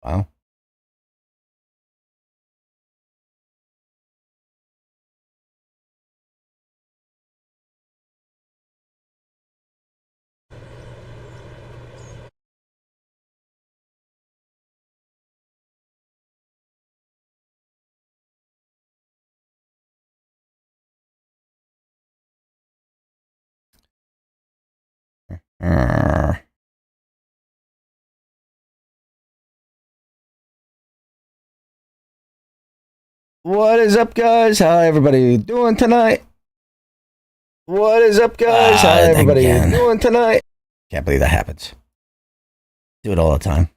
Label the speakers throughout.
Speaker 1: Wow. Uh, what is up, guys? How everybody doing tonight? What is up, guys? How everybody
Speaker 2: Again.
Speaker 1: doing tonight? Can't believe that happens. Do it all the time.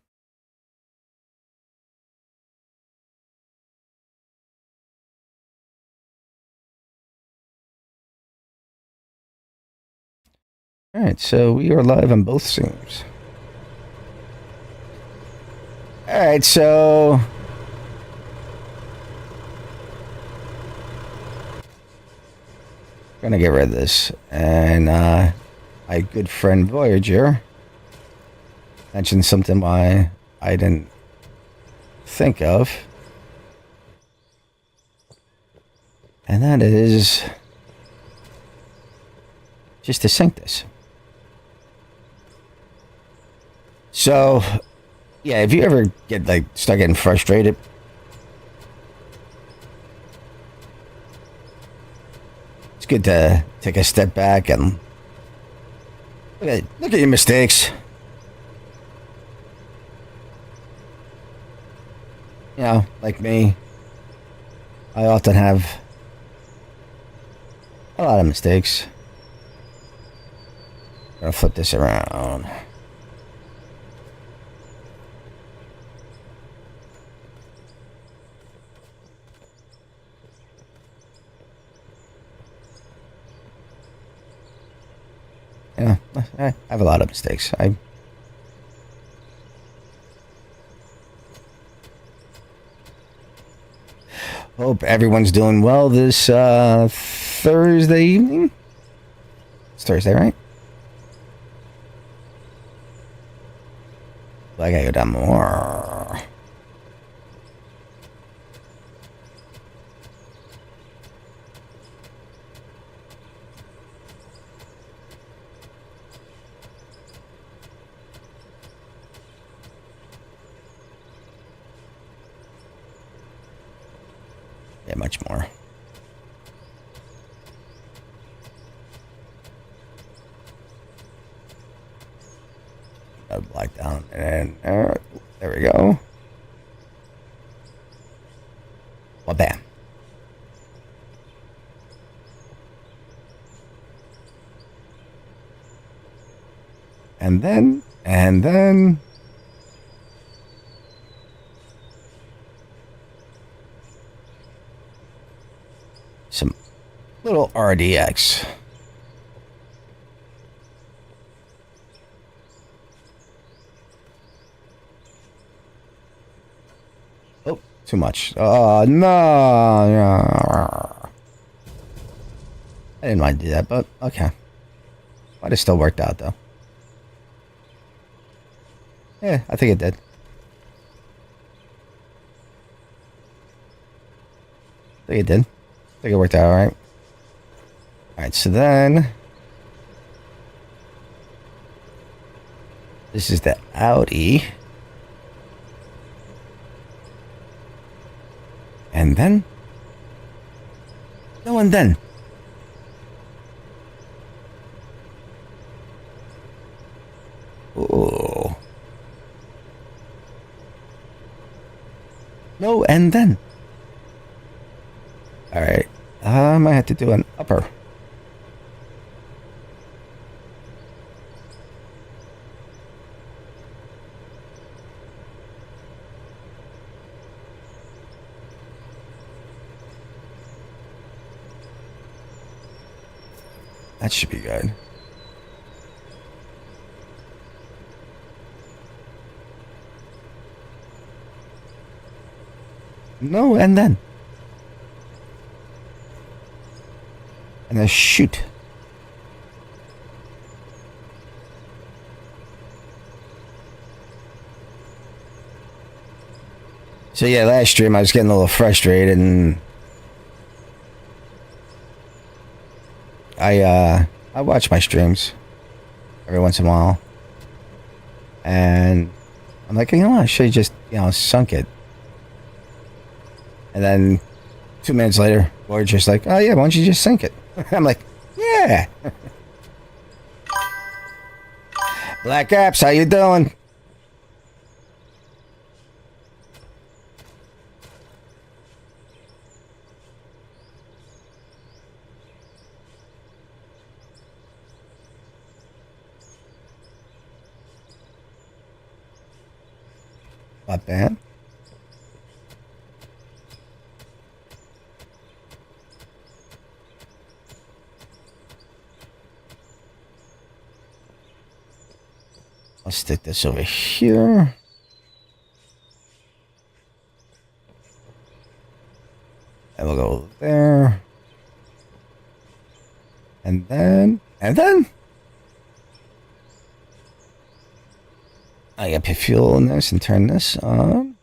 Speaker 1: All right, so we are live on both streams. All right, so gonna get rid of this, and my good friend Voyager mentioned something I didn't think of, and that is just to sync this. So, yeah, if you ever start getting frustrated, it's good to take a step back and look at your mistakes. You know, like me, I often have a lot of mistakes. I'm gonna flip this around. Yeah, I have a lot of mistakes. I hope everyone's doing well this Thursday evening. It's Thursday, right? I gotta go down more. Yeah, much more. Black down, and there we go. Well, bam. And then some little RDX. Oh, too much. Oh, no. I didn't mind to do that, but okay. Might have still worked out, though. Yeah, I think it did. I think it did. I think it worked out all right. All right, so then this is the Audi. And then? No, and then. Oh. No, and then. All right. I might have to do an upper. That should be good. No, and then. And then shoot. So yeah, last stream I was getting a little frustrated, and I watch my streams every once in a while, and I'm like, you know, I should have just sunk it. And then 2 minutes later, Voyager's like, oh yeah, why don't you just sink it? I'm like, yeah. Black Apps, how you doing? Not bad. I'll stick this over here. And we'll go there. And then I gotta put fuel in this and turn this on.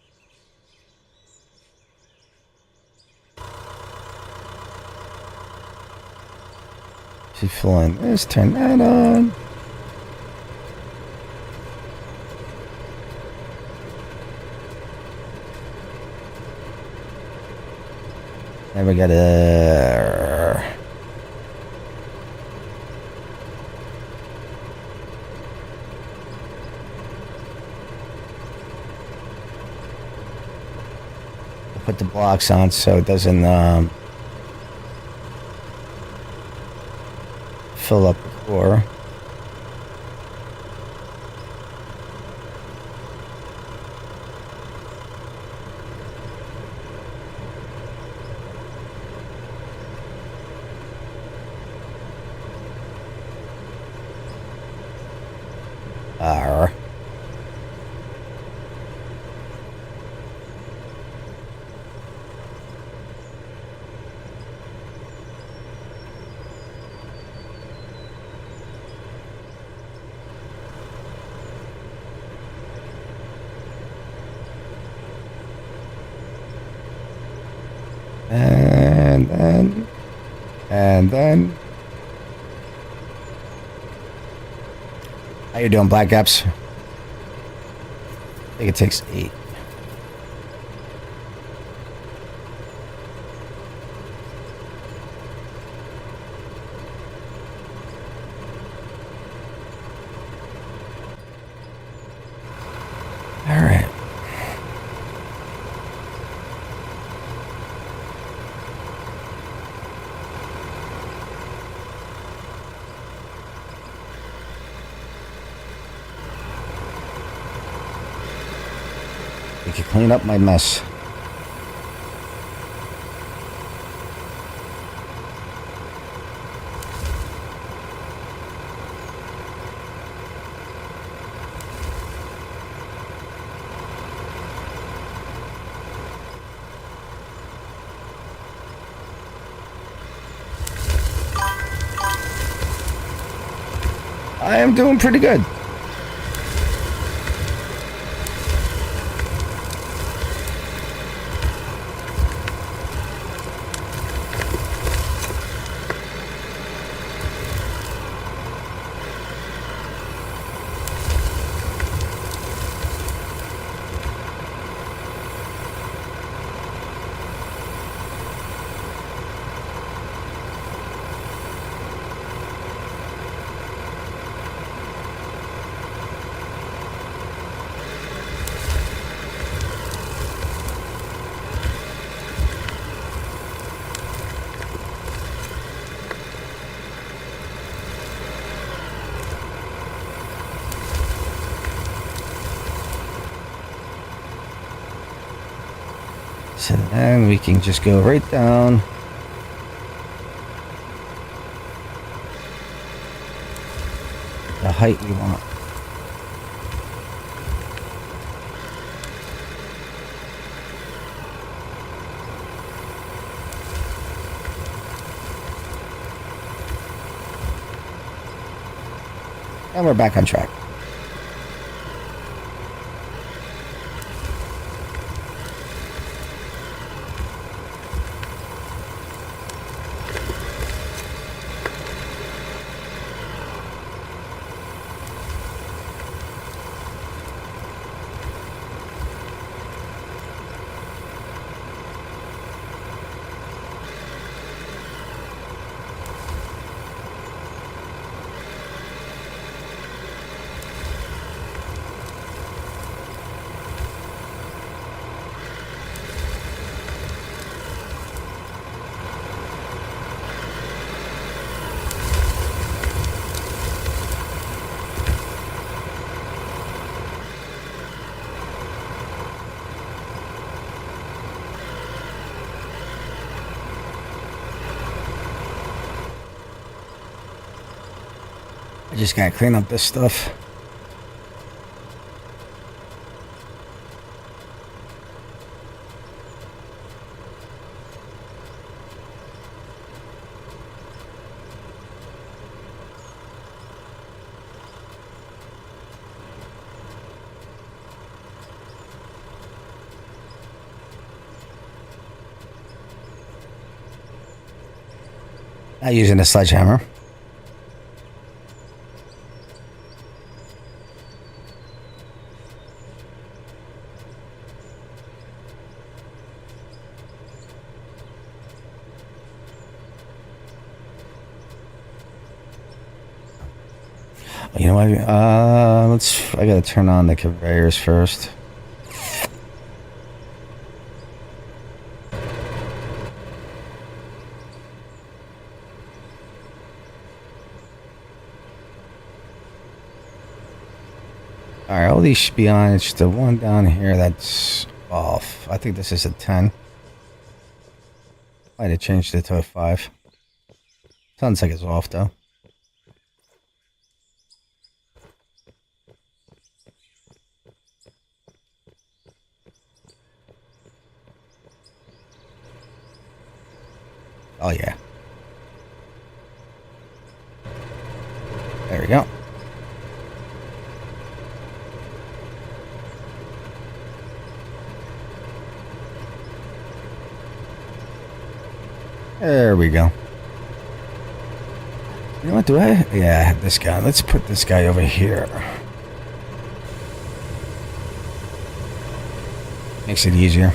Speaker 1: Put fuel in this, turn that on. Then we gotta put the blocks on so it doesn't fill up the core. And then how you doing, Black Apps? I think it takes 8. All right. We can clean up my mess. I am doing pretty good. So then we can just go right down. The height we want. And we're back on track. I just gotta clean up this stuff. Not using a sledgehammer. You know what? I gotta turn on the conveyors first. Alright, all these should be on. It's the one down here that's off. I think this is a 10. Might have changed it to a 5. Sounds like it's off though. Oh yeah. There we go. There we go. You know what, do I? Yeah, this guy. Let's put this guy over here. Makes it easier.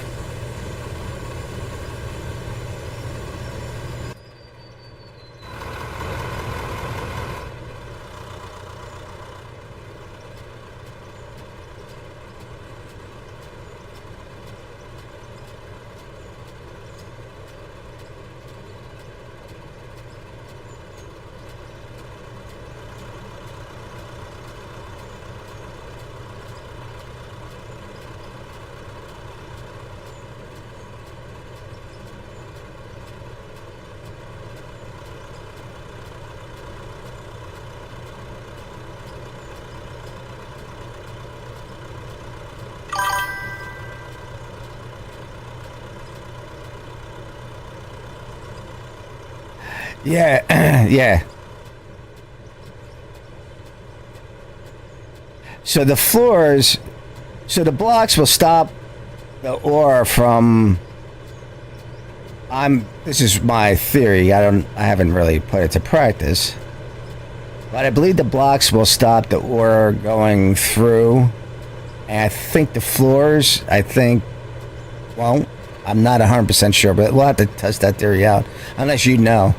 Speaker 1: Yeah, yeah. So the floors, so the blocks will stop the ore from. This is my theory. I haven't really put it to practice, but I believe the blocks will stop the ore going through. And I think the floors, won't. I'm not 100% sure, but we'll have to test that theory out, unless you know.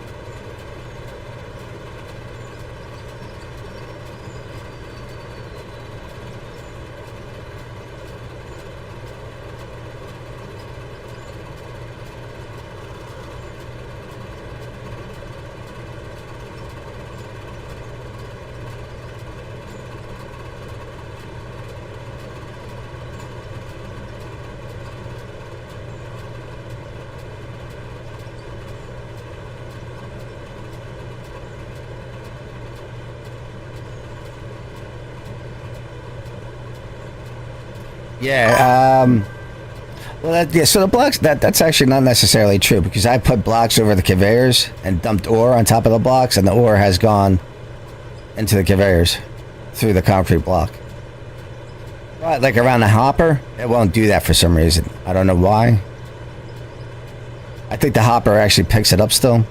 Speaker 1: Yeah, well, so the blocks, that's actually not necessarily true, because I put blocks over the conveyors and dumped ore on top of the blocks, and the ore has gone into the conveyors through the concrete block. But, like, around the hopper, it won't do that for some reason. I don't know why. I think the hopper actually picks it up still.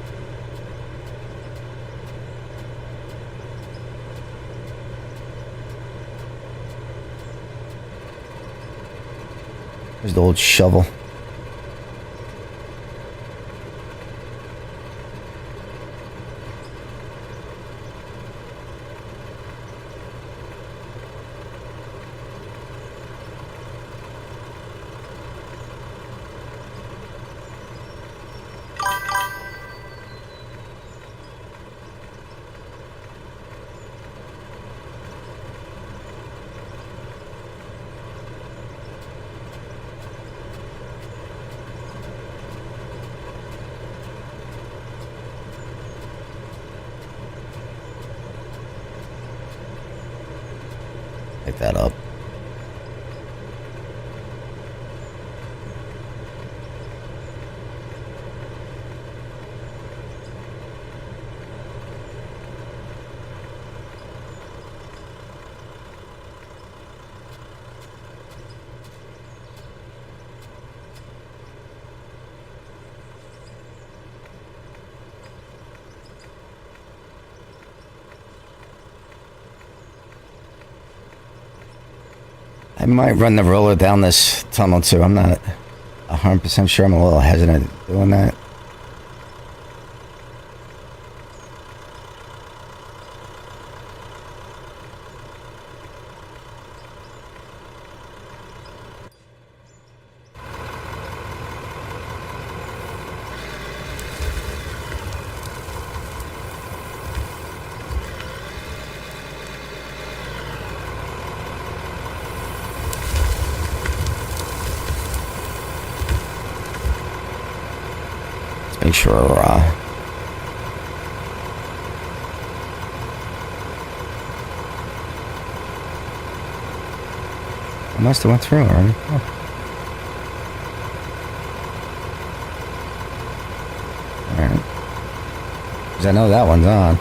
Speaker 1: There's the old shovel. Pick that up. I might run the roller down this tunnel too. I'm not 100% sure. I'm a little hesitant doing that. Make sure I must have went through already. Oh. Alright. Because I know that one's on.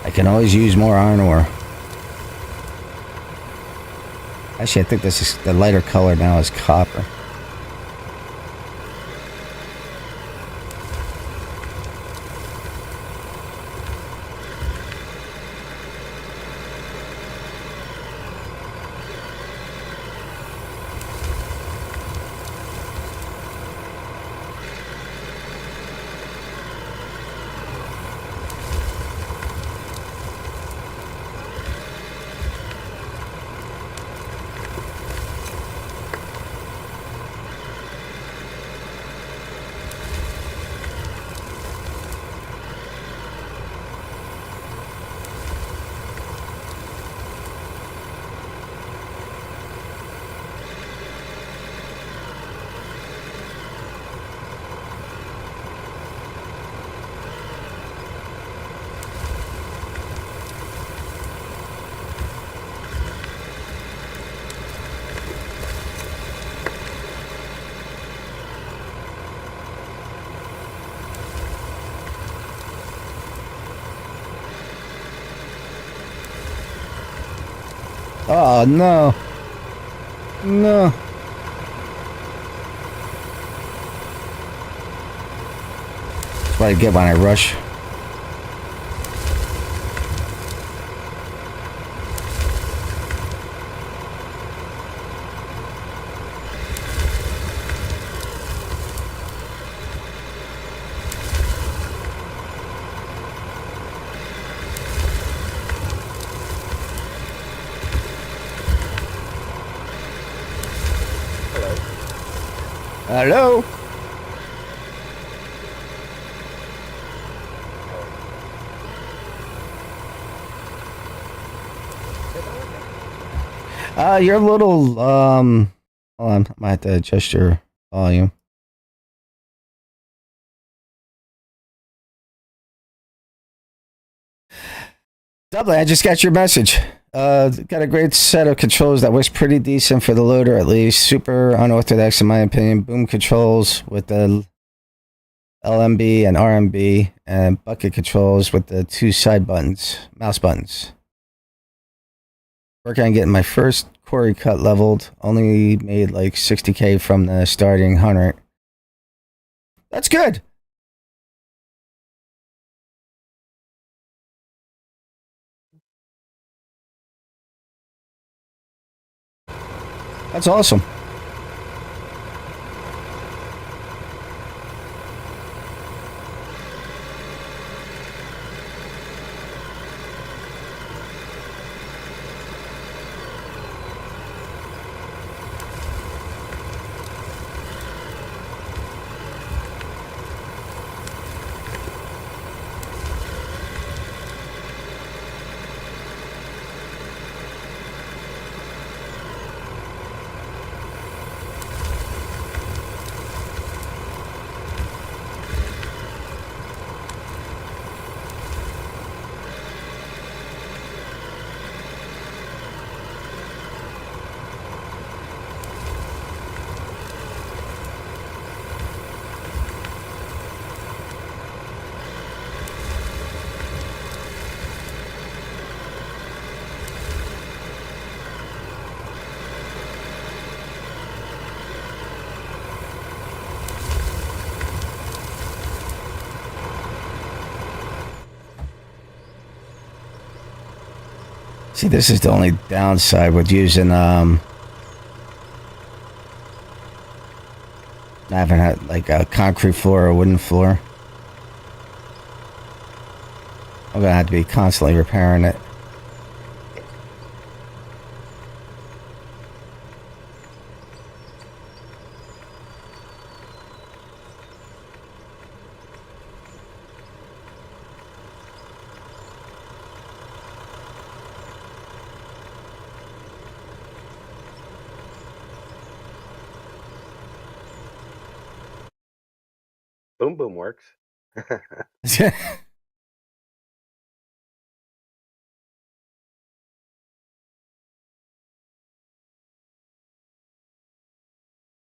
Speaker 1: I can always use more iron ore. Actually, I think this is the lighter color now is copper. Oh, no. No. That's what I get when I rush. Hello? You're a little, hold on, I might have to adjust your volume. Doubly, I just got your message. Got a great set of controls that works pretty decent for the loader, at least. Super unorthodox, in my opinion. Boom controls with the LMB and RMB, and bucket controls with the two side buttons, mouse buttons. Working on getting my first quarry cut leveled. Only made like 60K from the starting 100. That's good. That's awesome. See, this is the only downside with using having like a concrete floor or a wooden floor. I'm gonna have to be constantly repairing it.
Speaker 2: Boom Boom works.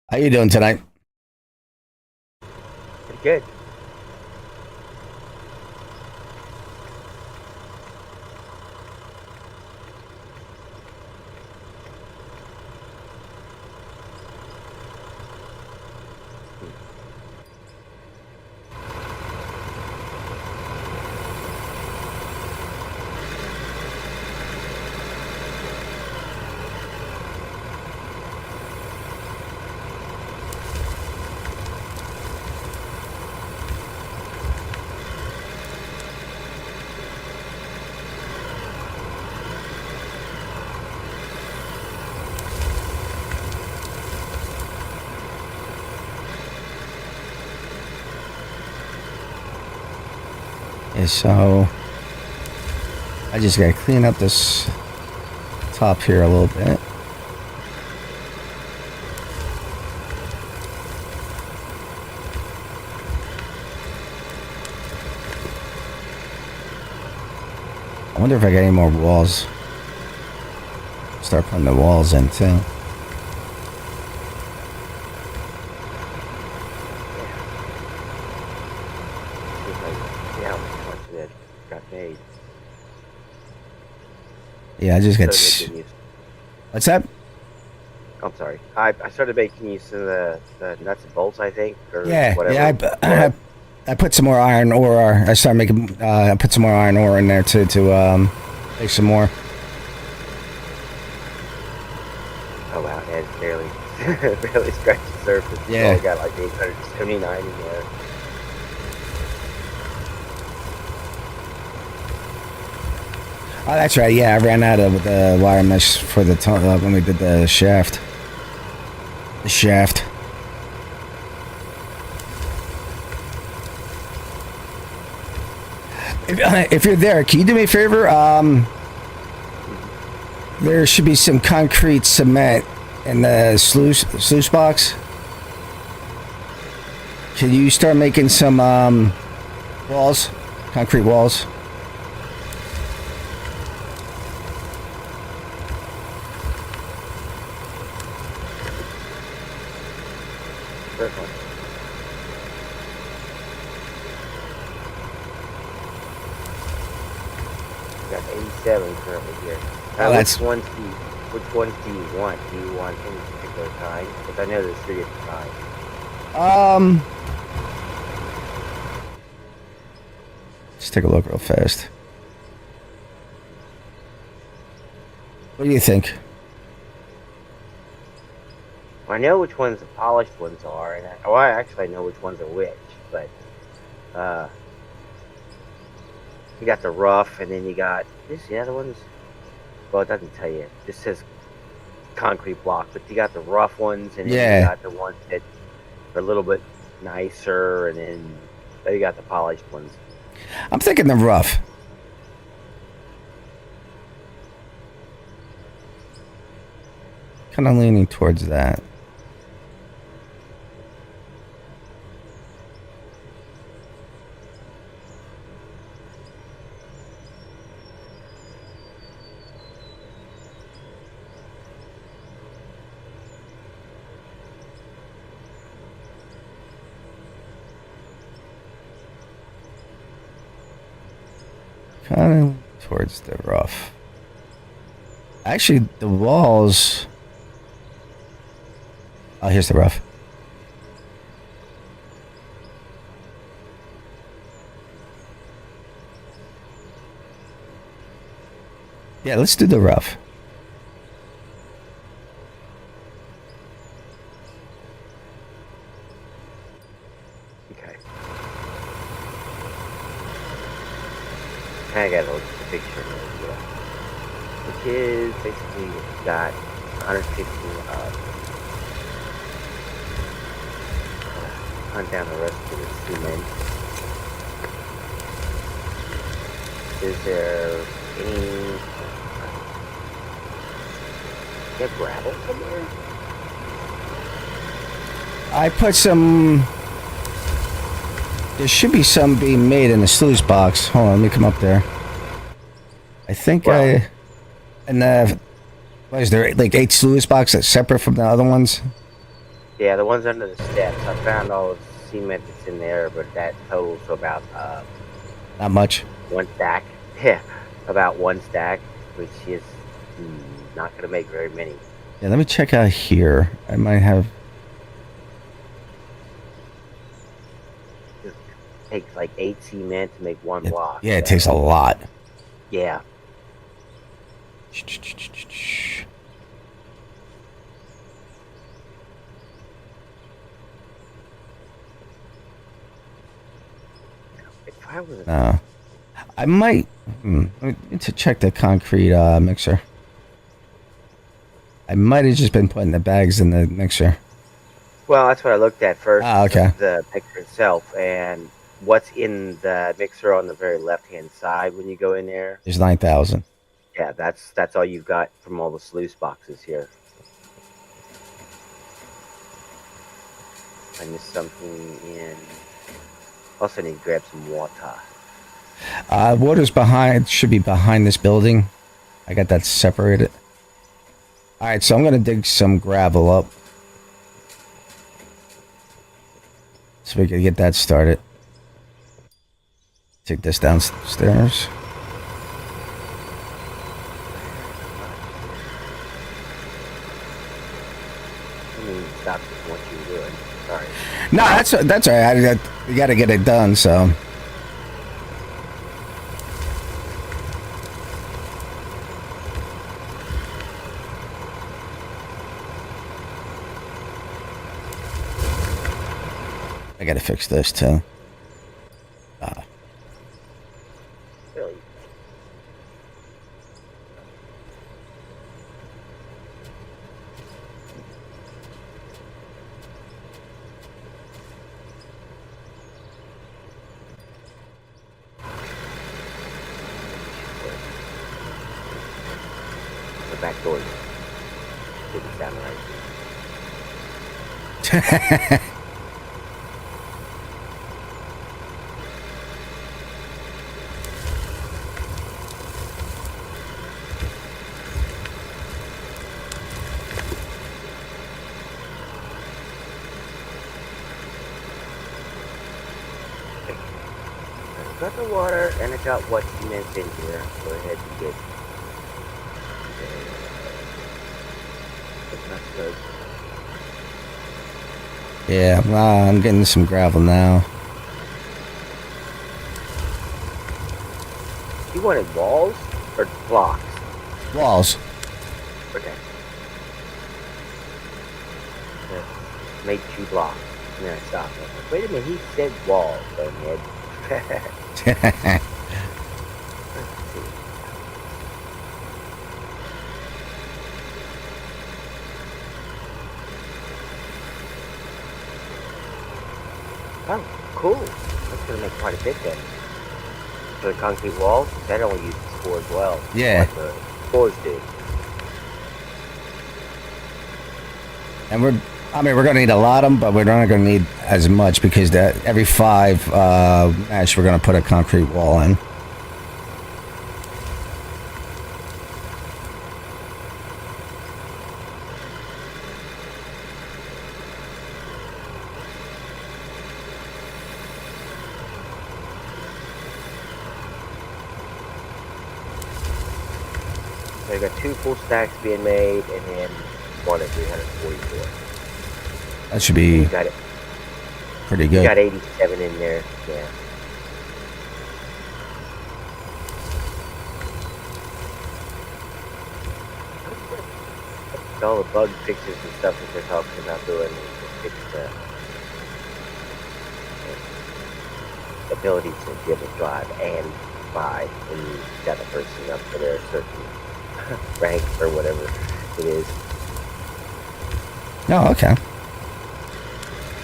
Speaker 1: How you doing tonight?
Speaker 2: Pretty good.
Speaker 1: Yeah, so I just gotta clean up this top here a little bit. I wonder if I got any more walls. Start putting the walls in too.
Speaker 2: Yeah, much of it got made.
Speaker 1: Yeah, I just got.
Speaker 2: Started making use.
Speaker 1: What's that?
Speaker 2: I'm sorry. I started making use of the nuts and bolts, I think, or whatever.
Speaker 1: Yeah. I put some more iron ore. I started making. I put some more iron ore in there to make some more.
Speaker 2: Oh wow, and it's barely scratched the surface.
Speaker 1: Yeah.
Speaker 2: Only got like 879 in there.
Speaker 1: Oh, that's right. Yeah, I ran out of the wire mesh for the when we did the shaft. The shaft. If you're there, can you do me a favor? There should be some concrete cement in the sluice box. Can you start making some walls, concrete walls?
Speaker 2: Certainly. Got 87 currently here.
Speaker 1: Oh, that's-
Speaker 2: Which ones do you want? Do you want any particular kind? Because I know there's 3 different kinds.
Speaker 1: Let's take a look real fast. What do you think?
Speaker 2: I know which ones the polished ones are, and I actually know which ones are which, but you got the rough, and then you got the other ones. Well, it doesn't tell you. It just says concrete block, but you got the rough ones, and then you got the ones that are a little bit nicer, and then you got the polished ones.
Speaker 1: I'm thinking the rough. Kind of leaning towards that. Kind of towards the rough. Actually, the walls. Oh, here's the rough. Yeah, let's do the rough.
Speaker 2: Okay. I got a little picture here, which is basically it's got 150 hunt down the rest of the cement. Is there any get gravel somewhere?
Speaker 1: I put some. There should be some being made in the sluice box. Hold on, let me come up there. I think
Speaker 2: Well,
Speaker 1: and what is there like 8 sluice boxes that's separate from the other ones?
Speaker 2: yeah, the ones under the steps. I found all the cement that's in there, but that totals to about
Speaker 1: Not much.
Speaker 2: one stack. Yeah, about one stack, which is not going to make very many.
Speaker 1: Yeah, let me check out here. I might have.
Speaker 2: It takes like 8 cement to make one block.
Speaker 1: Yeah, it takes a lot.
Speaker 2: Yeah. If I was
Speaker 1: No. I might. I need to check the concrete mixer. I might have just been putting the bags in the mixer.
Speaker 2: well, that's what I looked at first.
Speaker 1: Ah, okay.
Speaker 2: The mixer itself and what's in the mixer on the very left-hand side when you go in there.
Speaker 1: There's 9,000.
Speaker 2: Yeah, that's all you've got from all the sluice boxes here. I missed something in. Also need to grab some water.
Speaker 1: Water's behind. Should be behind this building. I got that separated. All right, so I'm gonna dig some gravel up, so we can get that started. Take this downstairs.
Speaker 2: I mean, stop what you're doing. Sorry.
Speaker 1: No, that's all right. You got to get it done. So I got to fix this too.
Speaker 2: Really. The back door didn't sound right. I got the water and I got what cement's in here. Go ahead and get. It's not good.
Speaker 1: Yeah, I'm getting some gravel now.
Speaker 2: You wanted walls or blocks?
Speaker 1: Walls.
Speaker 2: Okay. Yeah, made 2 blocks. And then I stopped. I was like, wait a minute, he said walls, bonehead. Let's see. Oh, cool. That's gonna make quite a bit then. For the concrete walls, that only uses 4 as well.
Speaker 1: Yeah.
Speaker 2: Like the floors do.
Speaker 1: And we're going to need a lot of them, but we're not going to need as much because every 5 mesh we're going to put a concrete wall in.
Speaker 2: So you got 2 full stacks being made, and then 1 at 344.
Speaker 1: That should be
Speaker 2: You got it.
Speaker 1: pretty
Speaker 2: You
Speaker 1: good.
Speaker 2: got 87 in there. Yeah. It's all the bug fixes and stuff that they're talking about doing to fix the ability to be able to drive and buy when you got a person up to their certain rank or whatever it is.
Speaker 1: Oh, okay.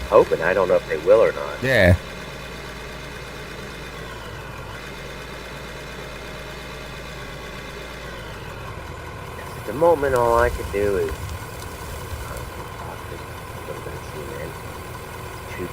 Speaker 2: Hoping. I don't know if they will or not.
Speaker 1: Yeah.
Speaker 2: At the moment, all I can do is shoot.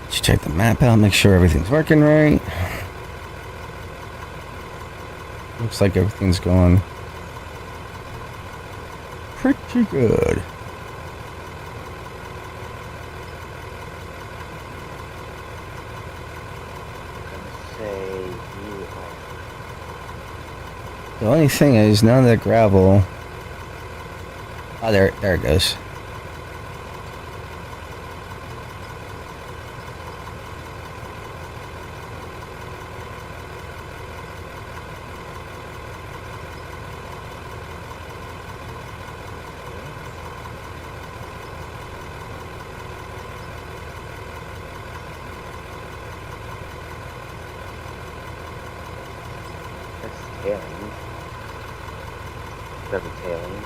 Speaker 1: Just check the map out, make sure everything's working right. Looks like everything's going pretty good. The only thing is, none of the gravel. Oh, there it goes.
Speaker 2: Tailing. Double tailing.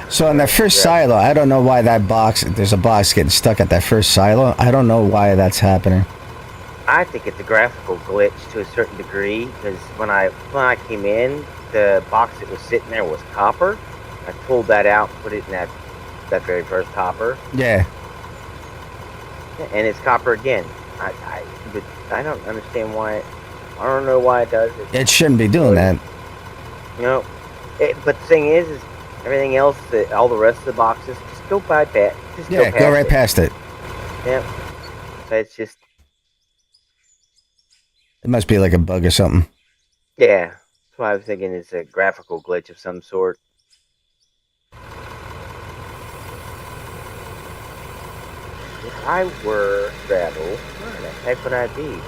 Speaker 1: So in that first silo, I don't know why that box, there's a box getting stuck at that first silo. I don't know why that's happening.
Speaker 2: I think it's a graphical glitch to a certain degree, because when I came in, the box that was sitting there was copper. I pulled that out, put it in that very first hopper.
Speaker 1: Yeah.
Speaker 2: And it's copper again. But I don't understand why. I don't know why it does it.
Speaker 1: It shouldn't be doing that.
Speaker 2: No. But the thing is everything else, all the rest of the boxes, just go bypass. Just
Speaker 1: go right past it.
Speaker 2: Yep. So it's just.
Speaker 1: It must be like a bug or something.
Speaker 2: Yeah. That's why I was thinking it's a graphical glitch of some sort. If I were gravel, where the heck would I be?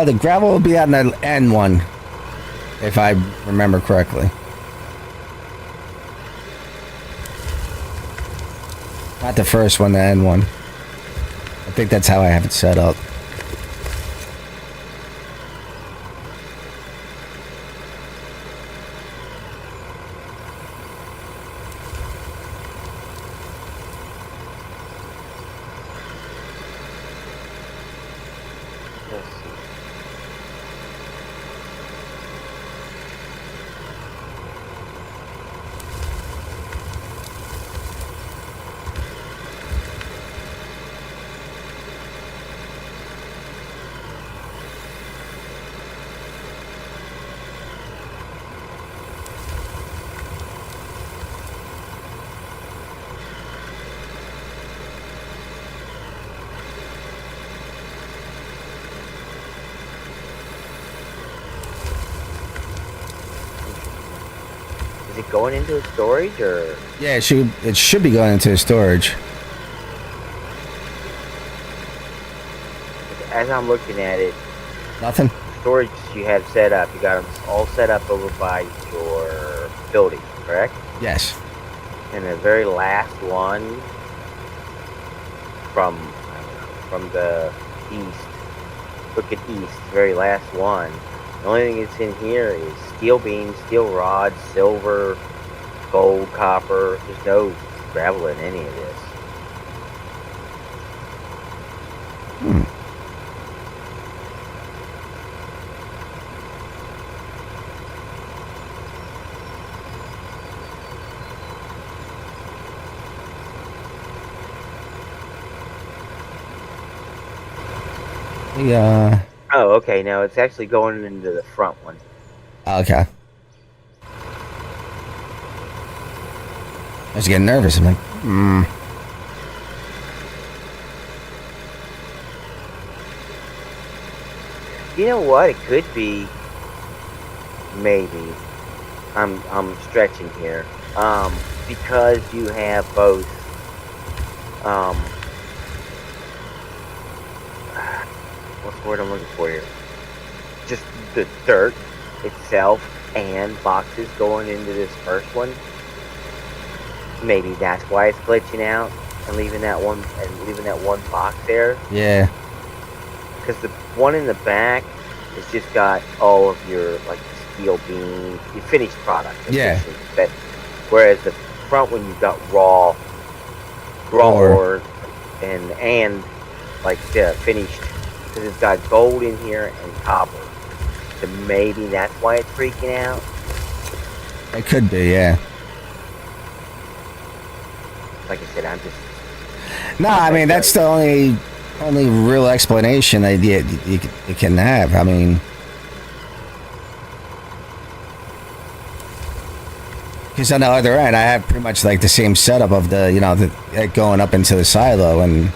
Speaker 1: The gravel will be on the end one, if I remember correctly. Not the first one, the end one. I think that's how I have it set up. Is it going into a storage or? Yeah, it should be going into storage.
Speaker 2: As I'm looking at it,
Speaker 1: Nothing?
Speaker 2: Storage you have set up, you got them all set up over by your building, correct?
Speaker 1: Yes.
Speaker 2: And the very last one from from the east. Look at east, very last one. The only thing that's in here is steel beams, steel rods, silver, gold, copper. There's no gravel in any of this.
Speaker 1: Hmm. Yeah.
Speaker 2: Oh, okay. No, it's actually going into the front one.
Speaker 1: Okay. I was getting nervous. I'm like,
Speaker 2: You know what? It could be. Maybe. I'm stretching here. Because you have both. What's the word I'm looking for here? Just the dirt itself and boxes going into this first one. Maybe that's why it's glitching out and leaving that one box there.
Speaker 1: yeah.
Speaker 2: Because the one in the back has just got all of your like steel beams, your finished product.
Speaker 1: Yeah.
Speaker 2: But whereas the front one you've got raw ore and like finished, because it's got gold in here and copper. So maybe that's why it's freaking out.
Speaker 1: It could be, yeah.
Speaker 2: Like I said, I'm just.
Speaker 1: No, I mean that's the only real explanation idea you can have. I mean, because on the other end, I have pretty much like the same setup of the going up into the silo, and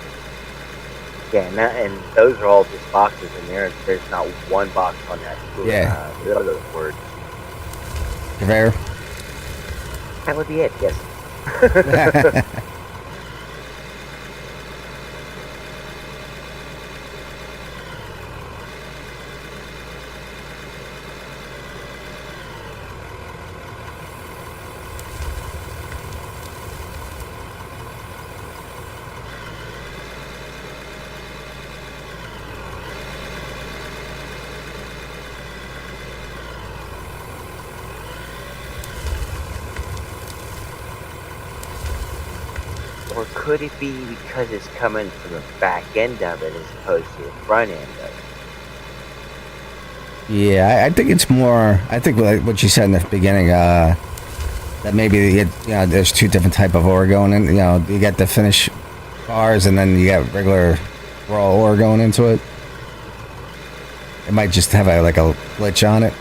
Speaker 2: Yeah, and those are all just boxes in there. There's not one box on that.
Speaker 1: Yeah.
Speaker 2: The other word.
Speaker 1: conveyor.
Speaker 2: That would be it. Yes. Or could it be because it's coming from the back end of it as opposed to the front end of it?
Speaker 1: Yeah, I think it's more. I think like what you said in the beginning, that maybe there's two different type of ore going in. You get the finished bars, and then you got regular raw ore going into it. It might just have a glitch on it.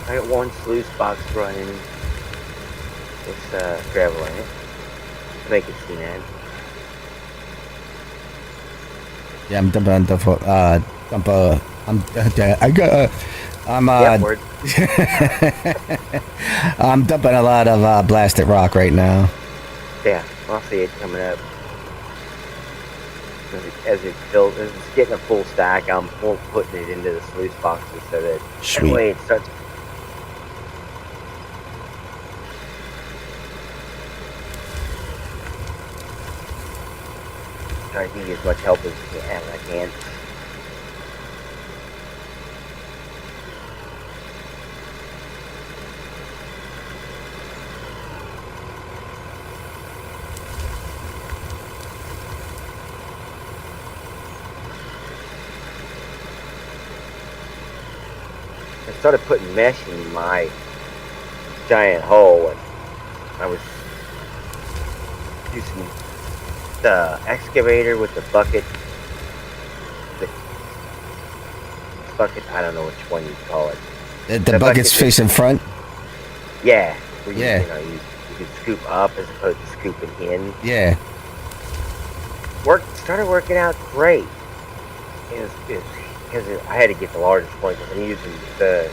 Speaker 2: I got one sluice box running. It's gravel in it. Make it seem that.
Speaker 1: Yeah, I'm dumping
Speaker 2: Word.
Speaker 1: I'm dumping a lot of blasted rock right now.
Speaker 2: Yeah, I'll see it coming up. As it's getting a full stack, I'm putting it into the sluice boxes so that
Speaker 1: Sweet.
Speaker 2: that way it starts. Trying to give you as much help as I can. I started putting mesh in my giant hole, and I was using the excavator with the bucket. I don't know which one you call it.
Speaker 1: The bucket's facing front.
Speaker 2: Yeah. Where
Speaker 1: Yeah.
Speaker 2: You can scoop up as opposed to scooping in.
Speaker 1: Yeah.
Speaker 2: Started working out great. Because I had to get the largest one because I'm using the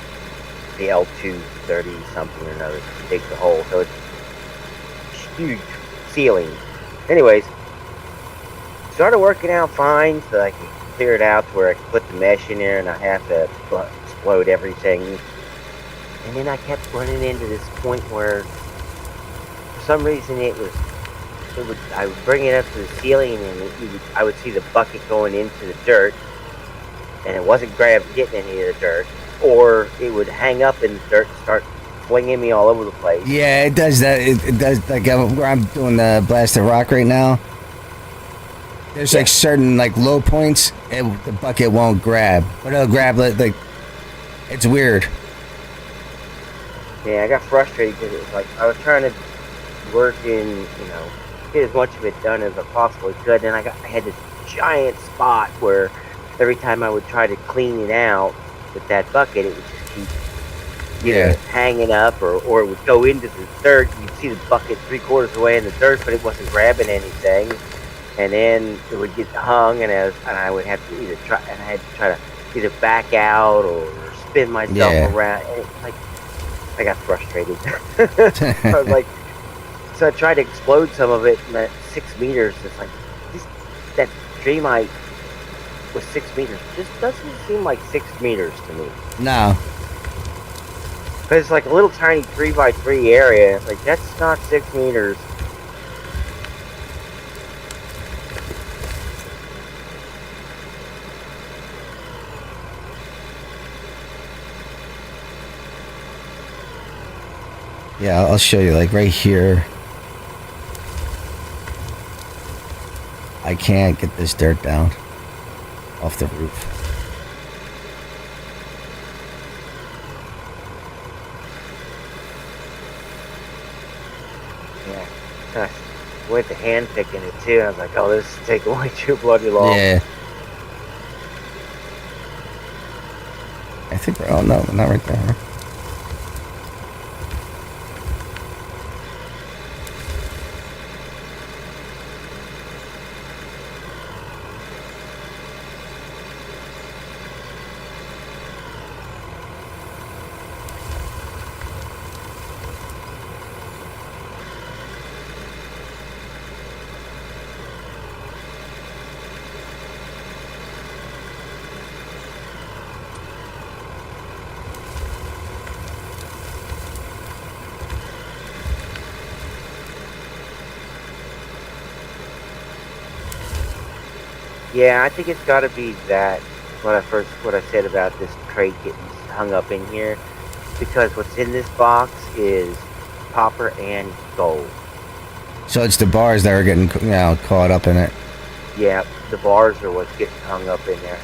Speaker 2: L230 something or another to dig the hole. So it's huge ceiling. Anyways, started working out fine, so I could clear it out to where I could put the mesh in there and I have to explode everything. And then I kept running into this point where, for some reason, I would bring it up to the ceiling, and I would see the bucket going into the dirt, and it wasn't getting any of the dirt, or it would hang up in the dirt and start flinging me all over the place.
Speaker 1: Yeah, it does that. It does, like, where I'm doing the blasted rock right now. There's like certain like low points, and the bucket won't grab, but it'll grab like it's weird.
Speaker 2: Yeah, I got frustrated because it was like I was trying to work in, get as much of it done as I possibly could, and I had this giant spot where every time I would try to clean it out with that bucket, it would just keep hanging up, or it would go into the dirt. You'd see the bucket 3/4 away in the dirt, but it wasn't grabbing anything. And then it would get hung, and I would have to try to either back out or spin myself around. And it's like I got frustrated. I was like, so I tried to explode some of it, and at 6 meters, it's like that stream height was 6 meters. Just doesn't seem like 6 meters to me.
Speaker 1: No.
Speaker 2: But it's like a little tiny 3x3 area. It's like that's not 6 meters.
Speaker 1: Yeah, I'll show you, like right here. I can't get this dirt down off the roof.
Speaker 2: Yeah. I went to hand picking it too, and I was like, oh, this is taking way too bloody long.
Speaker 1: Yeah. I think we're, oh no, not right there.
Speaker 2: Yeah, I think it's got to be that what I said about this crate getting hung up in here, because what's in this box is copper and gold.
Speaker 1: So it's the bars that are getting, caught up in it.
Speaker 2: Yeah, the bars are what's getting hung up in there.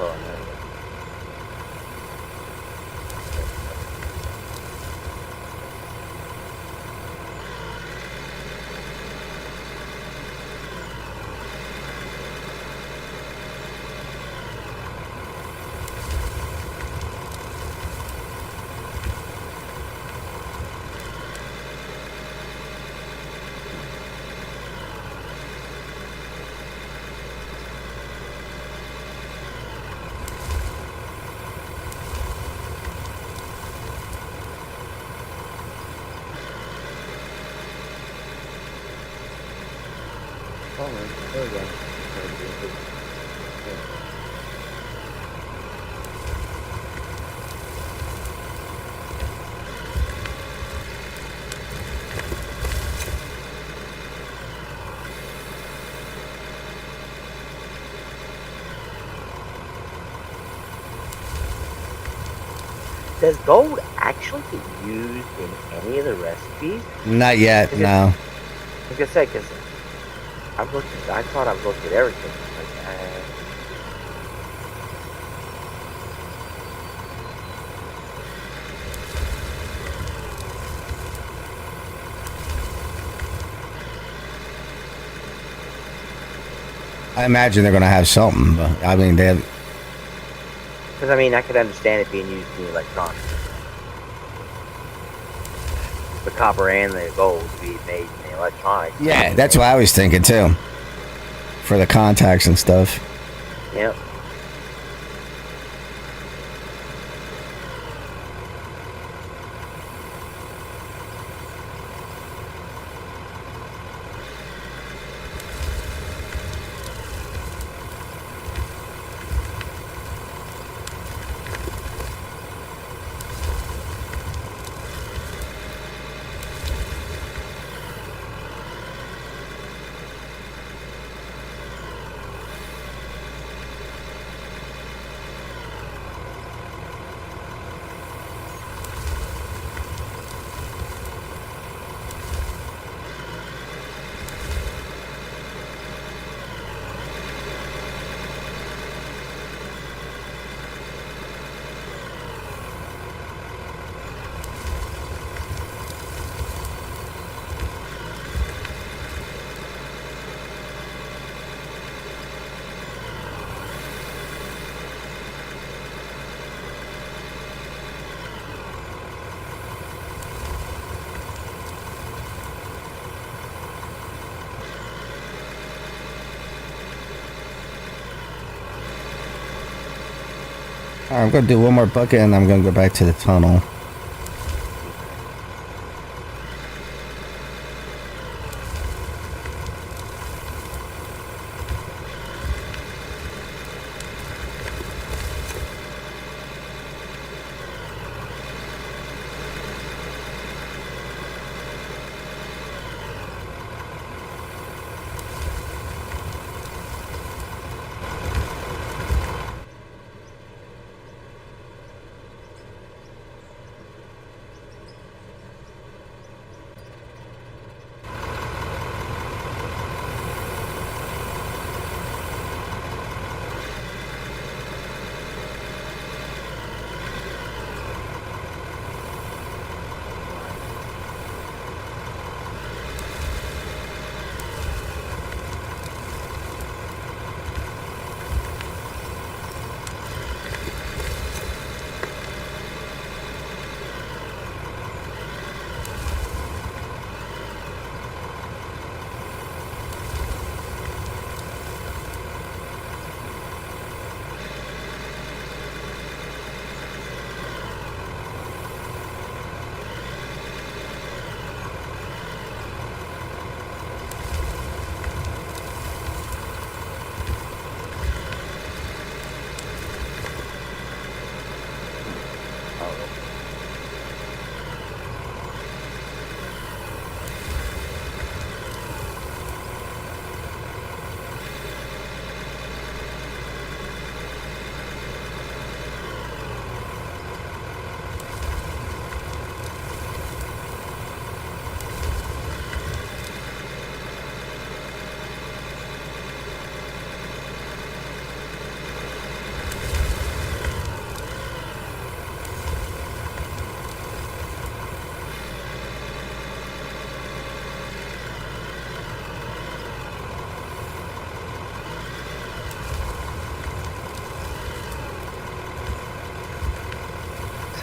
Speaker 2: Oh, no. Oh, man. There we go. Does gold actually get used in any of the recipes?
Speaker 1: Not yet, no.
Speaker 2: Like I said, because I thought I've looked at everything. Like,
Speaker 1: I imagine they're going to have something, but I mean, they have.
Speaker 2: because I mean, I could understand it being used in the electronics. The copper and the gold being made in the electronics.
Speaker 1: Yeah, that's what I was thinking too. For the contacts and stuff.
Speaker 2: Yep.
Speaker 1: All right, I'm going to do one more bucket and I'm going to go back to the tunnel.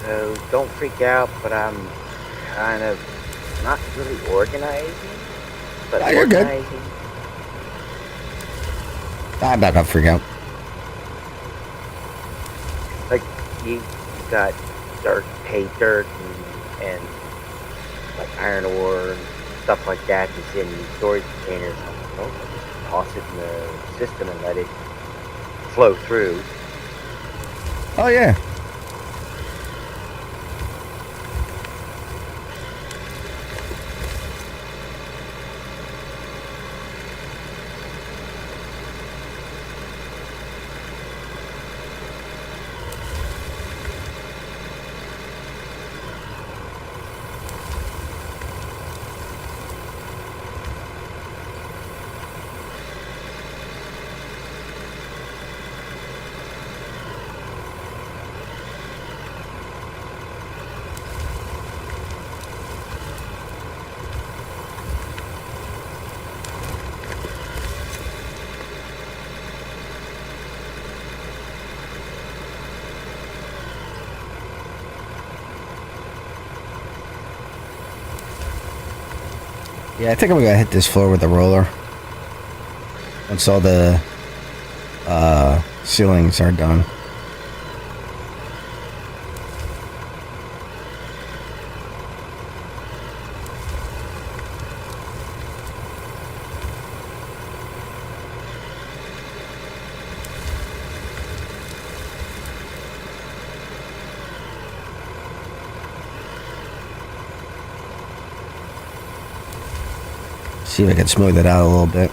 Speaker 2: So don't freak out, but I'm kind of not really organizing, but
Speaker 1: Oh, you're good.
Speaker 2: organizing.
Speaker 1: I'm not gonna freak out.
Speaker 2: Like you got dirt, pay dirt, and like iron ore and stuff like that that's in storage containers. I'm like, oh, I'll just toss it in the system and let it flow through.
Speaker 1: Oh yeah. Yeah, I think I'm gonna hit this floor with the roller. Once all the ceilings are done. See if I can smooth it out a little bit.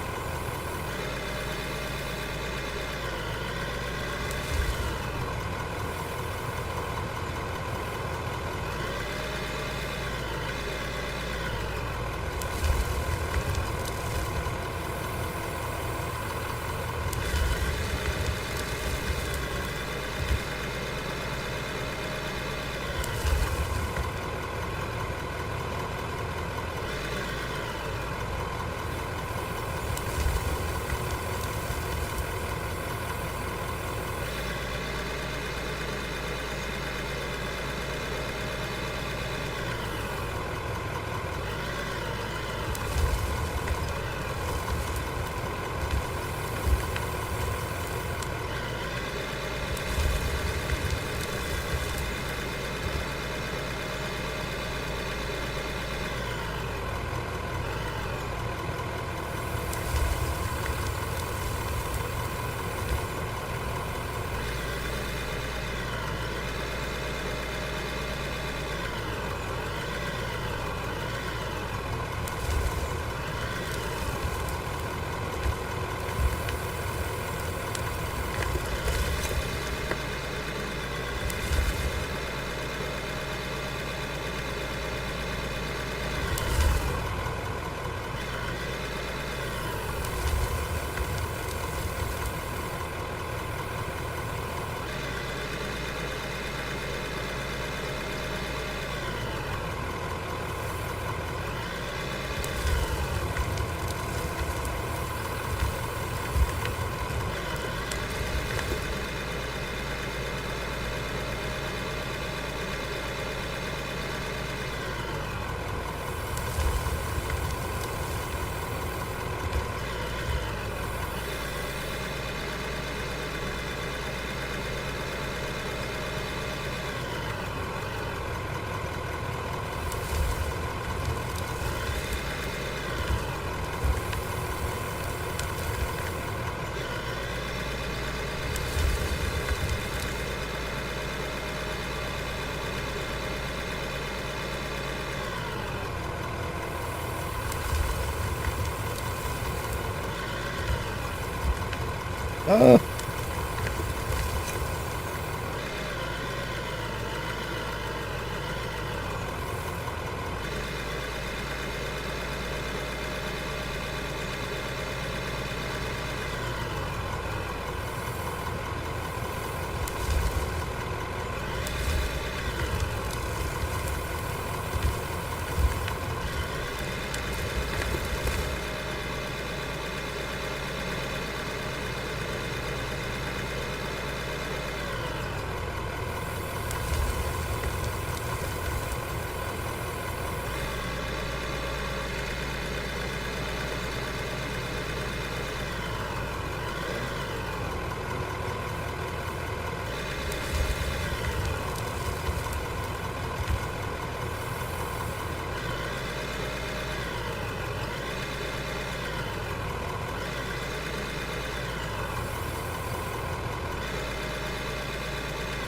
Speaker 1: Oh.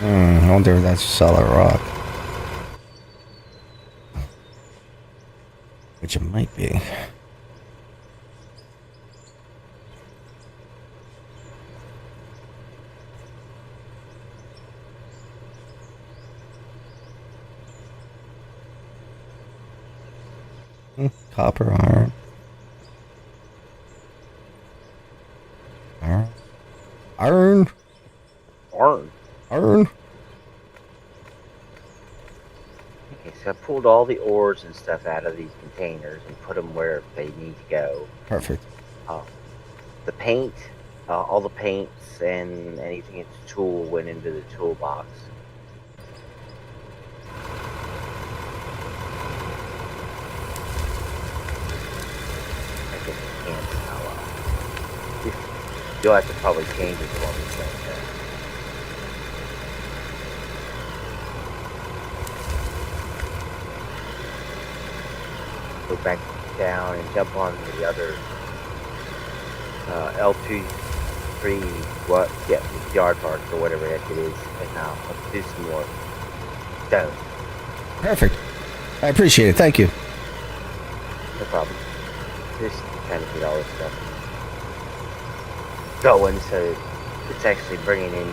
Speaker 1: I wonder if that's solid rock. Which it might be. Copper, iron. Iron. Iron.
Speaker 2: Iron.
Speaker 1: Iron.
Speaker 2: Okay, so I pulled all the ores and stuff out of these containers and put them where they need to go.
Speaker 1: Perfect.
Speaker 2: The paint, all the paints and anything that's tool went into the toolbox. I guess I can't now. You'll have to probably change it for me. Go back down and jump on the other L23, what? Yeah, yard park or whatever the heck it is, and now let's do some more stone.
Speaker 1: Perfect. I appreciate it. Thank you.
Speaker 2: No problem. Just kind of get all this stuff going so it's actually bringing in,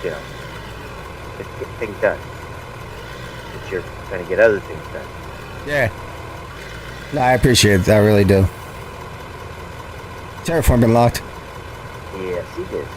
Speaker 2: you know, get things done. But you're trying to get other things done.
Speaker 1: Yeah. No, I appreciate it. I really do. Terraform been locked.
Speaker 2: Yes, he did.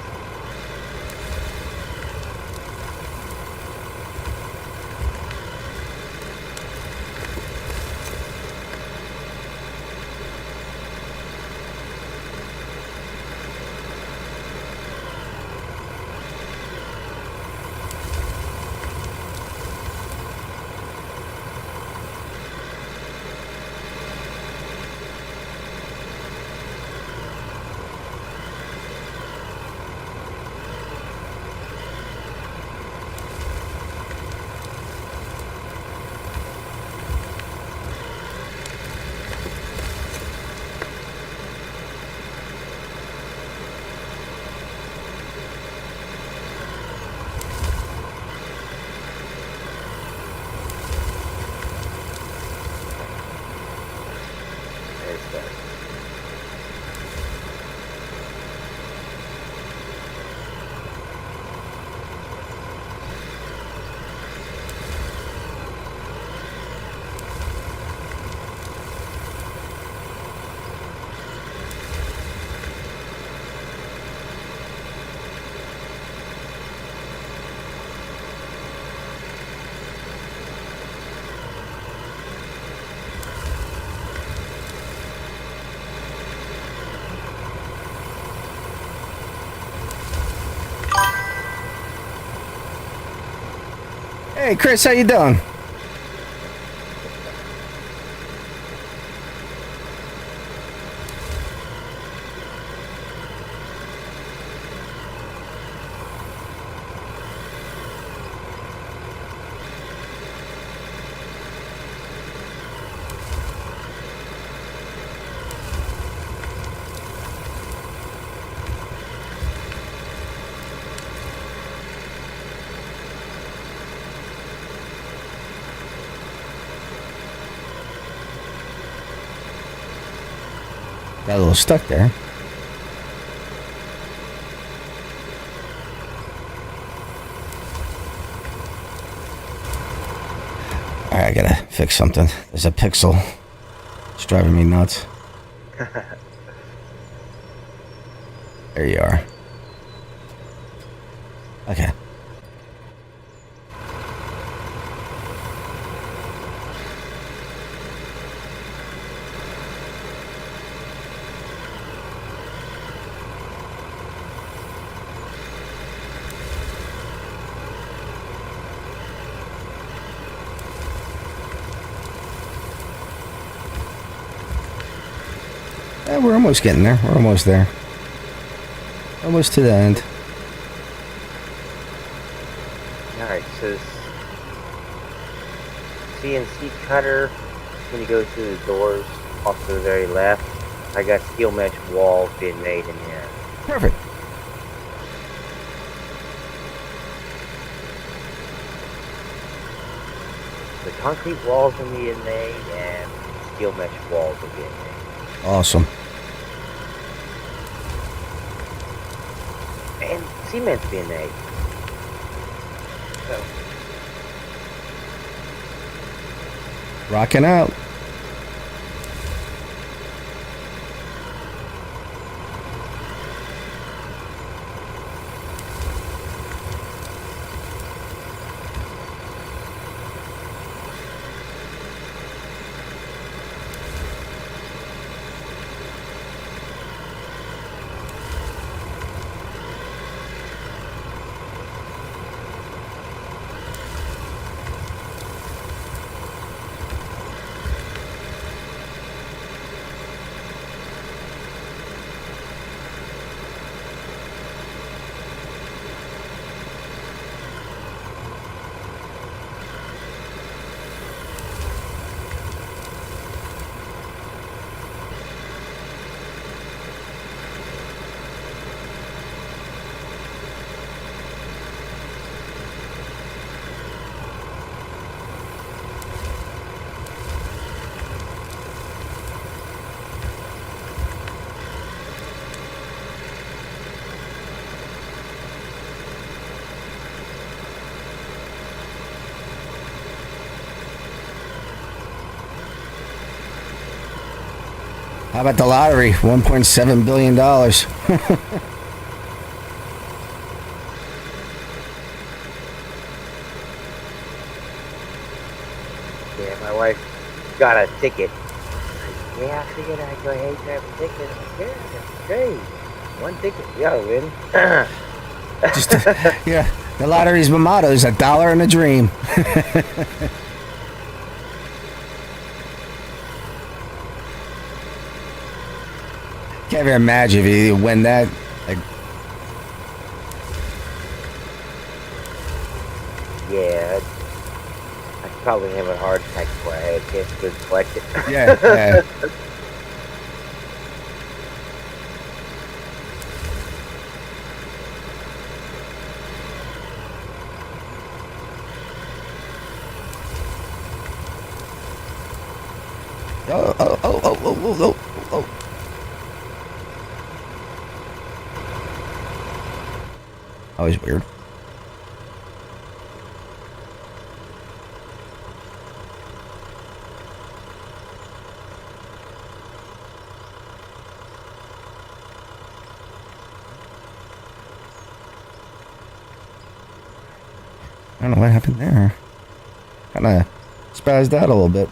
Speaker 1: Hey, Chris, how you doing? Got a little stuck there. Alright, I gotta fix something. There's a pixel. It's driving me nuts. There you are. Okay. Yeah, we're almost getting there. We're almost there. Almost to the end.
Speaker 2: Alright, so CNC cutter, when you go through the doors off to the very left, I got steel mesh walls being made in there.
Speaker 1: Perfect.
Speaker 2: The concrete walls are being made, and steel mesh walls are being made.
Speaker 1: Awesome.
Speaker 2: And cement's being made. So,
Speaker 1: Rocking out. How about the lottery? $1.7 billion.
Speaker 2: yeah, my wife got a ticket. Yeah, I figured I'd go ahead and grab a ticket. I'm like, yeah, that's great. One ticket, you gotta win.
Speaker 1: Just, yeah, the lottery's motto is $1 and a dream. Can't even imagine if you win that. Like,
Speaker 2: yeah, I'd probably have a heart attack before I had a chance to collect it.
Speaker 1: yeah, yeah. Oh. Always weird. I don't know what happened there. Kind of spazzed out a little bit.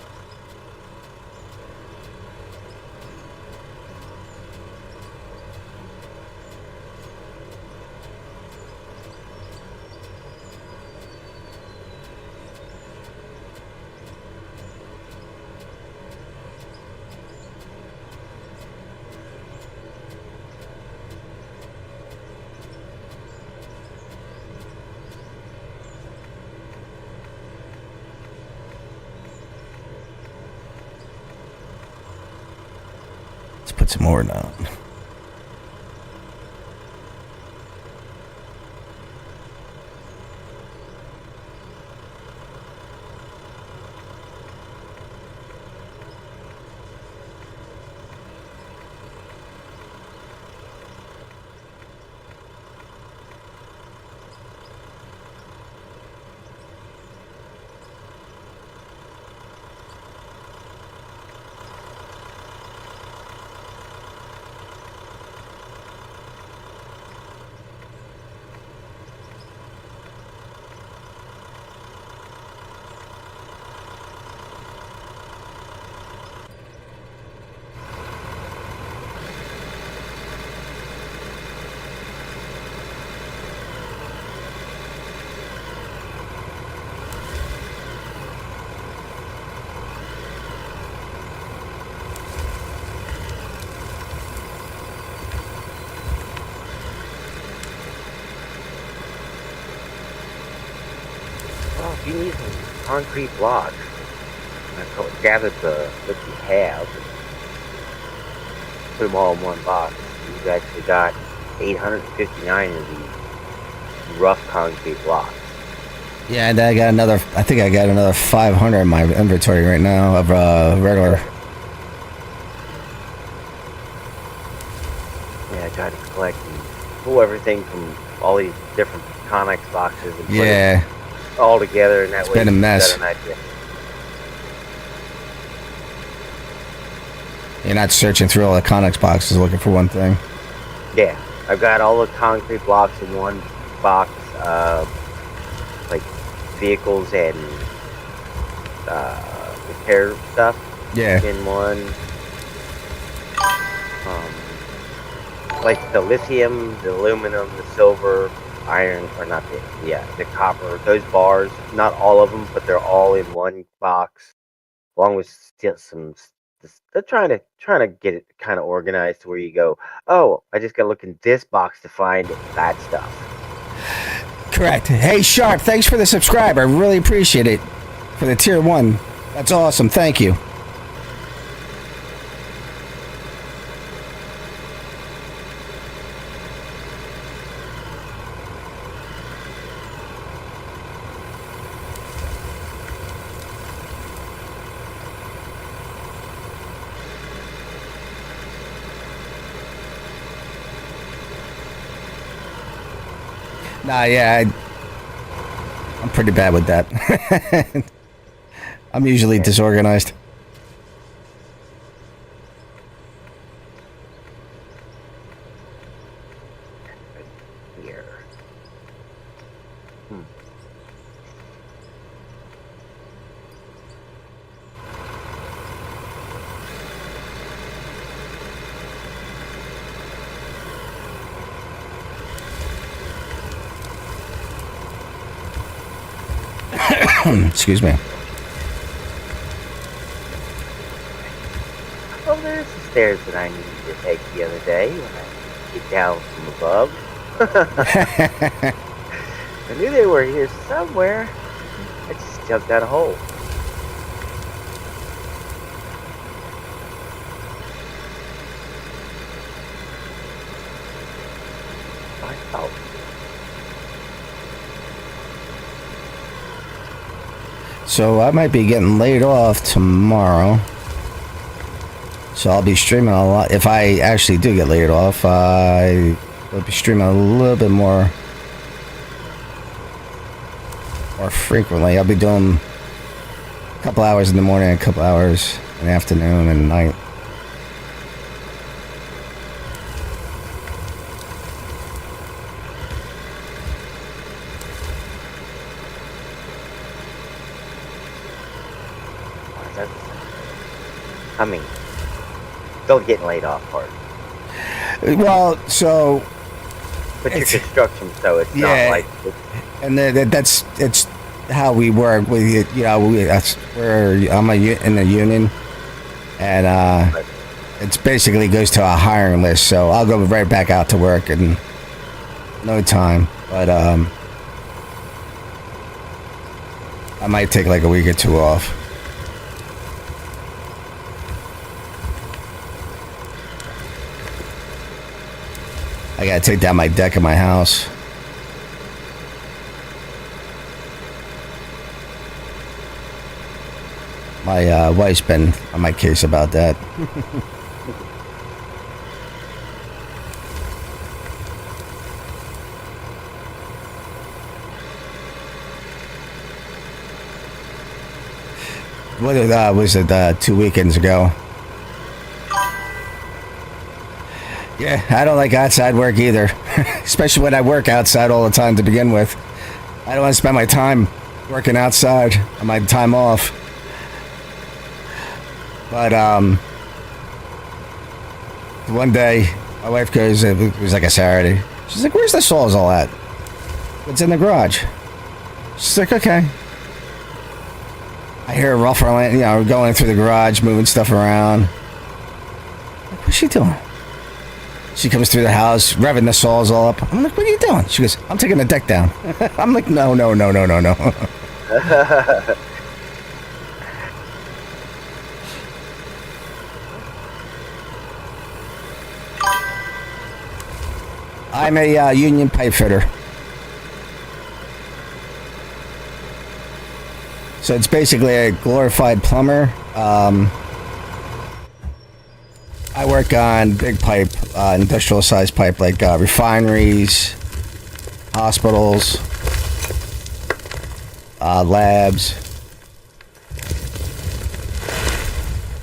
Speaker 1: Let's put some more down.
Speaker 2: Well, if you need some concrete blocks, gather what you have and put them all in one box. You've actually got 859 of these rough concrete blocks.
Speaker 1: Yeah, and I got another. I think I got another 500 in my inventory right now of regular.
Speaker 2: Yeah, I tried to collect and pull everything from all these different Connex boxes and put
Speaker 1: Yeah,
Speaker 2: it all together, and that way
Speaker 1: been a
Speaker 2: you
Speaker 1: mess.
Speaker 2: got an idea.
Speaker 1: You're not searching through all the Connex boxes looking for one thing.
Speaker 2: Yeah, I've got all the concrete blocks in one box, like vehicles and repair stuff
Speaker 1: Yeah.
Speaker 2: in one. Like the lithium, the aluminum, the silver, iron, or not the copper. Those bars, not all of them, but they're all in one box, along with still some. They're trying to get it kind of organized to where you go, oh, I just got to look in this box to find that stuff.
Speaker 1: Correct. Hey, Sharp, thanks for the subscribe. I really appreciate it. For the tier 1. That's awesome. Thank you. Nah, yeah, I'm pretty bad with that. I'm usually disorganized.
Speaker 2: Here.
Speaker 1: Excuse me.
Speaker 2: Oh, there's the stairs that I needed to take the other day when I get down from above. I knew they were here somewhere. I just jumped out a hole. Oh.
Speaker 1: So I might be getting laid off tomorrow. So I'll be streaming a lot. If I actually do get laid off, I will be streaming a little bit more frequently. I'll be doing a couple hours in the morning, a couple hours in the afternoon and night.
Speaker 2: I mean, still getting laid off part.
Speaker 1: Well, so...
Speaker 2: But your construction, so it's not like...
Speaker 1: And that's it's how we work. We, you know, I'm in the union, and it's basically goes to a hiring list. So I'll go right back out to work in no time. But I might take like a week or two off. I gotta take down my deck in my house. My wife's been on my case about that. What was it 2 weekends ago? Yeah, I don't like outside work either. Especially when I work outside all the time to begin with. I don't want to spend my time working outside on my time off. But one day my wife goes, it was like a Saturday. She's like, "Where's the Sawzall at?" "It's in the garage." She's like, "Okay." I hear her ruffling, going through the garage, moving stuff around. Like, what's she doing? She comes through the house, revving the Sawzall up. I'm like, "What are you doing?" She goes, "I'm taking the deck down." I'm like, no. I'm a union pipe fitter. So it's basically a glorified plumber. I work on big pipe, industrial sized pipe, like refineries, hospitals, labs.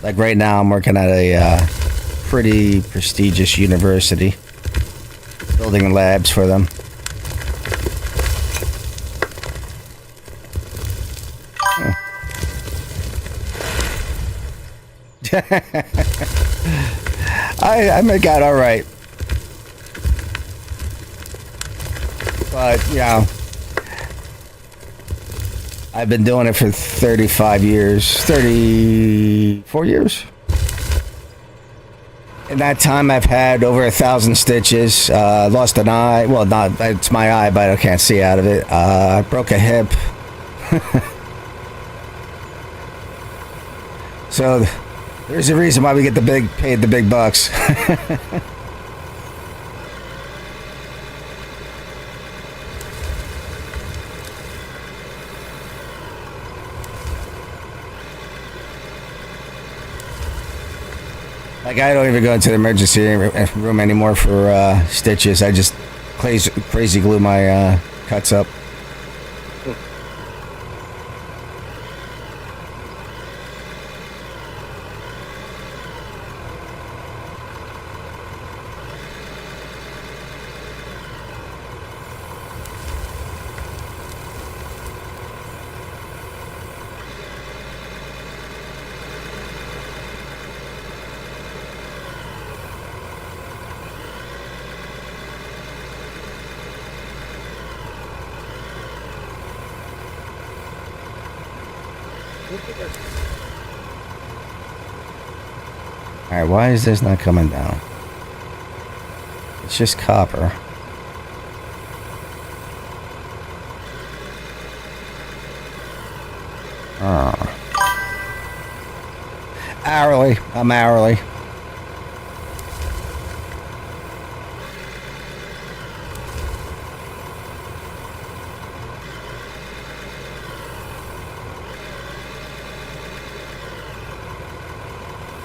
Speaker 1: Like right now, I'm working at a pretty prestigious university, building labs for them. I make out all right, but yeah, I've been doing it for 35 years, 34 years. In that time, I've had over 1,000 stitches. Lost an eye. Well, not it's my eye, but I can't see out of it. I broke a hip. So there's a reason why we get paid the big bucks. Like, I don't even go into the emergency room anymore for stitches. I just crazy glue my cuts up. Alright, why is this not coming down? It's just copper. Hourly. I'm hourly.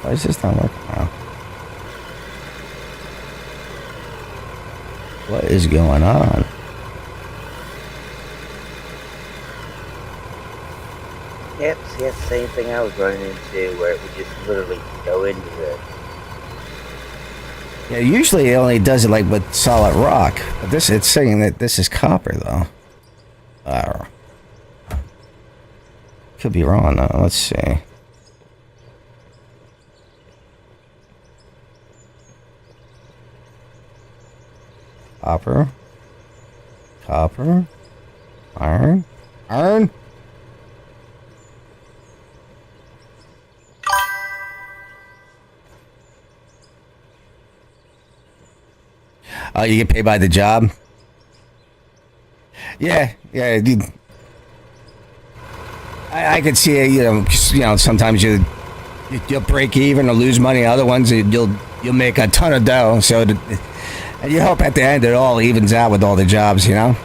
Speaker 1: Why is this not working now? What is going on?
Speaker 2: Yep, see, that's the same thing I was running into, where it would just literally go into the...
Speaker 1: Yeah, usually it only does it like with solid rock. But this, it's saying that this is copper, though. I don't know. Could be wrong, though. Let's see. Copper. Copper. Iron. Iron. Oh, you get paid by the job? Yeah, yeah. Dude. I could see it, you know, sometimes you'll break even or lose money. Other ones, you'll make a ton of dough. So, and you hope at the end it all evens out with all the jobs, you know?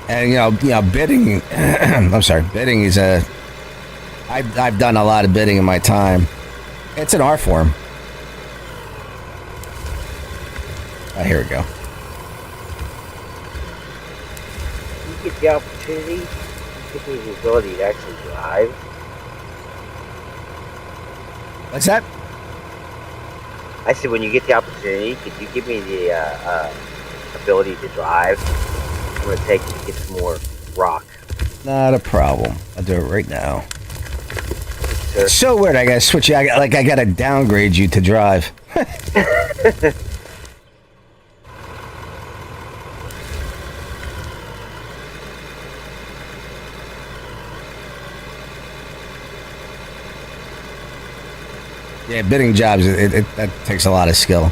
Speaker 1: And bidding. I'm sorry, bidding is a. I've done a lot of bidding in my time. It's an art form. Oh, here we go.
Speaker 2: You get the opportunity, you get the ability to actually drive.
Speaker 1: What's that?
Speaker 2: I said, when you get the opportunity, could you give me the ability to drive? I'm gonna take it to get some more rock.
Speaker 1: Not a problem. I'll do it right now.
Speaker 2: Sure.
Speaker 1: It's so weird. I gotta switch you. I gotta downgrade you to drive. Yeah, bidding jobs. That takes a lot of skill.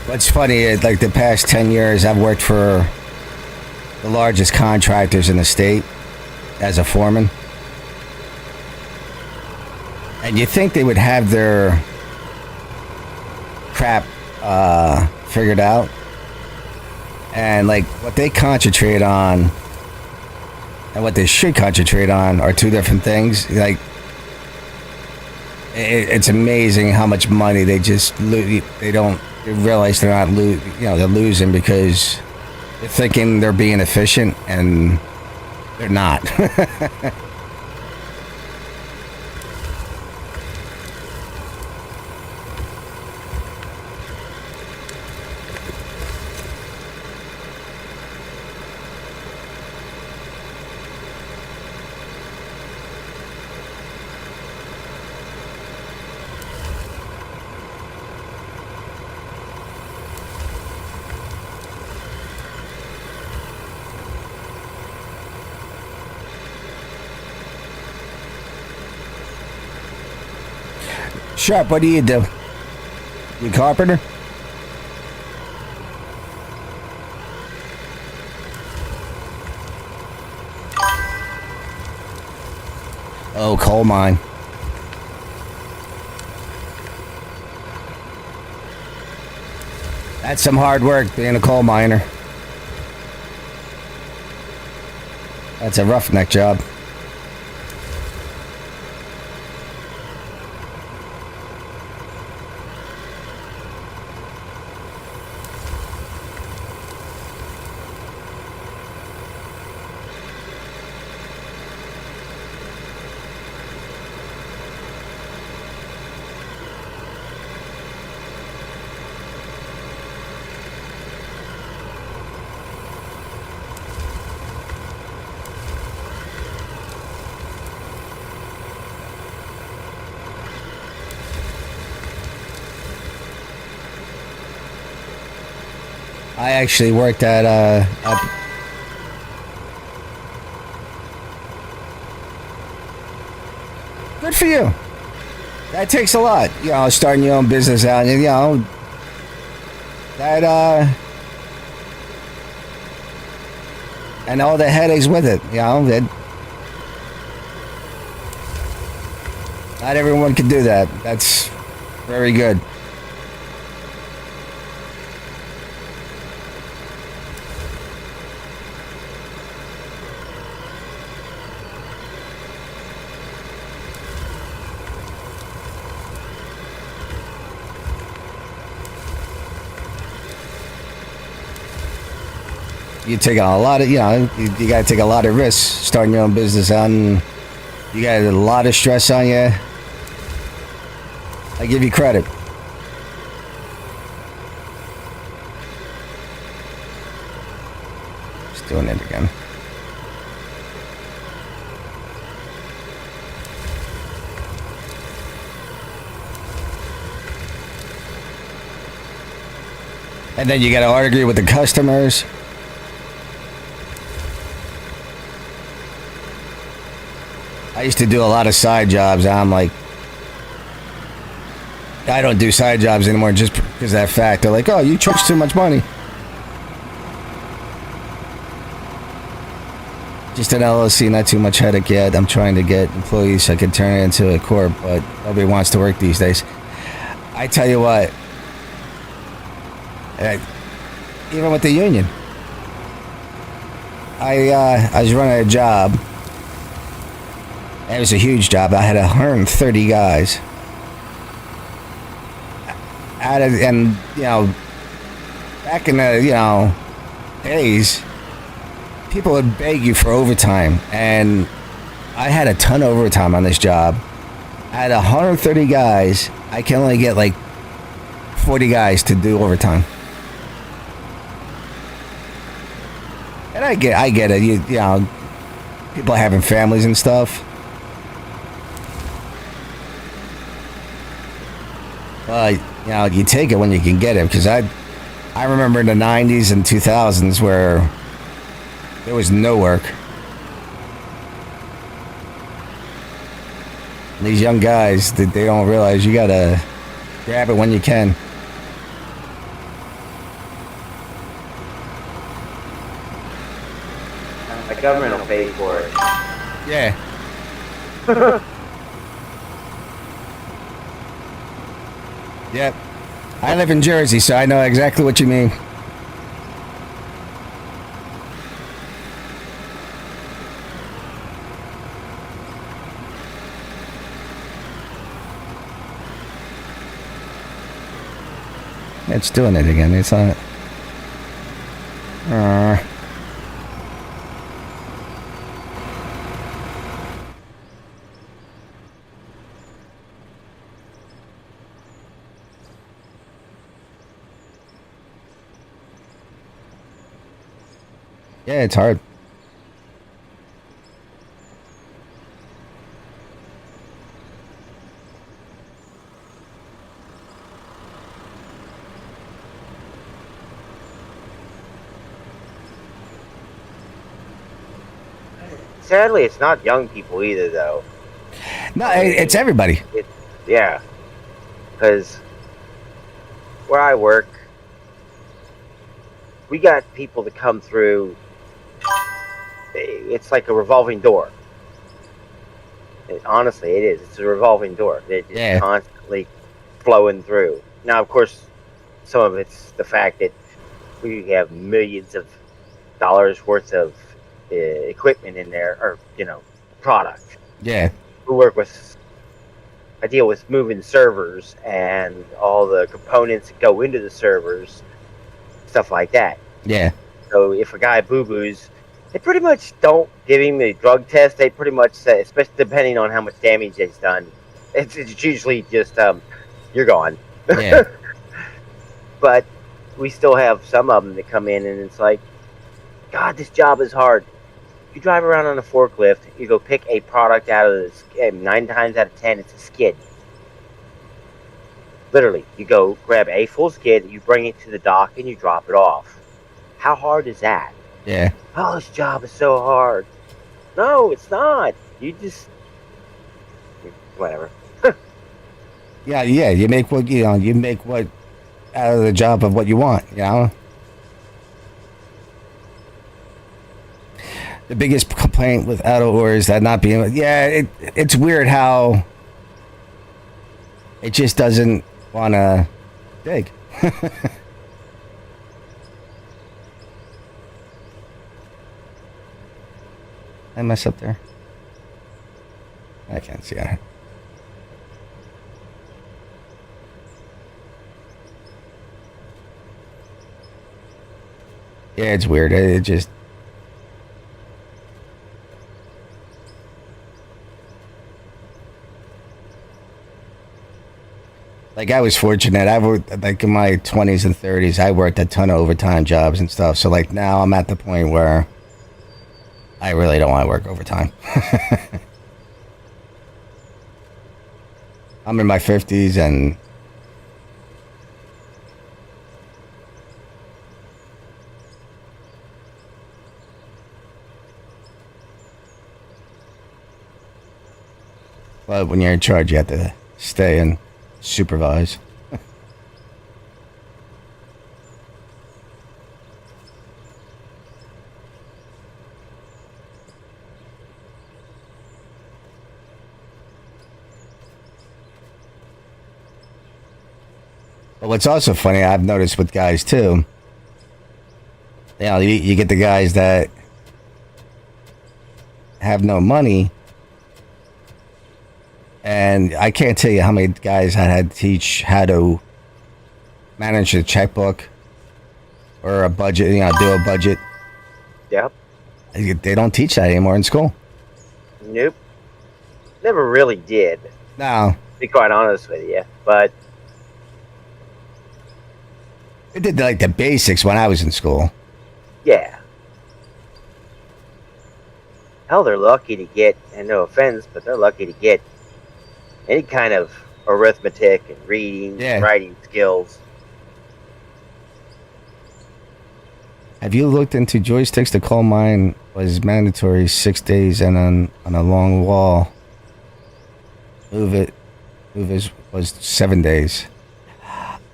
Speaker 1: What's funny is, like, the past 10 years, I've worked for the largest contractors in the state as a foreman. And you think they would have their crap figured out. And, like, what they concentrate on and what they should concentrate on are two different things. Like, it's amazing how much money they just lose. They realize they're not they're losing because they're thinking they're being efficient and they're not. Sharp, what do? You carpenter? Oh, coal mine. That's some hard work being a coal miner. That's a roughneck job. I actually worked at good for you. That takes a lot, starting your own business out, and that and all the headaches with it. That not everyone can do that. That's very good. You take a lot of, you got to take a lot of risks starting your own business out, and you got a lot of stress on you. I give you credit. Just doing it again. And then you got to argue with the customers. I used to do a lot of side jobs. I'm like, I don't do side jobs anymore just because of that fact. They're like, oh, you charge too much money. Just an LLC, not too much headache yet. I'm trying to get employees so I can turn it into a corp, but nobody wants to work these days. I tell you what, even with the union, I was running a job. It was a huge job. I had 130 guys. And back in the, days, people would beg you for overtime. And I had a ton of overtime on this job. I had 130 guys. I can only get like 40 guys to do overtime. And I get it. People having families and stuff. You take it when you can get it, because I remember in the 90s and 2000s where there was no work. And these young guys, they don't realize you gotta grab it when you can.
Speaker 2: My government will pay for it.
Speaker 1: Yeah. Yep. I live in Jersey, so I know exactly what you mean. It's doing it again. It's on it. Yeah, it's hard.
Speaker 2: Sadly, it's not young people either, though.
Speaker 1: No, it's everybody.
Speaker 2: Yeah, because where I work, we got people that come through. It's like a revolving door. Honestly, it is. It's a revolving door. They're just constantly flowing through. Now, of course, some of it's the fact that we have millions of dollars worth of equipment in there, or product.
Speaker 1: Yeah.
Speaker 2: I deal with moving servers and all the components that go into the servers, stuff like that.
Speaker 1: Yeah.
Speaker 2: So if a guy boo-boos, they pretty much don't give him a drug test. They pretty much say, especially depending on how much damage he's done, it's usually just you're gone.
Speaker 1: Yeah.
Speaker 2: But we still have some of them that come in and it's like, God, this job is hard. You drive around on a forklift, you go pick a product out of this, and 9 times out of 10, it's a skid. Literally, you go grab a full skid, you bring it to the dock, and you drop it off. How hard is that?
Speaker 1: Yeah.
Speaker 2: Oh, this job is so hard. No, it's not. You just... whatever.
Speaker 1: Yeah, you make what, you make what out of the job of what you want, The biggest complaint with auto ore is that not being... Yeah, it's weird how it just doesn't want to dig. I mess up there. I can't see it. Yeah, it's weird. It just... Like, I was fortunate. I worked, like, in my 20s and 30s, I worked a ton of overtime jobs and stuff. So, like, now I'm at the point where I really don't want to work overtime. I'm in my 50s and... But when you're in charge, you have to stay and supervise. But what's also funny, I've noticed with guys too, you get the guys that have no money. And I can't tell you how many guys I had to teach how to manage a checkbook or a budget, do a budget.
Speaker 2: Yep.
Speaker 1: They don't teach that anymore in school.
Speaker 2: Nope. Never really did.
Speaker 1: No.
Speaker 2: To be quite honest with you. But
Speaker 1: they did like the basics when I was in school.
Speaker 2: Yeah. Hell, they're lucky to get, and no offense, but they're lucky to get any kind of arithmetic and reading, and writing skills.
Speaker 1: Have you looked into joysticks? The coal mine was mandatory 6 days, and on a long wall, move it was 7 days.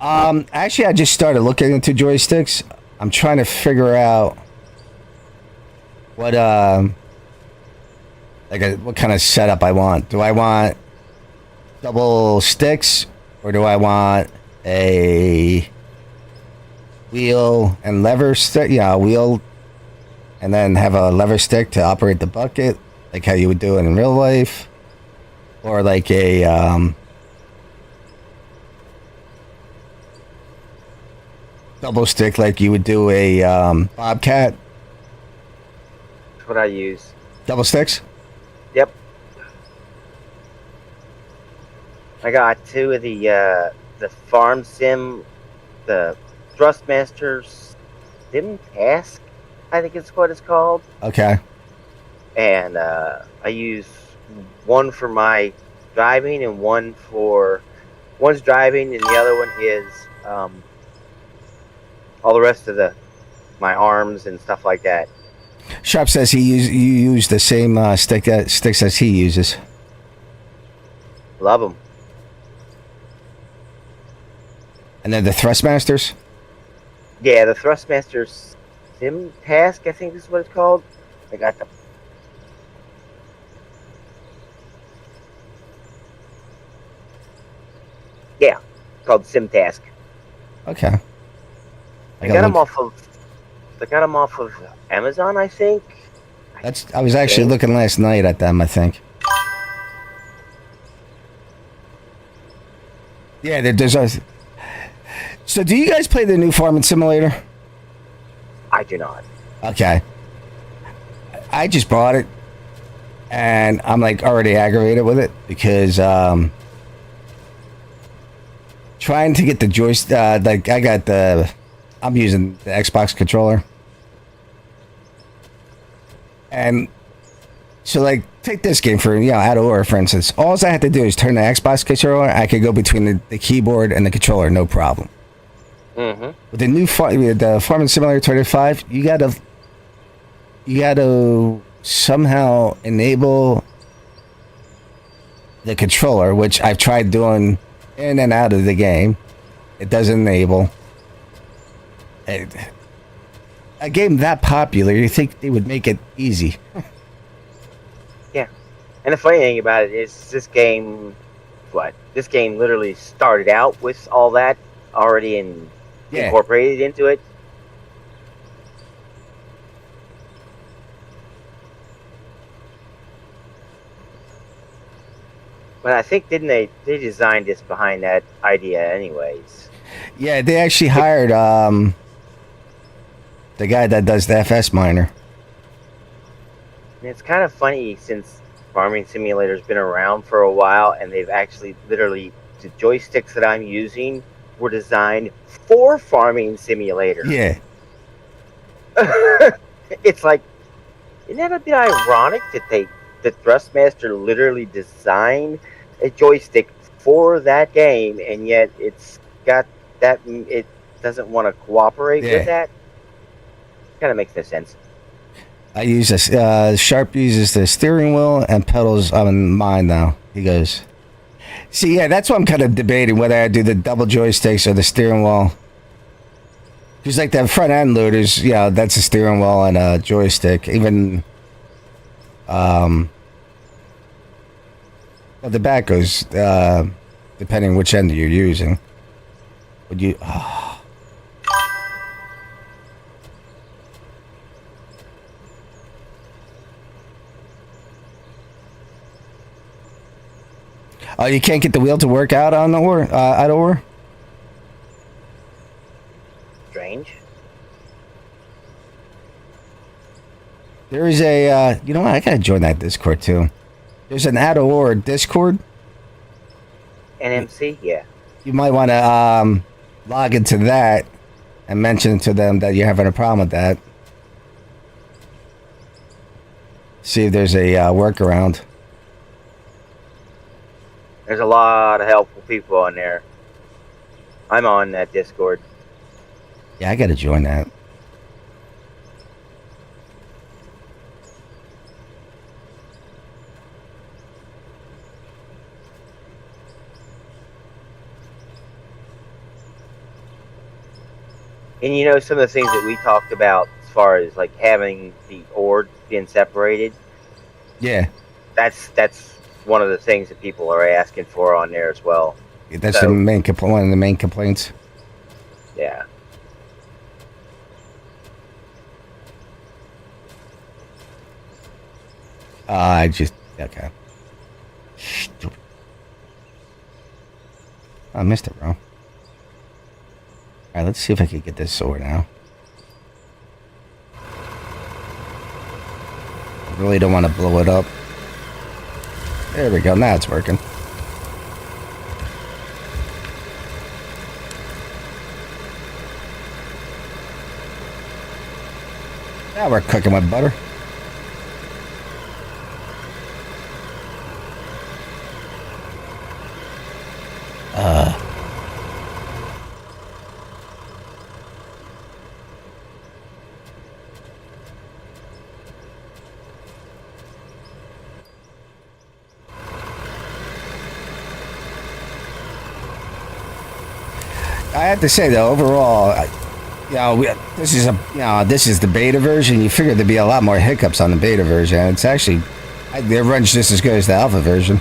Speaker 1: Actually, I just started looking into joysticks. I'm trying to figure out what what kind of setup I want. Do I want double sticks, or do I want a wheel and lever stick? Yeah, a wheel, and then have a lever stick to operate the bucket, like how you would do it in real life, or like a double stick, like you would do a bobcat.
Speaker 2: That's what I use.
Speaker 1: Double sticks.
Speaker 2: Yep. I got two of the farm sim, the Thrustmaster Sim Task, I think it's what it's called.
Speaker 1: Okay.
Speaker 2: And I use one for my driving and one's driving and the other one is all the rest of my arms and stuff like that.
Speaker 1: Sharp says you use the same sticks as he uses.
Speaker 2: Love them.
Speaker 1: And then the Thrustmasters.
Speaker 2: Yeah, the Thrustmaster Sim Task, I think is what it's called. I got the. Yeah, it's called Sim Task.
Speaker 1: Okay.
Speaker 2: I got them off of Amazon, I think.
Speaker 1: I was actually looking last night at them, I think. Yeah, there's a. So, do you guys play the new Farming Simulator?
Speaker 2: I do not.
Speaker 1: Okay. I just bought it, and I'm like already aggravated with it because trying to get the joystick. I'm using the Xbox controller, and so like take this game for Out of Order, for instance. All I had to do is turn the Xbox controller. I could go between the keyboard and the controller, no problem.
Speaker 2: Mm-hmm.
Speaker 1: With the new the Farming Simulator 25, you gotta somehow enable the controller, which I've tried doing in and out of the game. It doesn't enable. A game that popular, you think they would make it easy?
Speaker 2: Yeah, and the funny thing about it is this game literally started out with all that already incorporated into it. But I think they designed this behind that idea anyways.
Speaker 1: Yeah, they actually hired the guy that does the FS Miner.
Speaker 2: And it's kind of funny since Farming Simulator's been around for a while, and they've actually literally the joysticks that I'm using were designed for Farming Simulator.
Speaker 1: Yeah.
Speaker 2: It's like, isn't that a bit ironic that the Thrustmaster literally designed a joystick for that game, and yet it's got that it doesn't want to cooperate with that? Kind of makes no sense.
Speaker 1: I use this. Sharp uses the steering wheel and pedals on mine now. He goes. See, yeah, that's what I'm kind of debating whether I do the double joysticks or the steering wheel. Because like the front end loaders, that's a steering wheel and a joystick. Even, well, the back goes depending which end you're using. Would you? Oh, you can't get the wheel to work out on the out of ore?
Speaker 2: Strange.
Speaker 1: There is a, you know what? I gotta join that Discord too. There's an out of ore Discord.
Speaker 2: NMC, yeah.
Speaker 1: You might want to log into that and mention to them that you're having a problem with that. See if there's a workaround.
Speaker 2: There's a lot of helpful people on there. I'm on that Discord.
Speaker 1: Yeah, I gotta join that.
Speaker 2: And you know, some of the things that we talked about as far as like having the ore being separated,
Speaker 1: Yeah,
Speaker 2: that's one of the things that people are asking for on there as well.
Speaker 1: that's the
Speaker 2: So
Speaker 1: main one of the main complaints.
Speaker 2: yeah.
Speaker 1: I just okay. Stupid. I missed it, bro. All right, let's see if I can get this sword now. I really don't want to blow it up. There we go. Now it's working. Now we're cooking with butter. I have to say though, overall, this is the beta version. You figure there'd be a lot more hiccups on the beta version. It's actually, it runs just as good as the alpha version.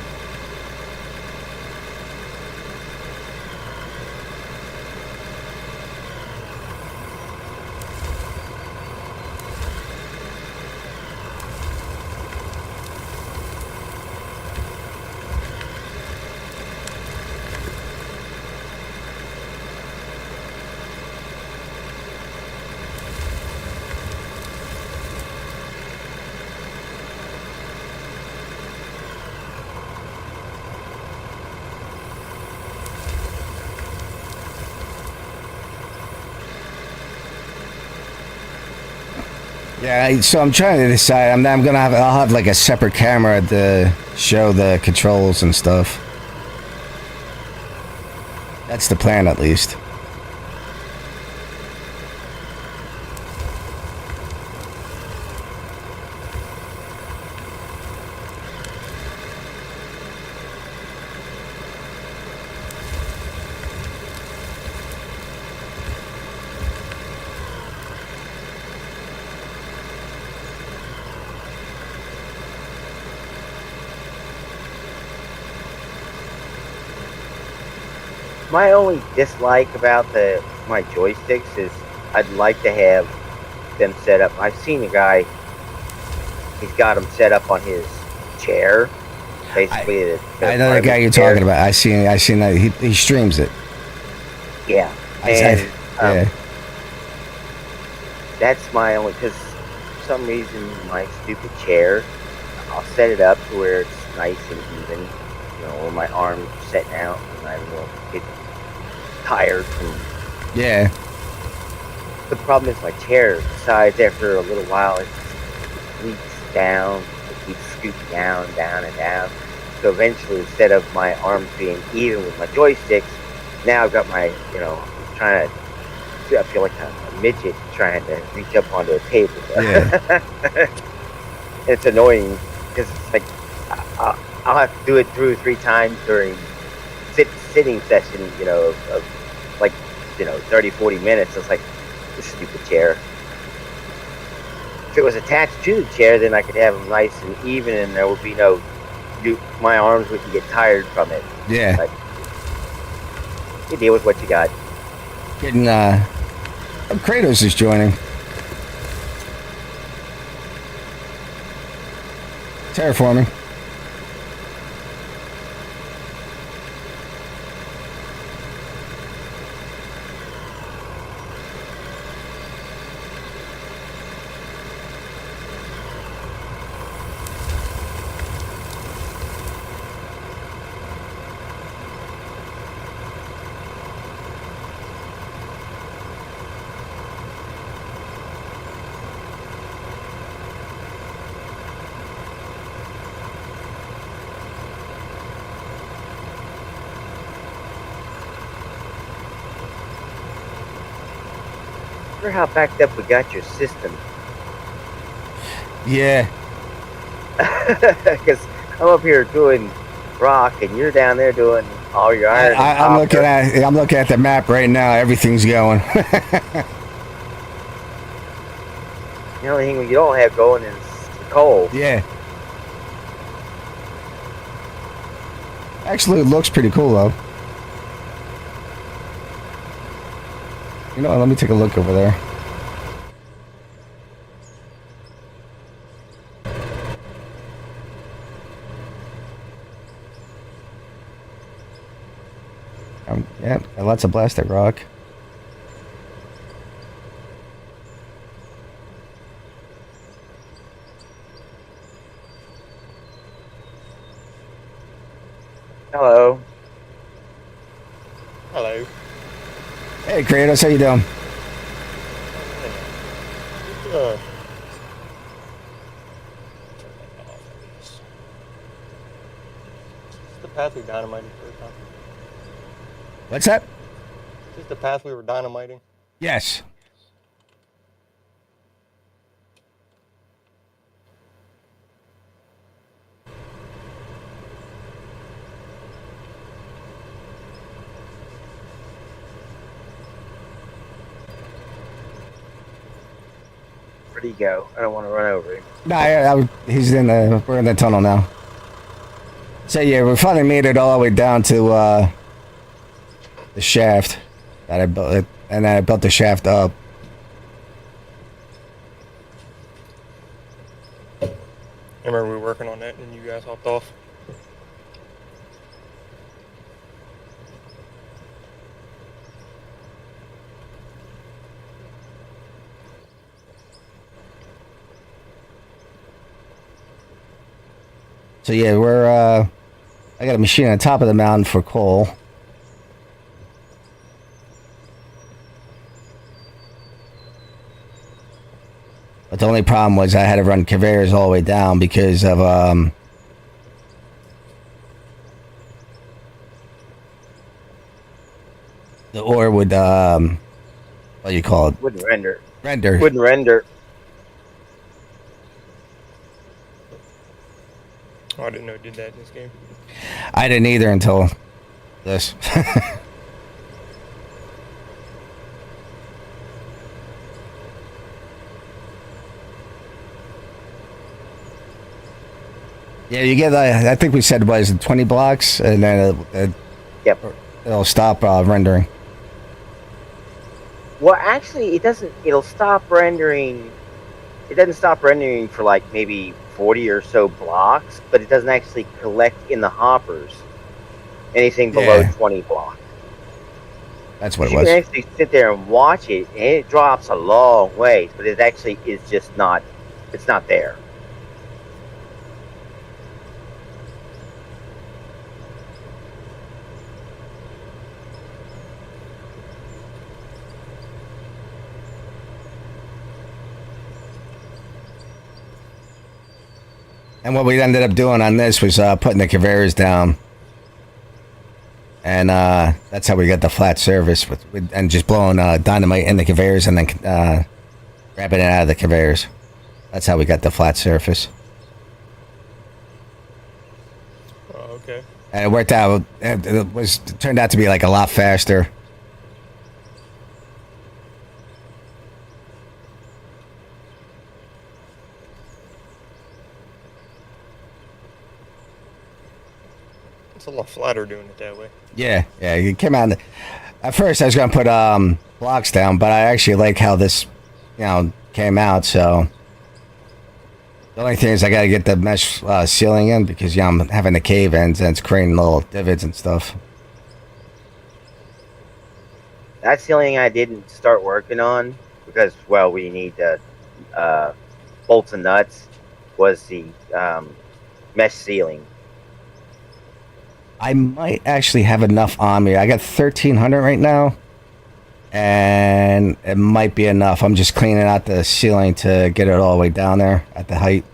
Speaker 1: Yeah, so I'm trying to decide. I'll have like a separate camera to show the controls and stuff. That's the plan, at least.
Speaker 2: My only dislike about my joysticks is I'd like to have them set up. I've seen a guy, he's got them set up on his chair, basically.
Speaker 1: I know the guy you're talking about. I seen that he streams it.
Speaker 2: Yeah, and that's my only, because for some reason my stupid chair, I'll set it up to where it's nice and even, where my arm's setting out and I won't get tired from.
Speaker 1: Yeah.
Speaker 2: The problem is my chair decides after a little while it leaks down, it keeps scooting down, down, and down. So eventually, instead of my arms being even with my joysticks, now I've got my, trying to, I feel like a midget trying to reach up onto a table.
Speaker 1: Yeah.
Speaker 2: It's annoying because it's like I'll have to do it 2 or 3 times during sitting session, of like, 30, 40 minutes. It's like, this stupid chair. If it was attached to the chair, then I could have them nice and even, and there would be my arms wouldn't get tired from it.
Speaker 1: Yeah.
Speaker 2: But you deal with what you got.
Speaker 1: Getting, Kratos is joining. Terraforming.
Speaker 2: Remember how backed up we got your system?
Speaker 1: Yeah.
Speaker 2: Because I'm up here doing rock, and you're down there doing all your iron.
Speaker 1: I'm looking at the map right now. Everything's going.
Speaker 2: The only thing you don't have going is the coal.
Speaker 1: Yeah. Actually, it looks pretty cool though. You know what? Let me take a look over there. Yeah, got lots of plastic rock.
Speaker 2: Hello.
Speaker 3: Hello.
Speaker 1: Hey, Kratos, how you doing?
Speaker 3: Uh, Just the path we dynamited first time.
Speaker 1: What's that?
Speaker 3: Just the path we were dynamiting.
Speaker 1: Yes.
Speaker 2: Where'd he go? I don't want to run over him.
Speaker 1: No, he's in the. We're in the tunnel now. So yeah, we finally made it all the way down to the shaft that I built, and then I built the shaft up.
Speaker 3: Remember we were working on that and you guys hopped off?
Speaker 1: So yeah, we're I got a machine on top of the mountain for coal. But the only problem was I had to run conveyors all the way down because of the ore would what do you call it?
Speaker 2: Wouldn't render.
Speaker 1: Render.
Speaker 2: Wouldn't render.
Speaker 3: Oh, I didn't know it did that in this game.
Speaker 1: I didn't either until this. Yeah, you get I think we said was 20 blocks, and then
Speaker 2: Yep.
Speaker 1: it'll stop rendering.
Speaker 2: Well, actually, it doesn't. It'll stop rendering. It doesn't stop rendering for like maybe 40 or so blocks, but it doesn't actually collect in the hoppers anything below
Speaker 1: Yeah.
Speaker 2: 20 blocks.
Speaker 1: That's what it
Speaker 2: You
Speaker 1: was.
Speaker 2: can actually sit there and watch it, and it drops a long ways, but it actually is just not. It's not there.
Speaker 1: And what we ended up doing on this was putting the conveyors down. And that's how we got the flat surface and just blowing dynamite in the conveyors and then grabbing it out of the conveyors. That's how we got the flat surface.
Speaker 3: Oh, okay.
Speaker 1: And it worked out. It turned out to be like a lot faster.
Speaker 3: It's a lot flatter doing it that way.
Speaker 1: Yeah, it came out. At first, I was gonna put blocks down, but I actually like how this, came out. So the only thing is I gotta get the mesh ceiling in because I'm having the cave ends and it's creating little divots and stuff.
Speaker 2: That's the only thing I didn't start working on because, well, we need the bolts and nuts. Was the mesh ceiling.
Speaker 1: I might actually have enough on me. I got 1,300 right now, and it might be enough. I'm just cleaning out the ceiling to get it all the way down there at the height.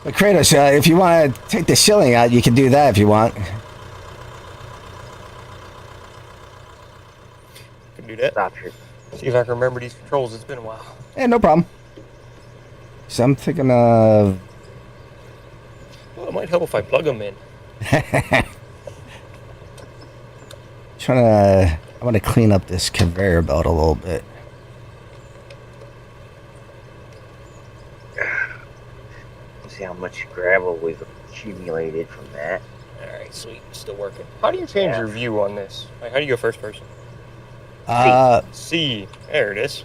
Speaker 1: But Kratos, if you want to take the ceiling out, you can do that if you want.
Speaker 3: Could do that.
Speaker 2: Stop here.
Speaker 3: See if I can remember these controls. It's been a while.
Speaker 1: Yeah, no problem. So I'm thinking of.
Speaker 3: Well, it might help if I plug them in.
Speaker 1: I want to clean up this conveyor belt a little bit.
Speaker 2: See how much gravel we've accumulated from that.
Speaker 3: All right, sweet. Still working. How do you change your view on this? Like, how do you go first person? C. There it is.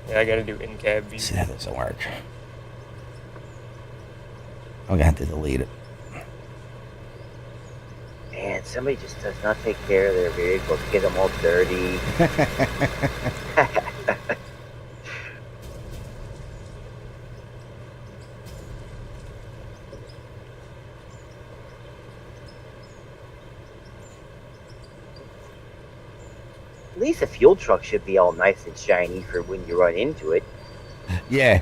Speaker 3: Yeah, I gotta do in-cab view.
Speaker 1: See, that doesn't work. I'm gonna have to delete it.
Speaker 2: Man, somebody just does not take care of their vehicles, get them all dirty. At least a fuel truck should be all nice and shiny for when you run into it.
Speaker 1: Yeah.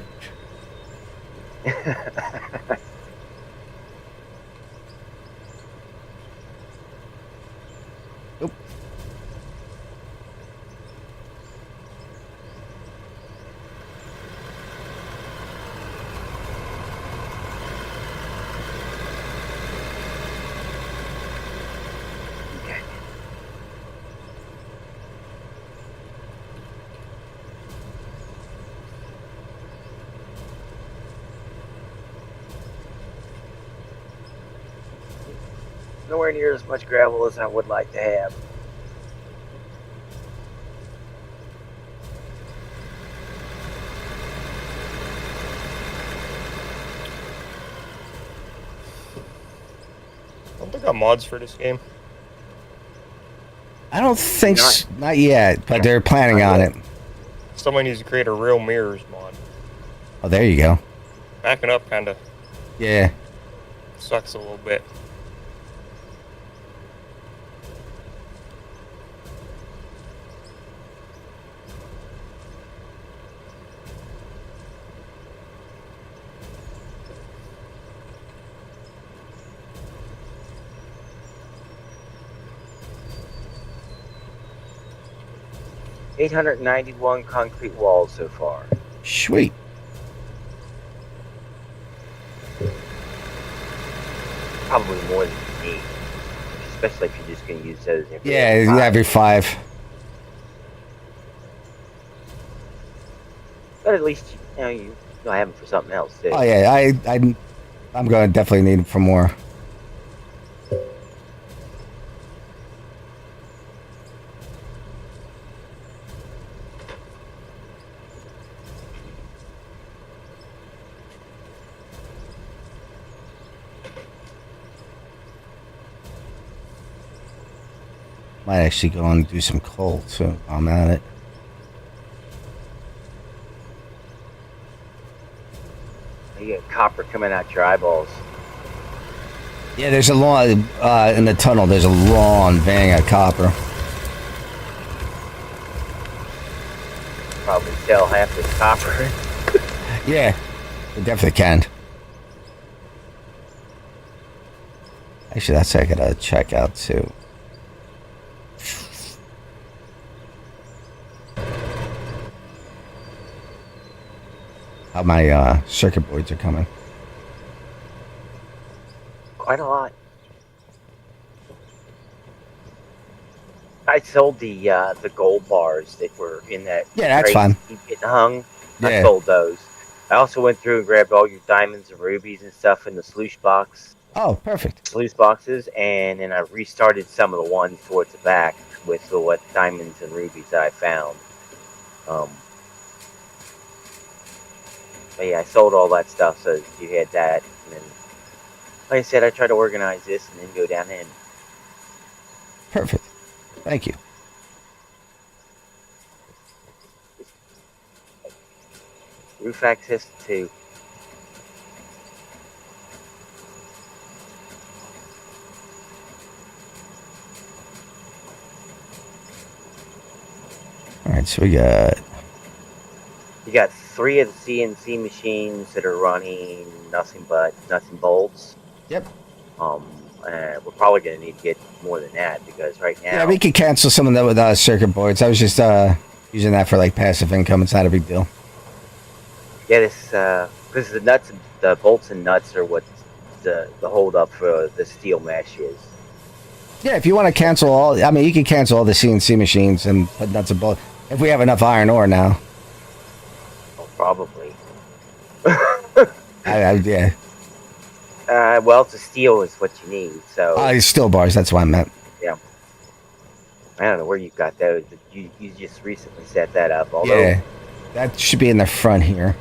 Speaker 1: Oop.
Speaker 2: Okay. Nowhere near as much gravel as I would like to have.
Speaker 3: I don't think I got mods for this game.
Speaker 1: I don't think not yet, but they're planning on it.
Speaker 3: Somebody needs to create a real mirrors mod.
Speaker 1: Oh, there you go.
Speaker 3: Backing up kind of
Speaker 1: Yeah.
Speaker 3: sucks a little bit.
Speaker 2: $891 concrete walls so far.
Speaker 1: Sweet.
Speaker 2: Probably more than you need, especially if you're just going to use those.
Speaker 1: Yeah, every 5.
Speaker 2: But at least you have them for something else too.
Speaker 1: Oh yeah, I'm going to definitely need them for more. Might actually go and do some coal too. While I'm at it.
Speaker 2: You got copper coming out your eyeballs.
Speaker 1: Yeah, there's a long in the tunnel. There's a long vein of copper.
Speaker 2: Probably sell half this copper.
Speaker 1: Yeah, it definitely can. Actually, that's I gotta check out too. How my circuit boards are coming.
Speaker 2: Quite a lot. I sold the gold bars that were in that.
Speaker 1: Yeah, that's
Speaker 2: crate
Speaker 1: fine.
Speaker 2: you get hung.
Speaker 1: Yeah.
Speaker 2: I sold those. I also went through and grabbed all your diamonds and rubies and stuff in the sluice boxes, and then I restarted some of the ones towards the back with the what diamonds and rubies that I found. But yeah, I sold all that stuff, so you had that. And then, like I said, I tried to organize this and then go down in.
Speaker 1: Perfect. Thank you.
Speaker 2: Roof access to.
Speaker 1: All right, so we got.
Speaker 2: You got 3 of the CNC machines that are running nothing but nuts and bolts.
Speaker 1: Yep.
Speaker 2: I We're probably going to need to get more than that because right now.
Speaker 1: Yeah, we could cancel some of that with circuit boards. I was just using that for like passive income. It's not a big deal.
Speaker 2: Yeah, this because the bolts and nuts are what the hold up for the steel mesh is.
Speaker 1: Yeah, if you want to cancel all, I mean, you can cancel all the CNC machines and put nuts and bolts. If we have enough iron ore now.
Speaker 2: Oh, probably.
Speaker 1: Yeah.
Speaker 2: Well, the steel is what you need. So.
Speaker 1: Steel bars. That's what I meant.
Speaker 2: Yeah. I don't know where you got those. But you just recently set that up. Although,
Speaker 1: Yeah, that should be in the front here.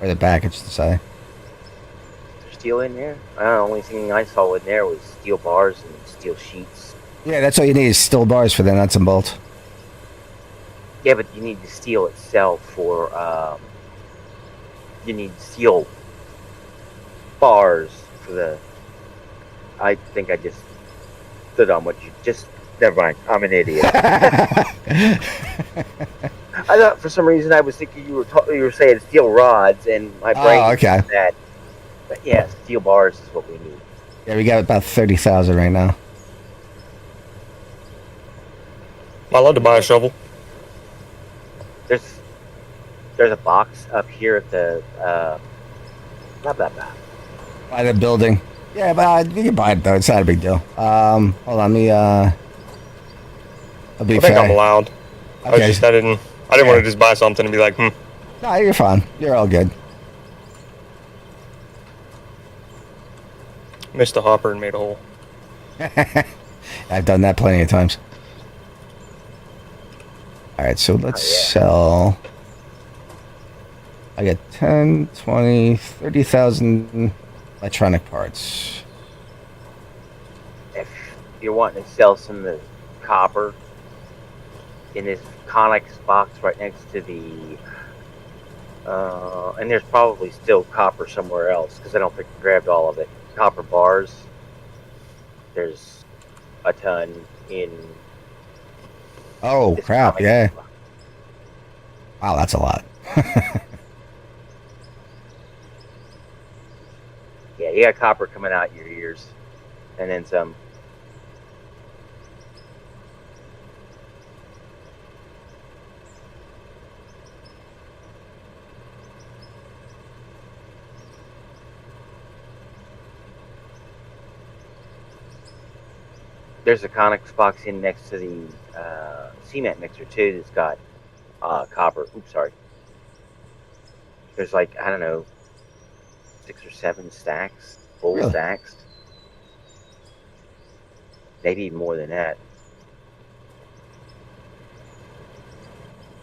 Speaker 1: Or the back, I should say.
Speaker 2: there's steel in there. The only thing I saw in there was steel bars and steel sheets.
Speaker 1: Yeah, that's all you need is steel bars for the nuts and bolts.
Speaker 2: Yeah, but you need the steel itself for. You need steel bars for the. I think I just stood on what you just. Never mind. I'm an idiot. I thought for some reason I was thinking you were saying steel rods, and my brain
Speaker 1: okay.
Speaker 2: was that. But yeah, steel bars is what we need.
Speaker 1: Yeah, we got about 30,000 right now.
Speaker 3: I'd love to buy a shovel.
Speaker 2: There's a box up here at the blah blah blah.
Speaker 1: By the building. Yeah, but you can buy it though. It's not a big deal. Hold on, let me I'll be
Speaker 3: I think
Speaker 1: fair.
Speaker 3: I'm allowed.
Speaker 1: Okay.
Speaker 3: I didn't want to just buy something and be like,
Speaker 1: No, you're fine. You're all good.
Speaker 3: missed a hopper and made a hole.
Speaker 1: I've done that plenty of times. Alright, so let's sell. I got 10, 20, 30,000 electronic parts.
Speaker 2: If you're wanting to sell some of the copper in this Conex box right next to the, and there's probably still copper somewhere else because I don't think I grabbed all of it. Copper bars. There's a ton in.
Speaker 1: Oh,
Speaker 2: this
Speaker 1: crap,
Speaker 2: Conex
Speaker 1: yeah.
Speaker 2: box.
Speaker 1: Wow, that's a lot.
Speaker 2: Yeah, you got copper coming out your ears, and then some. There's a Conex box in next to the cement mixer too that's got copper. Oops, sorry. There's like, I don't know, 6 or 7 stacks, full
Speaker 1: Really?
Speaker 2: stacks. Maybe even more than that.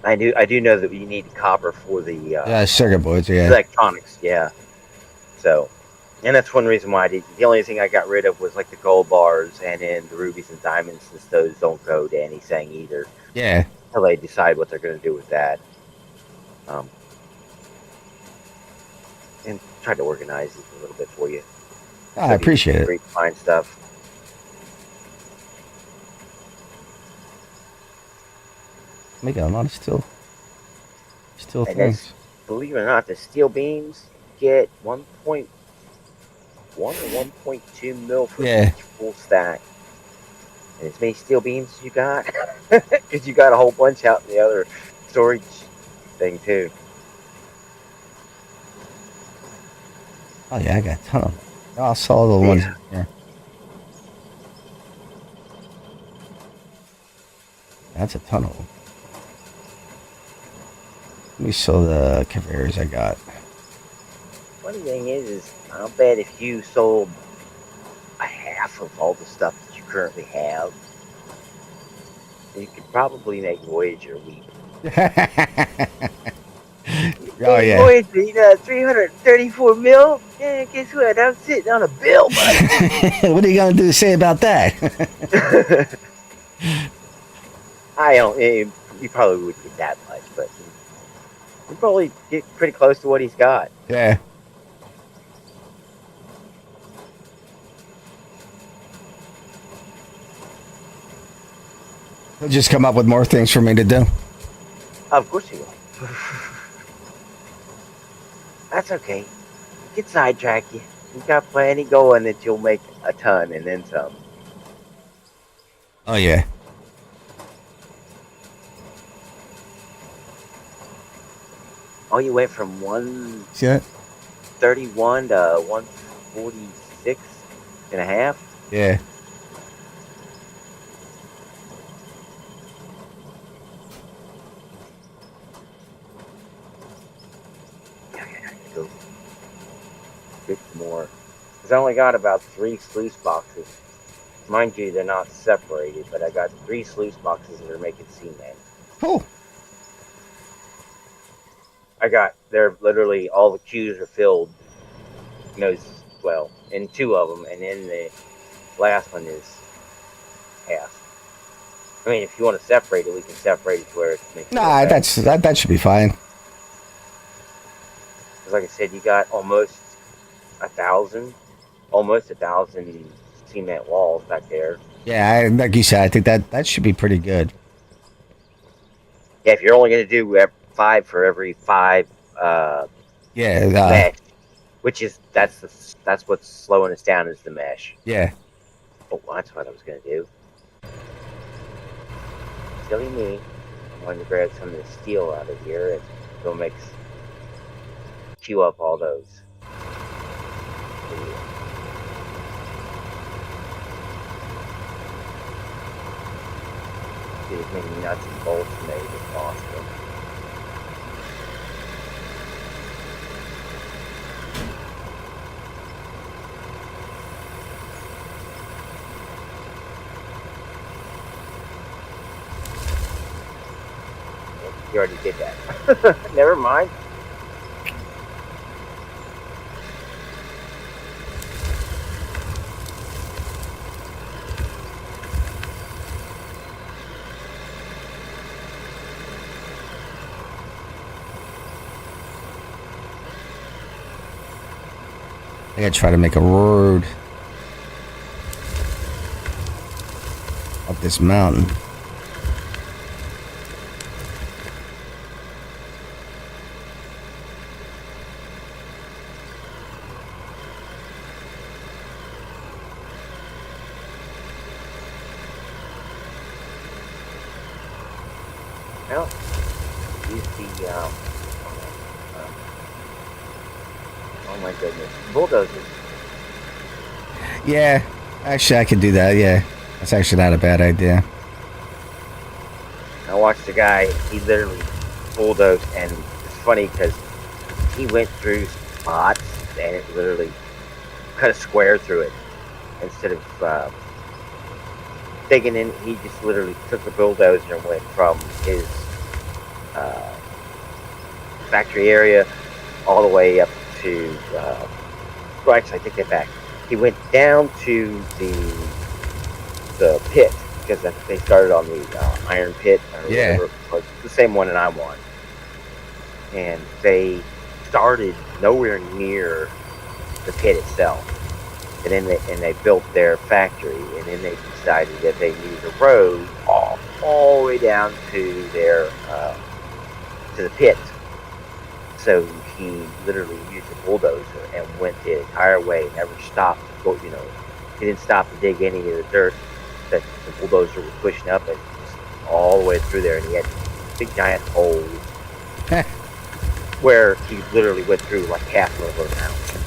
Speaker 2: I do know that you need copper for the
Speaker 1: Yeah, circuit boards, yeah.
Speaker 2: electronics, yeah. So, and that's one reason why I did. The only thing I got rid of was like the gold bars and then the rubies and diamonds, since those don't go to anything either.
Speaker 1: Yeah.
Speaker 2: Until they decide what they're going to do with that. And try to organize it a little bit for you.
Speaker 1: I appreciate it.
Speaker 2: Great to find stuff.
Speaker 1: We got a lot of steel
Speaker 2: And
Speaker 1: things.
Speaker 2: believe it or not, the steel beams get 1.1 or 1.2 mil for
Speaker 1: Yeah.
Speaker 2: each full stack. And as many steel beams as you got, because you got a whole bunch out in the other storage thing too.
Speaker 1: Oh yeah, I got a ton of them. I'll sell the ones in here. That's a ton of them. Let me sell the conveyors I got.
Speaker 2: Funny thing is I'll bet if you sold a half of all the stuff that you currently have, you could probably make Voyager weep.
Speaker 1: Oh yeah.
Speaker 2: Voyager, 334 mil? Yeah, guess what? I'm sitting on a bill, buddy.
Speaker 1: What are you gonna do to say about that?
Speaker 2: I don't. You probably wouldn't get that much, but you probably get pretty close to what he's got.
Speaker 1: Yeah. He'll just come up with more things for me to do.
Speaker 2: Of course he will. That's okay. Get sidetracked you. You got plenty going that you'll make a ton and then some.
Speaker 1: Oh yeah.
Speaker 2: Oh, you went from 131
Speaker 1: See that?
Speaker 2: to 146 and a half?
Speaker 1: Yeah.
Speaker 2: Yeah, I gotta go get more. Because I only got about 3 sluice boxes. Mind you, they're not separated, but I got 3 sluice boxes that are making cement.
Speaker 1: Oh.
Speaker 2: They're literally, all the queues are filled. Well, in 2 of them, and then the last one is half. I mean, if you want to separate it, we can separate it to where it makes it
Speaker 1: Nah,
Speaker 2: better.
Speaker 1: that should be fine.
Speaker 2: Because like I said, you got almost 1,000 cement walls back there.
Speaker 1: Yeah, like you said, I think that should be pretty good.
Speaker 2: Yeah, if you're only going to do 5 for every 5
Speaker 1: Yeah.
Speaker 2: mesh, which is that's what's slowing us down is the mesh.
Speaker 1: Yeah.
Speaker 2: Oh, that's what I was going to do. Silly me. I wanted to grab some of the steel out of here and go queue up all those. Get as many nuts and bolts made as possible. You already did that. Never mind.
Speaker 1: I gotta try to make a road up this mountain.
Speaker 2: Well, use the oh my goodness, bulldozers.
Speaker 1: Yeah, actually, I could do that. Yeah, that's actually not a bad idea.
Speaker 2: I watched a guy. He literally bulldozed, and it's funny because he went through spots and it literally cut a square through it instead of digging in. He just literally took the bulldozer and went from his factory area all the way up to. Well, actually, I take that back. He went down to the pit because they started on the iron pit. Or
Speaker 1: Yeah.
Speaker 2: whatever. It's the same one that I'm on, and they started nowhere near the pit itself. And then they built their factory, and then they decided that they needed a road all the way down to their to the pit. So he literally used a bulldozer and went the entire way, never stopped. He didn't stop to dig any of the dirt that the bulldozer was pushing up, and just all the way through there. And he had big giant holes where he literally went through like half of those mountains.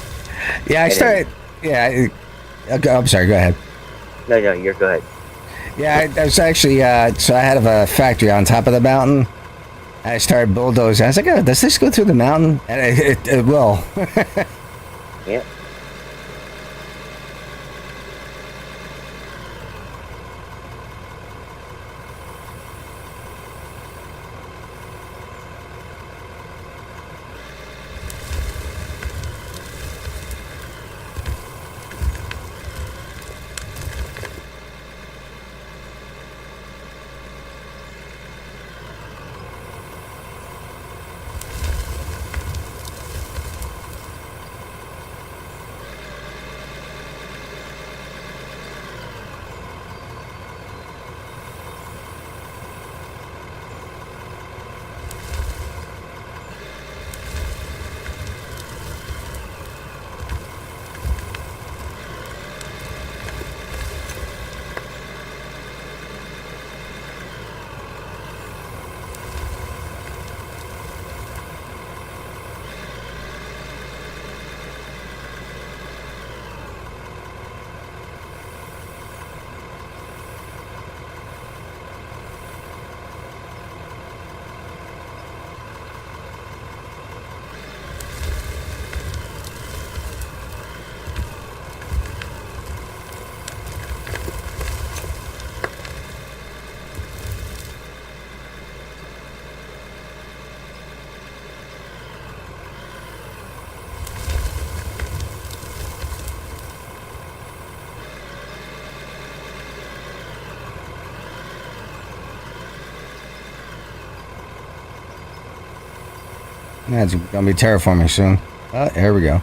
Speaker 1: Yeah, I
Speaker 2: And
Speaker 1: started. Yeah, I'm sorry. Go ahead.
Speaker 2: No, you're good.
Speaker 1: Yeah, I was actually. So I had a factory on top of the mountain. I started bulldozing. I was like, "Oh, does this go through the mountain?" And it will.
Speaker 2: Yeah.
Speaker 1: Yeah, it's gonna be terraforming soon. Oh, here we go.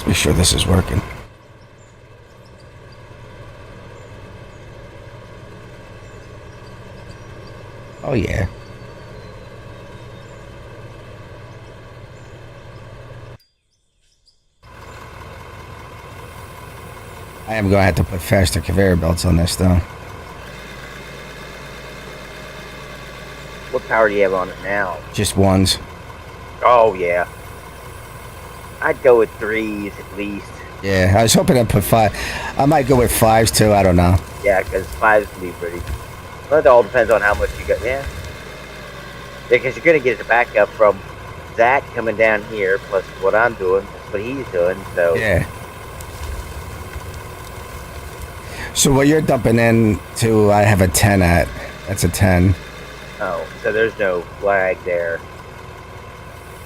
Speaker 1: Let's be sure this is working. Oh yeah. I am gonna have to put faster conveyor belts on this though.
Speaker 2: What power do you have on it now?
Speaker 1: Just ones.
Speaker 2: Oh yeah. I'd go with 3s at least.
Speaker 1: Yeah, I was hoping to put 5. I might go with 5s too. I don't know.
Speaker 2: Yeah, because 5s can be pretty. Well, it all depends on how much you got. Yeah. Because you're gonna get the backup from that coming down here, plus what I'm doing, plus what he's doing. So
Speaker 1: Yeah. So what you're dumping in to, I have a 10 at. That's a 10.
Speaker 2: oh, so there's no lag there.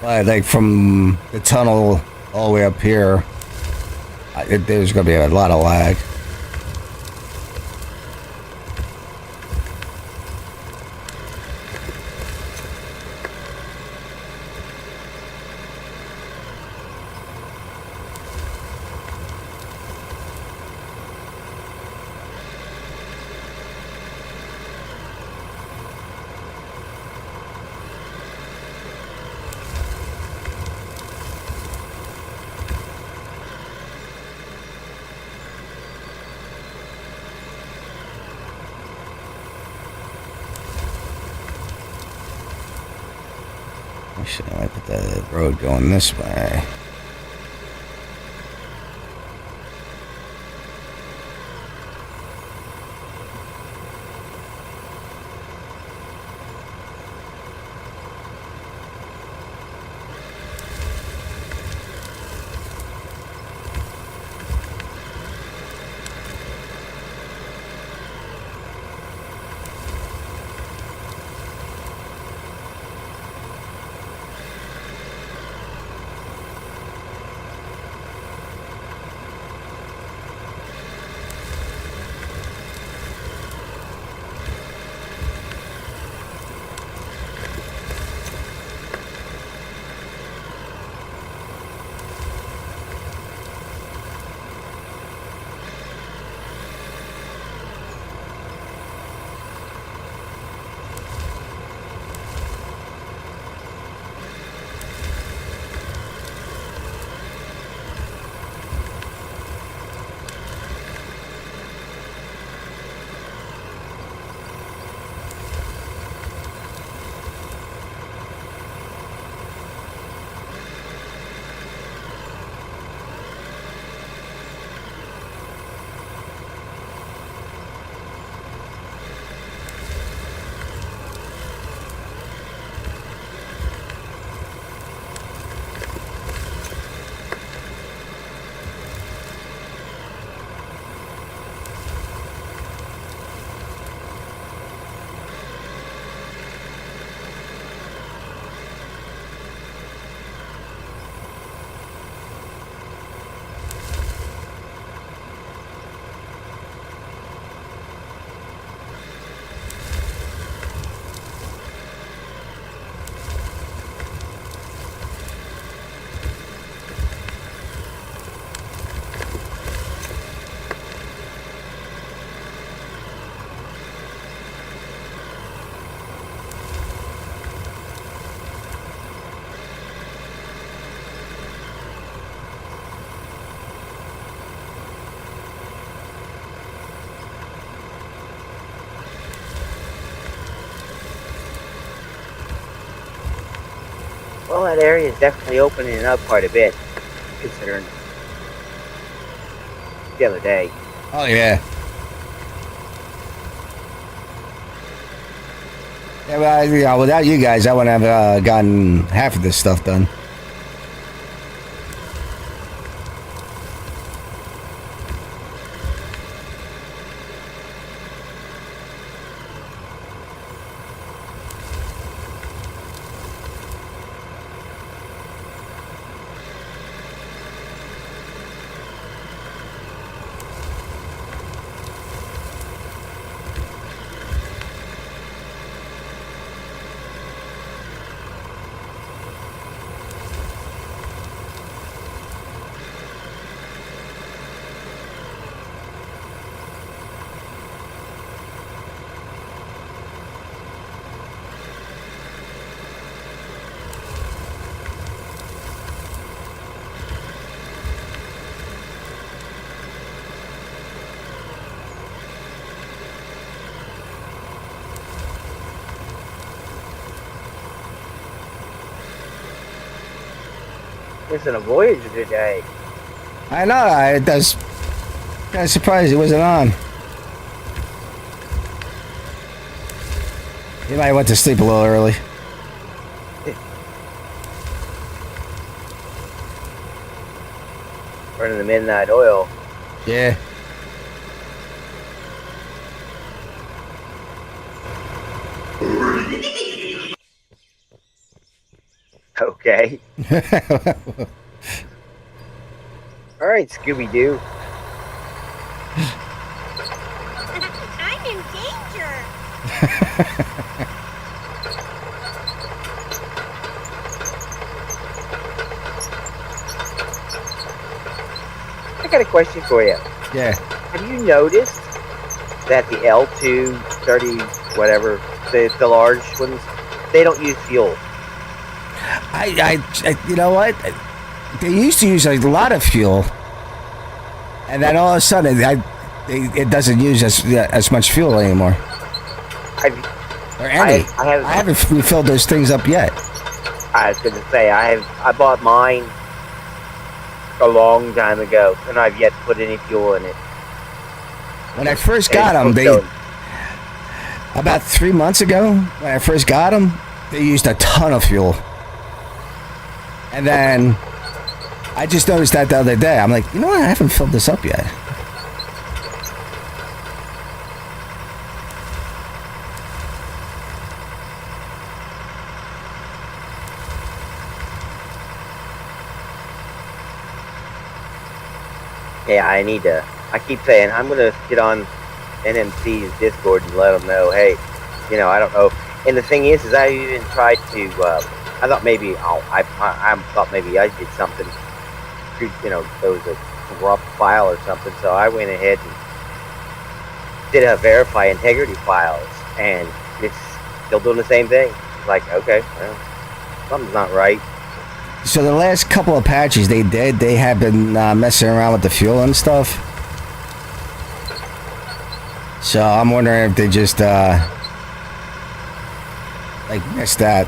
Speaker 1: But like from the tunnel all the way up here, there's gonna be a lot of lag. Actually, I might put the road going this way.
Speaker 2: Well, that area is definitely opening up quite a bit, considering the other day.
Speaker 1: Oh yeah. Yeah, well, without you guys, I wouldn't have gotten half of this stuff done.
Speaker 2: Missing a Voyager today.
Speaker 1: I know. I was kind of surprised it wasn't on. He might have went to sleep a little early.
Speaker 2: Burning the midnight oil.
Speaker 1: Yeah.
Speaker 2: Okay. All right, Scooby Doo.
Speaker 4: I'm in danger.
Speaker 2: I got a question for you.
Speaker 1: Yeah.
Speaker 2: Have you noticed that the L230, whatever, the large ones, they don't use fuel?
Speaker 1: I you know what? They used to use a lot of fuel, and then all of a sudden, it doesn't use as much fuel anymore. Or any. I haven't refilled those things up yet.
Speaker 2: I was going to say I bought mine a long time ago, and I've yet to put any fuel in it.
Speaker 1: When I first got them, about 3 months ago, when I first got them, they used a ton of fuel. And then I just noticed that the other day. I'm like, you know what? I haven't filled this up yet.
Speaker 2: Yeah, I keep saying I'm going to get on NMC's Discord and let them know, hey, I don't know. And the thing is I even tried to, I thought maybe, I thought maybe I did something, there was a corrupt file or something, so I went ahead and did a verify integrity files, and it's still doing the same thing. It's like, okay, well, something's not right.
Speaker 1: So the last couple of patches they have been messing around with the fuel and stuff. So I'm wondering if they just missed that.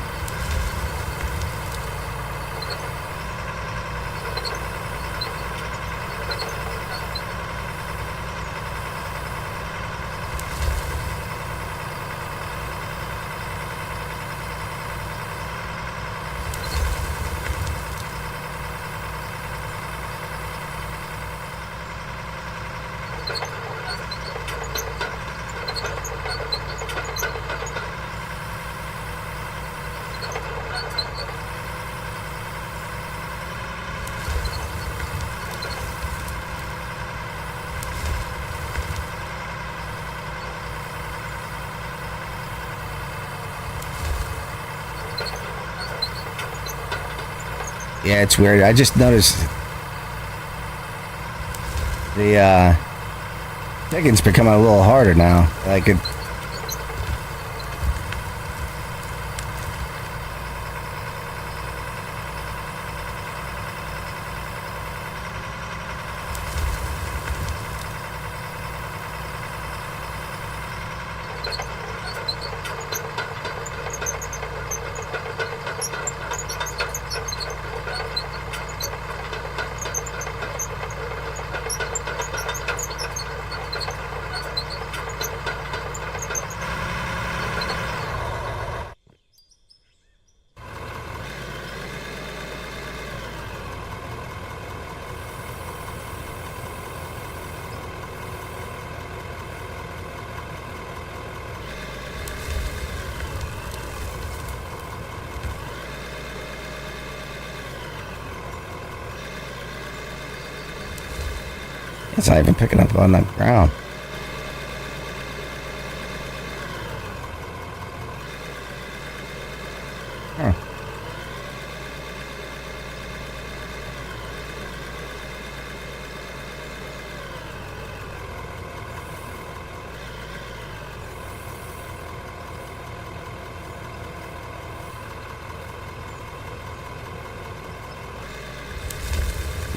Speaker 1: Yeah, it's weird. I just noticed the digging's becoming a little harder now. Like it. It's not even picking up on the ground. Huh.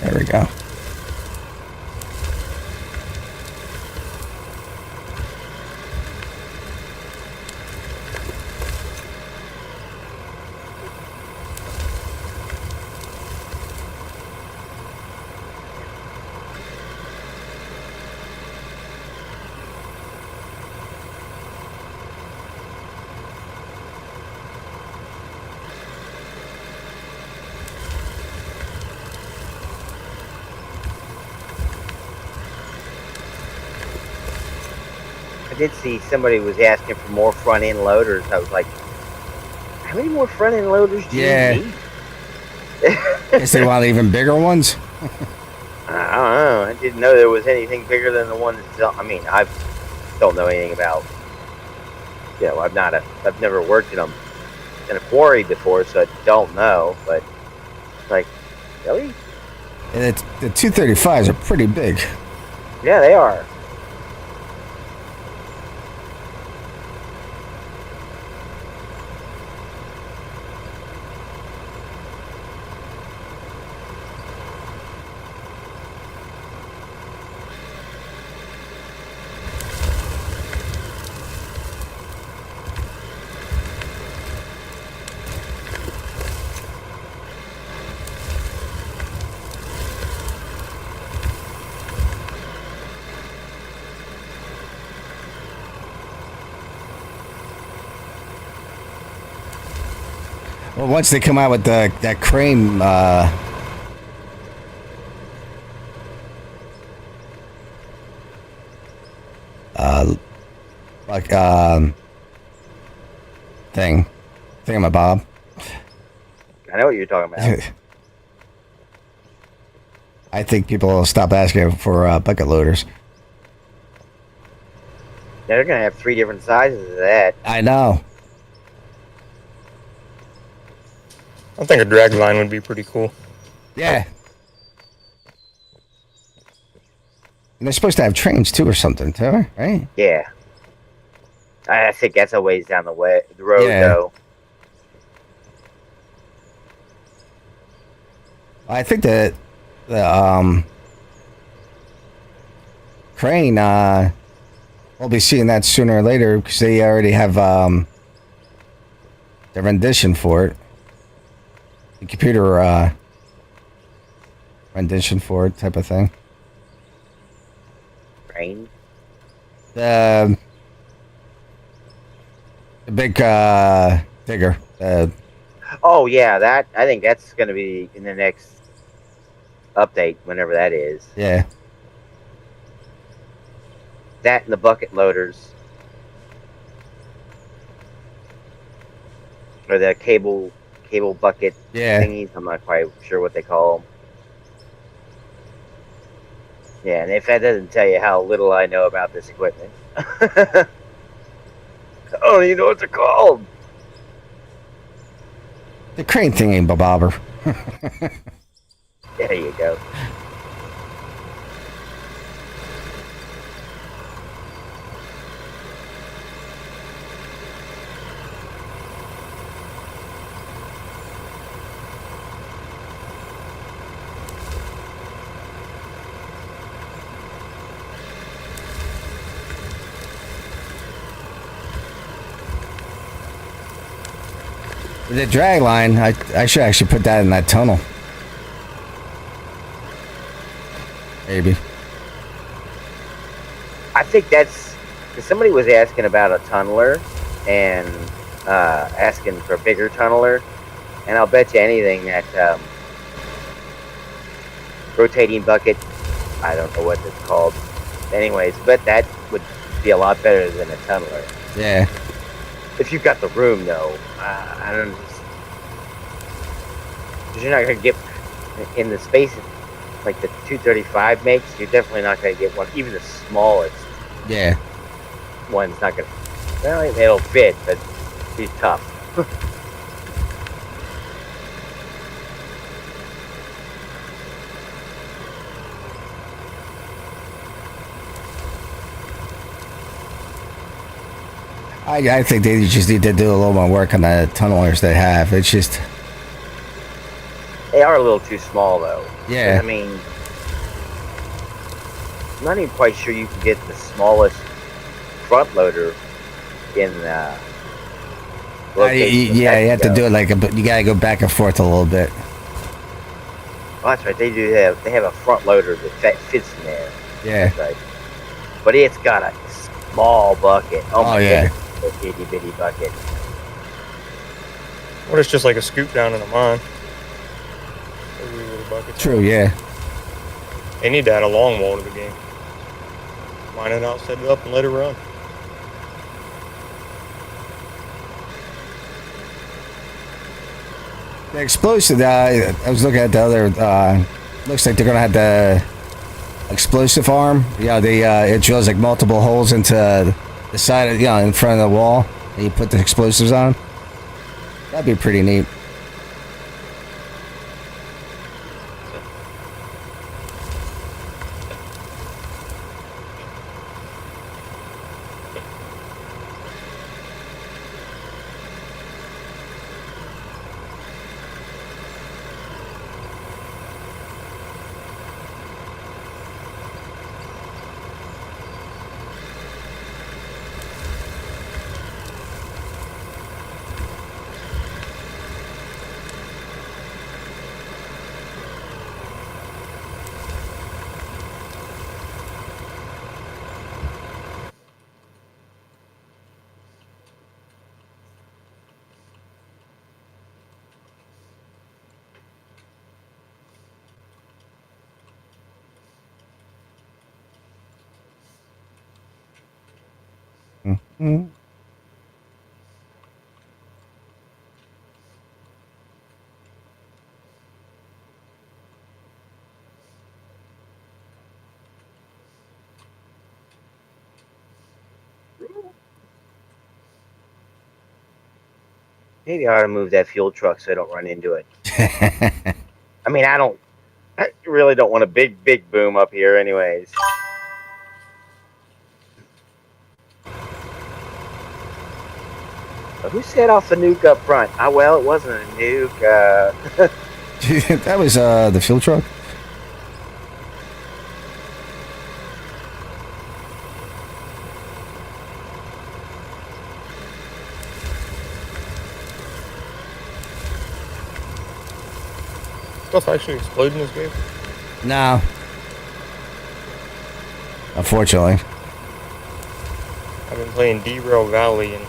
Speaker 1: There we go.
Speaker 2: I did see somebody was asking for more front end loaders. I was like, how many more front end loaders do you need?
Speaker 1: Guess they want even bigger ones.
Speaker 2: I don't know. I didn't know there was anything bigger than the one that's. I mean, I don't know anything about. You know, I've never worked in a quarry before, so I don't know. But it's like, really?
Speaker 1: And the 235s are pretty big.
Speaker 2: Yeah, they are.
Speaker 1: Well, once they come out with that crane, like thingamabob.
Speaker 2: I know what you're talking about.
Speaker 1: I think people will stop asking for bucket loaders.
Speaker 2: Yeah, they're gonna have 3 different sizes of that.
Speaker 1: I know.
Speaker 3: I think a drag line would be pretty cool.
Speaker 1: Yeah. And they're supposed to have trains too, or something too, right?
Speaker 2: Yeah. I think that's a ways down the road,
Speaker 1: Yeah.
Speaker 2: though.
Speaker 1: I think that the crane, we'll be seeing that sooner or later because they already have the rendition for it. The computer rendition for it, type of thing.
Speaker 2: Rain.
Speaker 1: The big digger.
Speaker 2: Oh yeah, that I think that's going to be in the next update, whenever that is.
Speaker 1: Yeah.
Speaker 2: That and the bucket loaders, or the cable bucket
Speaker 1: Yeah.
Speaker 2: thingies. I'm not quite sure what they call them. Yeah, and if that doesn't tell you how little I know about this equipment. Oh, you know what they're called?
Speaker 1: The crane thingy bobber.
Speaker 2: There you go.
Speaker 1: The drag line, I should actually put that in that tunnel. Maybe.
Speaker 2: I think that's because somebody was asking about a tunneler and asking for a bigger tunneler, and I'll bet you anything that rotating bucket, I don't know what it's called. Anyways, but that would be a lot better than a tunneler.
Speaker 1: Yeah.
Speaker 2: If you've got the room, though, I don't. Because you're not gonna get in the space like the 235 makes, you're definitely not going to get one. Even the smallest
Speaker 1: Yeah.
Speaker 2: one's not going to. Well, it'll fit, but he's tough.
Speaker 1: I think they just need to do a little more work on the tunnelers they have. It's just.
Speaker 2: They are a little too small, though.
Speaker 1: Yeah.
Speaker 2: I mean, I'm not even quite sure you can get the smallest front loader in location.
Speaker 1: Yeah, you have to do it like you gotta go back and forth a little bit.
Speaker 2: Oh, that's right. They do have. They have a front loader that fits in there.
Speaker 1: Yeah.
Speaker 2: That's right. But it's got a small bucket. Oh my
Speaker 1: yeah.
Speaker 2: goodness. A itty bitty bucket.
Speaker 3: What it's just like a scoop down in a mine. Those wee little buckets.
Speaker 1: True. Yeah.
Speaker 3: They need to add a long wall to the game. Mine it out, set it up, and let it run.
Speaker 1: The explosive. I was looking at the other. Looks like they're gonna have the explosive arm. Yeah. It drills like multiple holes into the side of in front of the wall, and you put the explosives on. That'd be pretty neat. Mm-hmm.
Speaker 2: Maybe I ought to move that fuel truck so I don't run into it. I mean, I really don't want a big boom up here, anyways. But who set off the nuke up front? Ah, well, it wasn't a nuke.
Speaker 1: That was the fuel truck.
Speaker 3: Stuff actually explode in this game?
Speaker 1: No. Unfortunately.
Speaker 3: I've been playing Derail Valley, and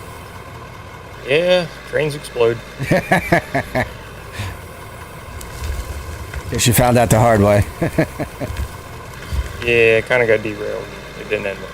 Speaker 3: yeah, trains explode.
Speaker 1: Guess you found out the hard way.
Speaker 3: Yeah, kind of got derailed. It didn't end well.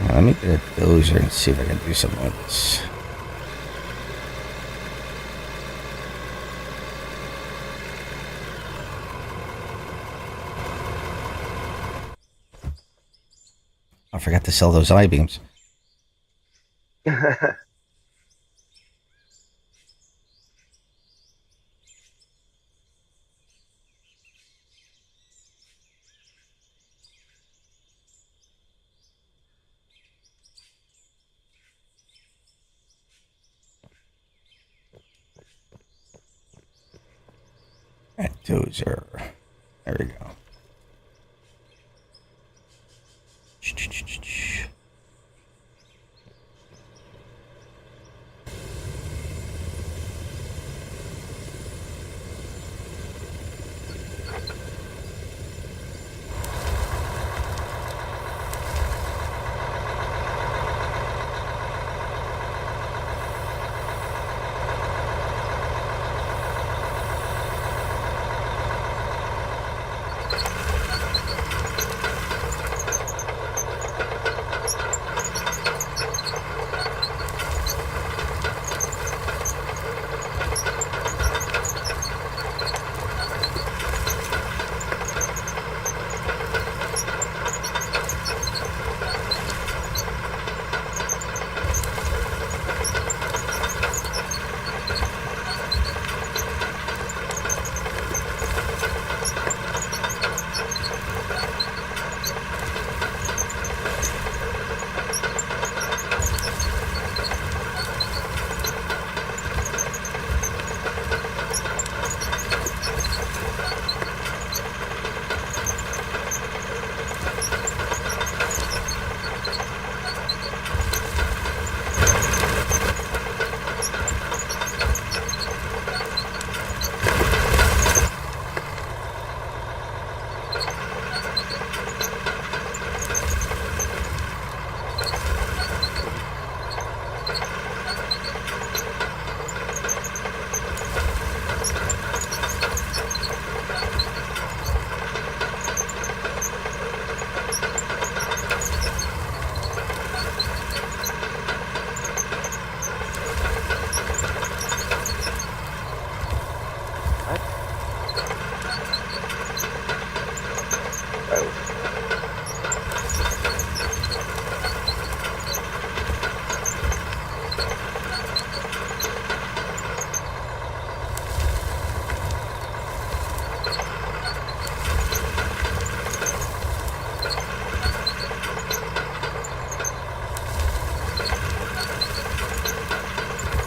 Speaker 1: Let me get a dozer and see if I can do something with this. I forgot to sell those I-beams. Dozer. There we go.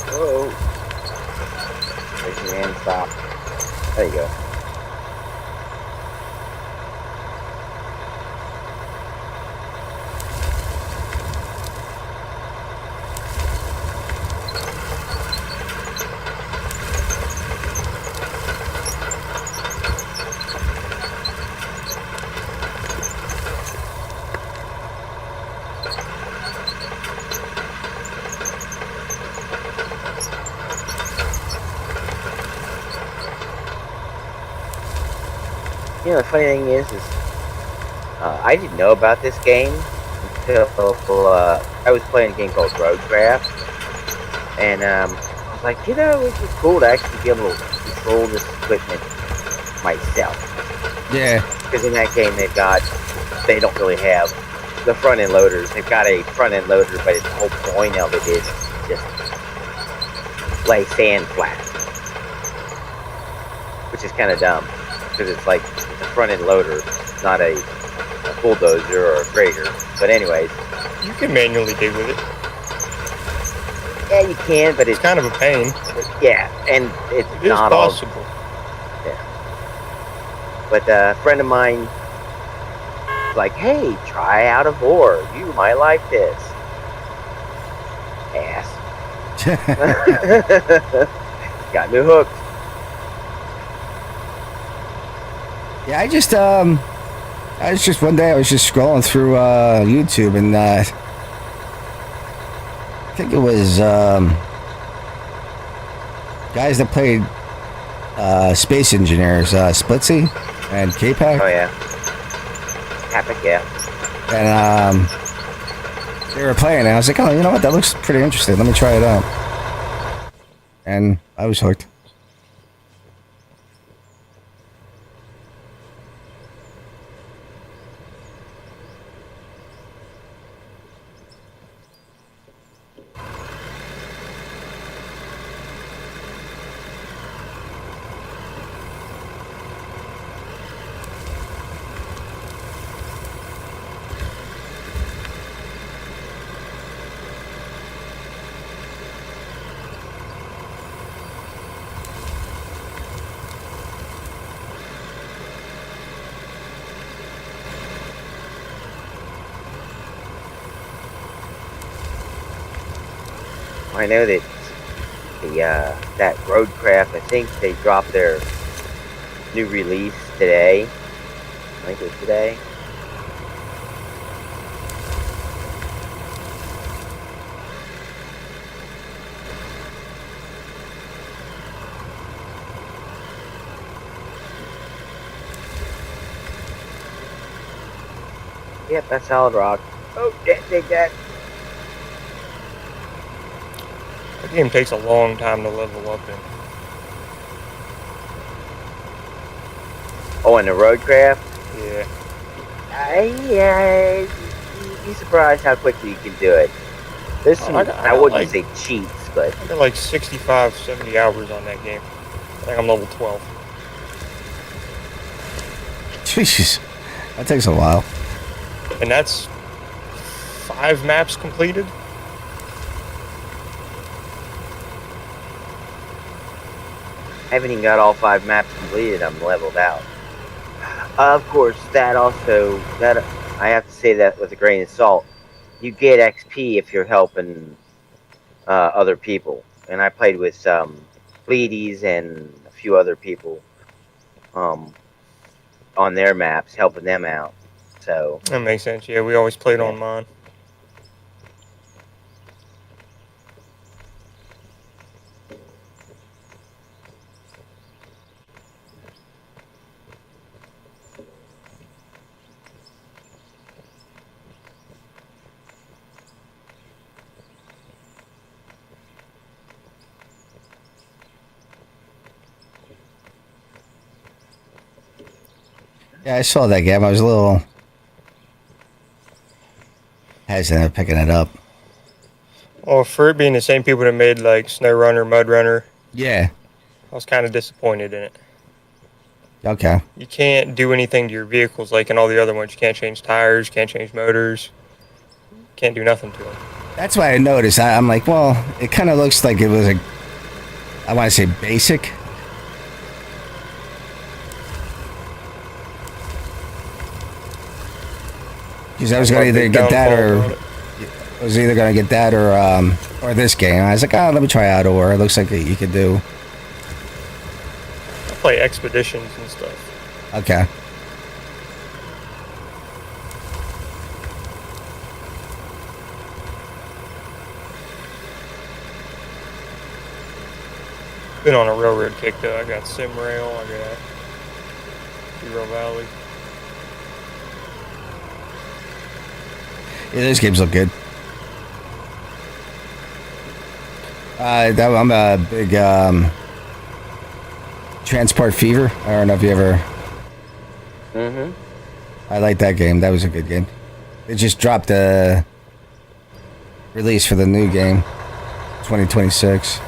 Speaker 2: Whoa. Make your hand stop. There you go. You know, the funny thing is I didn't know about this game until I was playing a game called Roadcraft, and I was like, you know, it's just cool to actually be able to control this equipment myself.
Speaker 1: Yeah.
Speaker 2: Because in that game they don't really have the front end loaders. They've got a front end loader, but the whole point of it is just lay sand flat, which is kind of dumb. Because it's like it's a front end loader, not a bulldozer or a grader. But anyways,
Speaker 3: You can manually dig with it.
Speaker 2: yeah, you can, but
Speaker 3: It's kind of a pain.
Speaker 2: yeah, and it's
Speaker 3: It is
Speaker 2: not all.
Speaker 3: possible.
Speaker 2: But a friend of mine was like, "Hey, try out a bore. You might like this." Ass. Got me hooked.
Speaker 1: Yeah, I was just one day I was just scrolling through YouTube, and I think it was guys that played Space Engineers, Splitsy and K-Pac.
Speaker 2: Oh yeah. Epic, yeah.
Speaker 1: And they were playing, and I was like, oh, you know what, that looks pretty interesting, let me try it out. And I was hooked.
Speaker 2: I know that that Roadcraft, I think they dropped their new release today. I think it was today. Yep, that's Solid Rock. Oh, dig that.
Speaker 3: The game takes a long time to level up in.
Speaker 2: Oh, and the Roadcraft?
Speaker 3: Yeah.
Speaker 2: You'd be surprised how quickly you can do it. There's some, I wouldn't say cheats, but...
Speaker 3: I got like 65, 70 hours on that game. I think I'm level 12.
Speaker 1: Jesus, that takes a while.
Speaker 3: And that's 5 maps completed?
Speaker 2: I haven't even got all 5 maps completed. I'm leveled out. Of course, that I have to say that with a grain of salt. You get XP if you're helping other people, and I played with Bleedies and a few other people on their maps, helping them out. So
Speaker 3: That makes sense. Yeah, we always played on mine.
Speaker 1: Yeah, I saw that game. I was a little hesitant of picking it up.
Speaker 3: Well, for it being the same people that made like Snow Runner, Mud Runner,
Speaker 1: Yeah.
Speaker 3: I was kind of disappointed in it.
Speaker 1: Okay.
Speaker 3: You can't do anything to your vehicles like in all the other ones. You can't change tires, can't change motors, can't do nothing to them.
Speaker 1: That's why I noticed. I'm like, well, it kind of looks like it was I want to say basic. Because I was going to either get that or this game. I was like, oh, let me try out Ore. It looks like you could do.
Speaker 3: I play Expeditions and stuff.
Speaker 1: Okay.
Speaker 3: Been on a railroad kick though. I got Simrail, I got Hero Valley.
Speaker 1: Yeah, those games look good. I'm a big Transport Fever. I don't know if you ever. I like that game. That was a good game. They just dropped a release for the new game, 2026.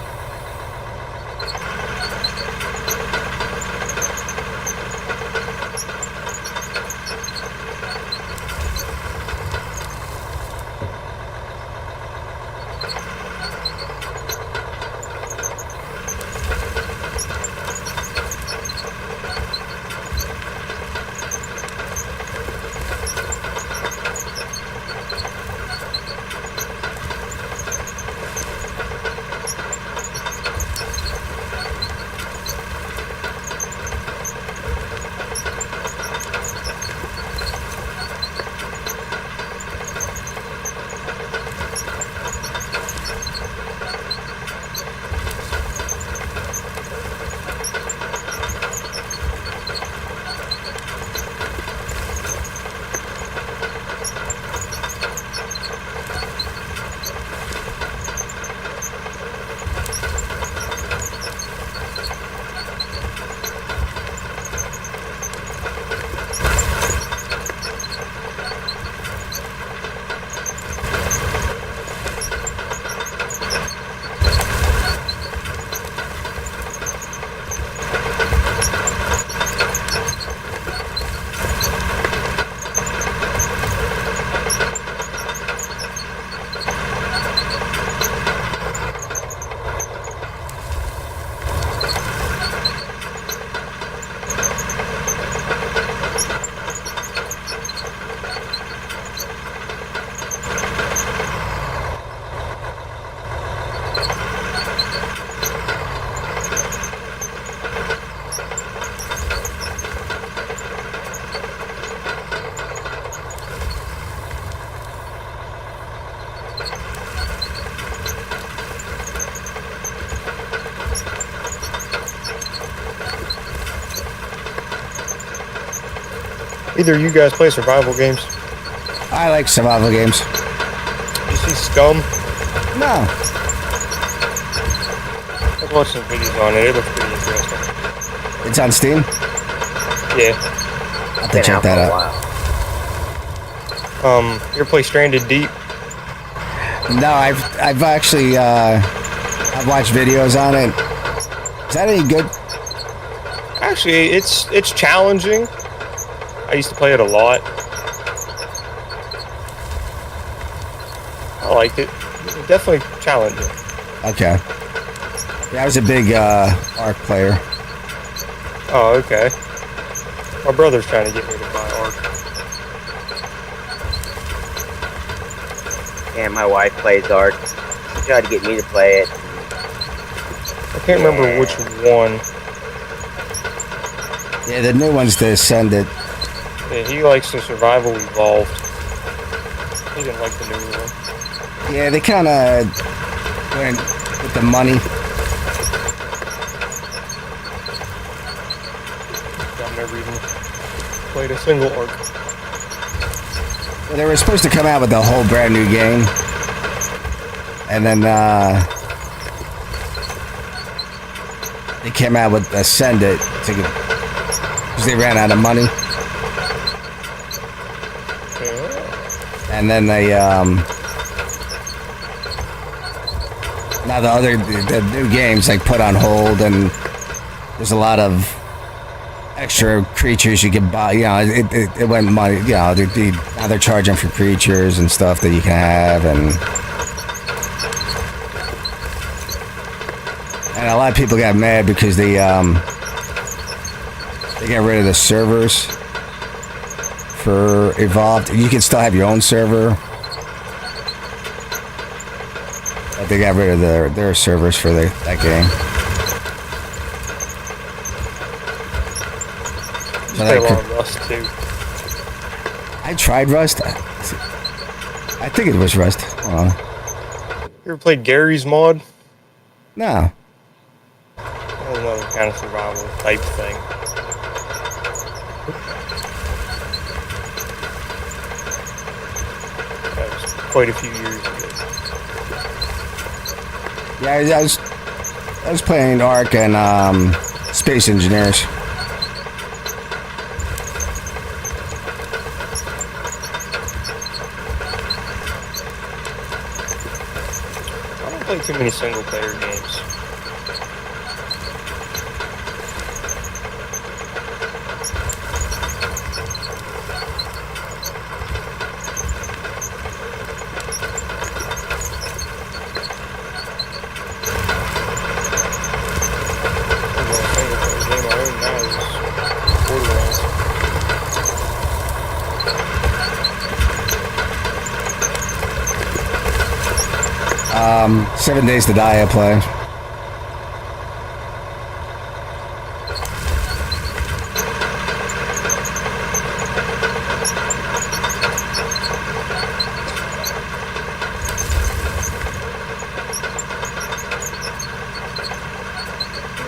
Speaker 3: Either of you guys play survival games?
Speaker 1: I like survival games.
Speaker 3: You see Scum?
Speaker 1: No.
Speaker 3: I've watched some videos on it. It looks pretty interesting.
Speaker 1: It's on Steam?
Speaker 3: Yeah.
Speaker 1: I'll have to
Speaker 2: Been
Speaker 1: check
Speaker 2: out
Speaker 1: that
Speaker 2: for a
Speaker 1: out.
Speaker 2: while.
Speaker 3: You ever play Stranded Deep?
Speaker 1: No, I've actually I've watched videos on it. Is that any good?
Speaker 3: Actually, it's challenging. I used to play it a lot. I liked it. It's definitely challenging.
Speaker 1: Okay. Yeah, I was a big Ark player.
Speaker 3: Oh, okay. My brother's trying to get me to buy Ark.
Speaker 2: And my wife plays Ark. She tried to get me to play it.
Speaker 3: I can't remember which one.
Speaker 1: Yeah, the new one's the Ascendant.
Speaker 3: Yeah, he likes the Survival Evolved. He didn't like the new one.
Speaker 1: Yeah, they kind of went with the money.
Speaker 3: I've never even played a single Ark.
Speaker 1: Well, they were supposed to come out with a whole brand new game. And then they came out with Ascendant because they ran out of money. And then they now the new games like put on hold, and there's a lot of extra creatures you can buy. You know, it went money. You know, now they're charging for creatures and stuff that you can have, and a lot of people got mad because they got rid of the servers for Evolved. You can still have your own server, but they got rid of their servers for that game.
Speaker 3: I play a lot of Rust too.
Speaker 1: I tried Rust. I think it was Rust. Hold on.
Speaker 3: You ever played Gary's Mod?
Speaker 1: No.
Speaker 3: That was another kind of survival type thing. That was quite a few years ago.
Speaker 1: Yeah, I was playing Ark and Space Engineers.
Speaker 3: I don't play too many single player games. Borderlands.
Speaker 1: 7 Days to Die I play.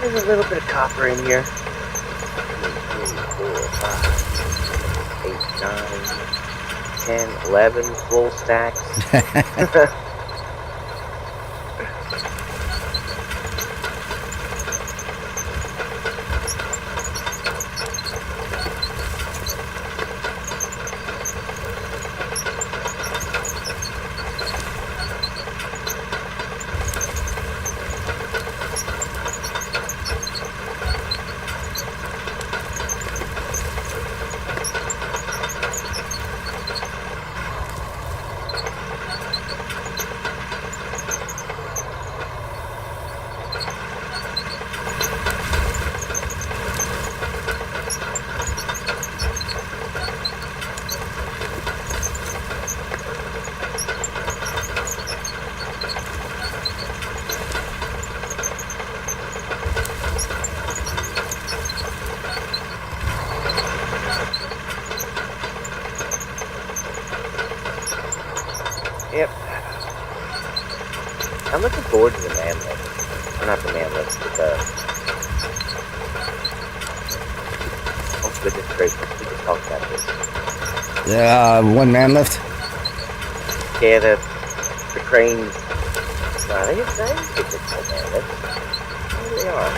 Speaker 2: There's a little bit of copper in here. 2, 3, 4, 5, 8, 9, 10, 11 full stacks. Yep. I'm looking forward to the man list. Or not the man list, but the... Oh, with this crate. We just talked about this.
Speaker 1: One man lift.
Speaker 2: Yeah, the cranes. I think it's one man lift. There they are.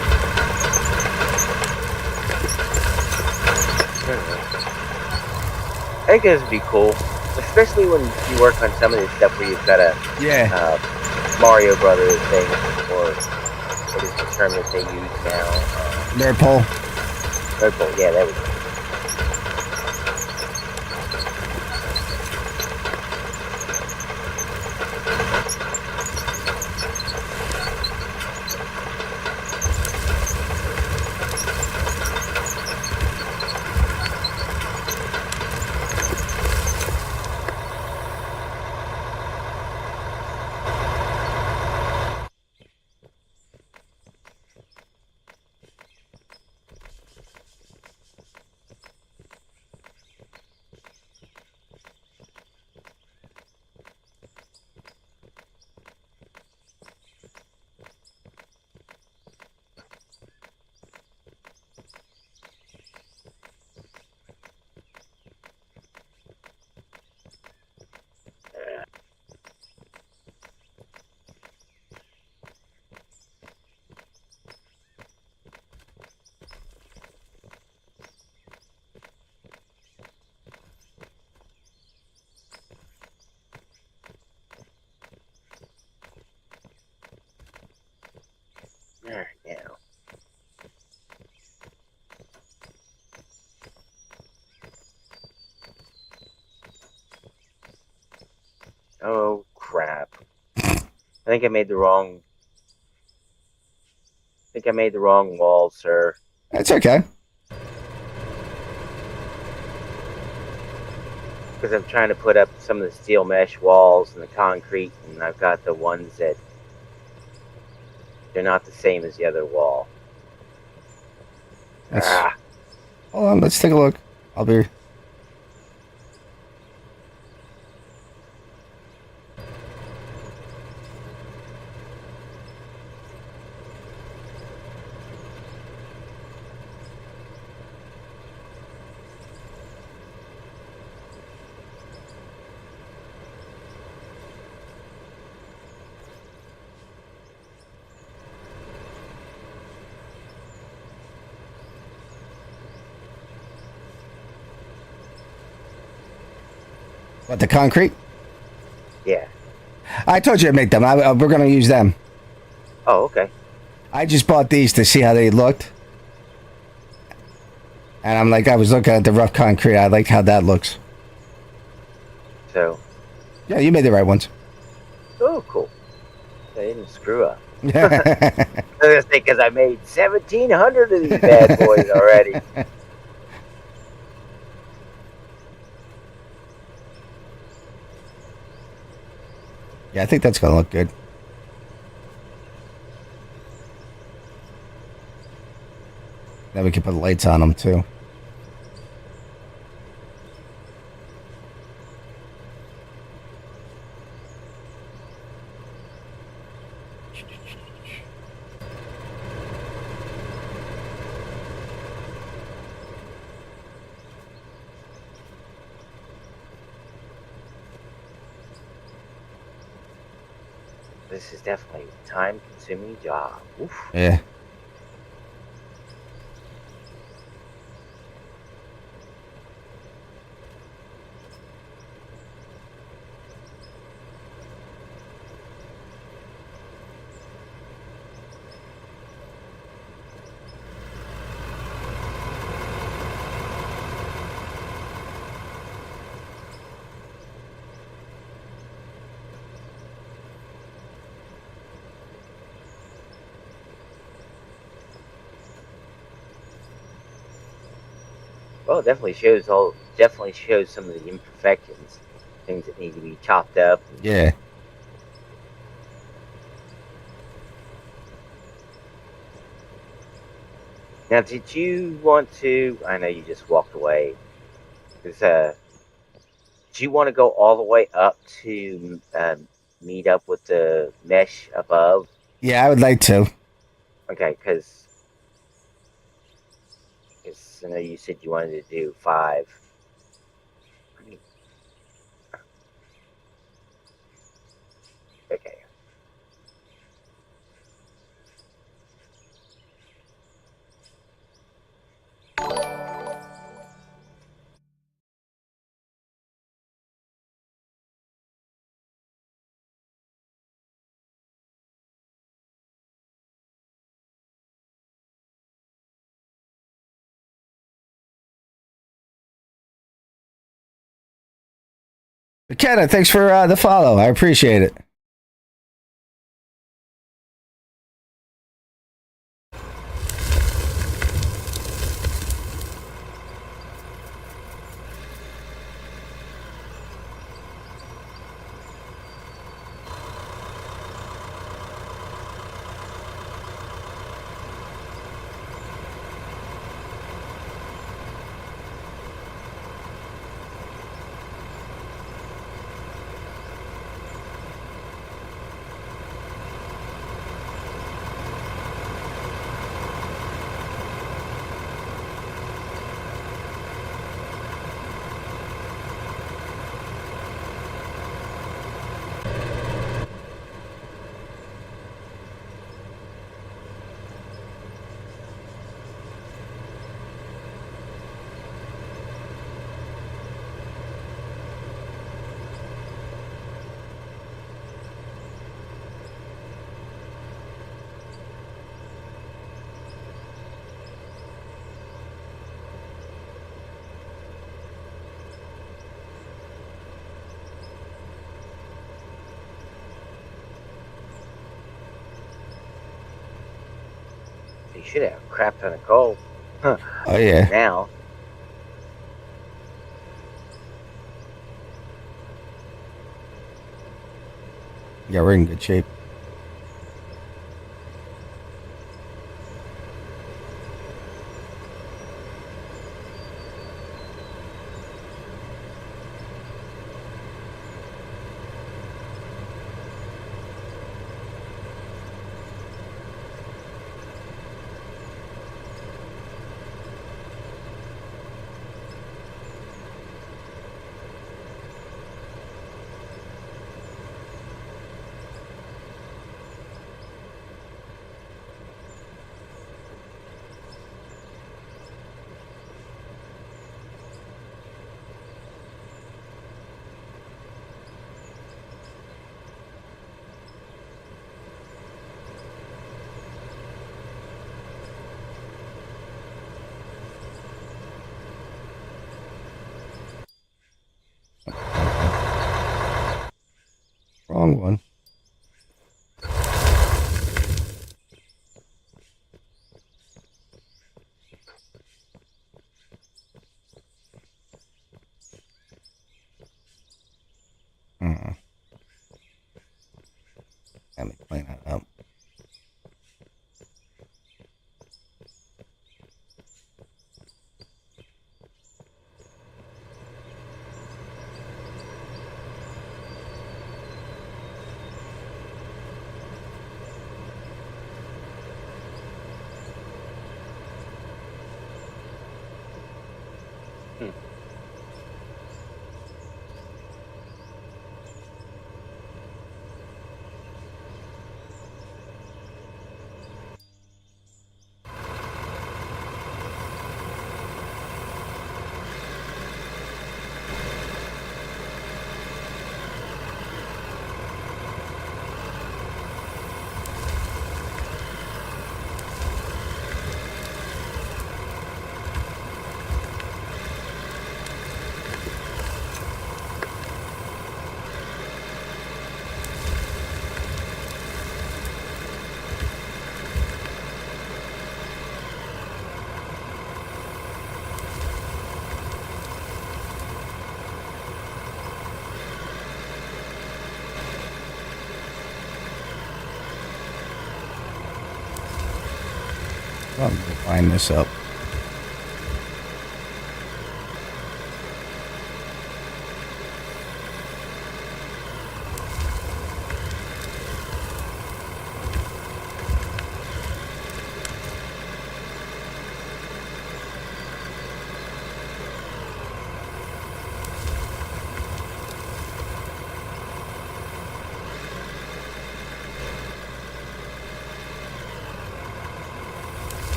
Speaker 2: I think this would be cool, especially when you work on some of this stuff where you've got a Mario Brothers thing, or what is the term that they use now?
Speaker 1: Nerd pole.
Speaker 2: Nerd pole, yeah, there we go. Alright, now. Oh, crap. I think I made the wrong wall, sir.
Speaker 1: That's okay.
Speaker 2: Because I'm trying to put up some of the steel mesh walls and the concrete, and I've got the ones that they're not the same as the other wall.
Speaker 1: Hold on, let's take a look. I'll be. What, the concrete?
Speaker 2: Yeah.
Speaker 1: I told you to make them. We're going to use them.
Speaker 2: Oh, okay.
Speaker 1: I just bought these to see how they looked. And I'm like, I was looking at the rough concrete. I like how that looks.
Speaker 2: So.
Speaker 1: Yeah, you made the right ones.
Speaker 2: Oh, cool. I didn't screw up. I was going to say, because I made 1,700 of these bad boys already.
Speaker 1: Yeah, I think that's going to look good. Then we can put lights on them, too.
Speaker 2: This is definitely a time-consuming job. Oof.
Speaker 1: Yeah.
Speaker 2: Well, it definitely shows some of the imperfections, things that need to be chopped up.
Speaker 1: Yeah.
Speaker 2: Now, did you want to? I know you just walked away. Do you want to go all the way up to meet up with the mesh above?
Speaker 1: Yeah, I would like to.
Speaker 2: Okay, because Because I know you said you wanted to do 5. Okay.
Speaker 1: McKenna, thanks for the follow. I appreciate it.
Speaker 2: You should have a crap ton of coal.
Speaker 1: Oh yeah.
Speaker 2: Now.
Speaker 1: Yeah, we're in good shape. Wrong one. Let me clean that up. I'm gonna line this up.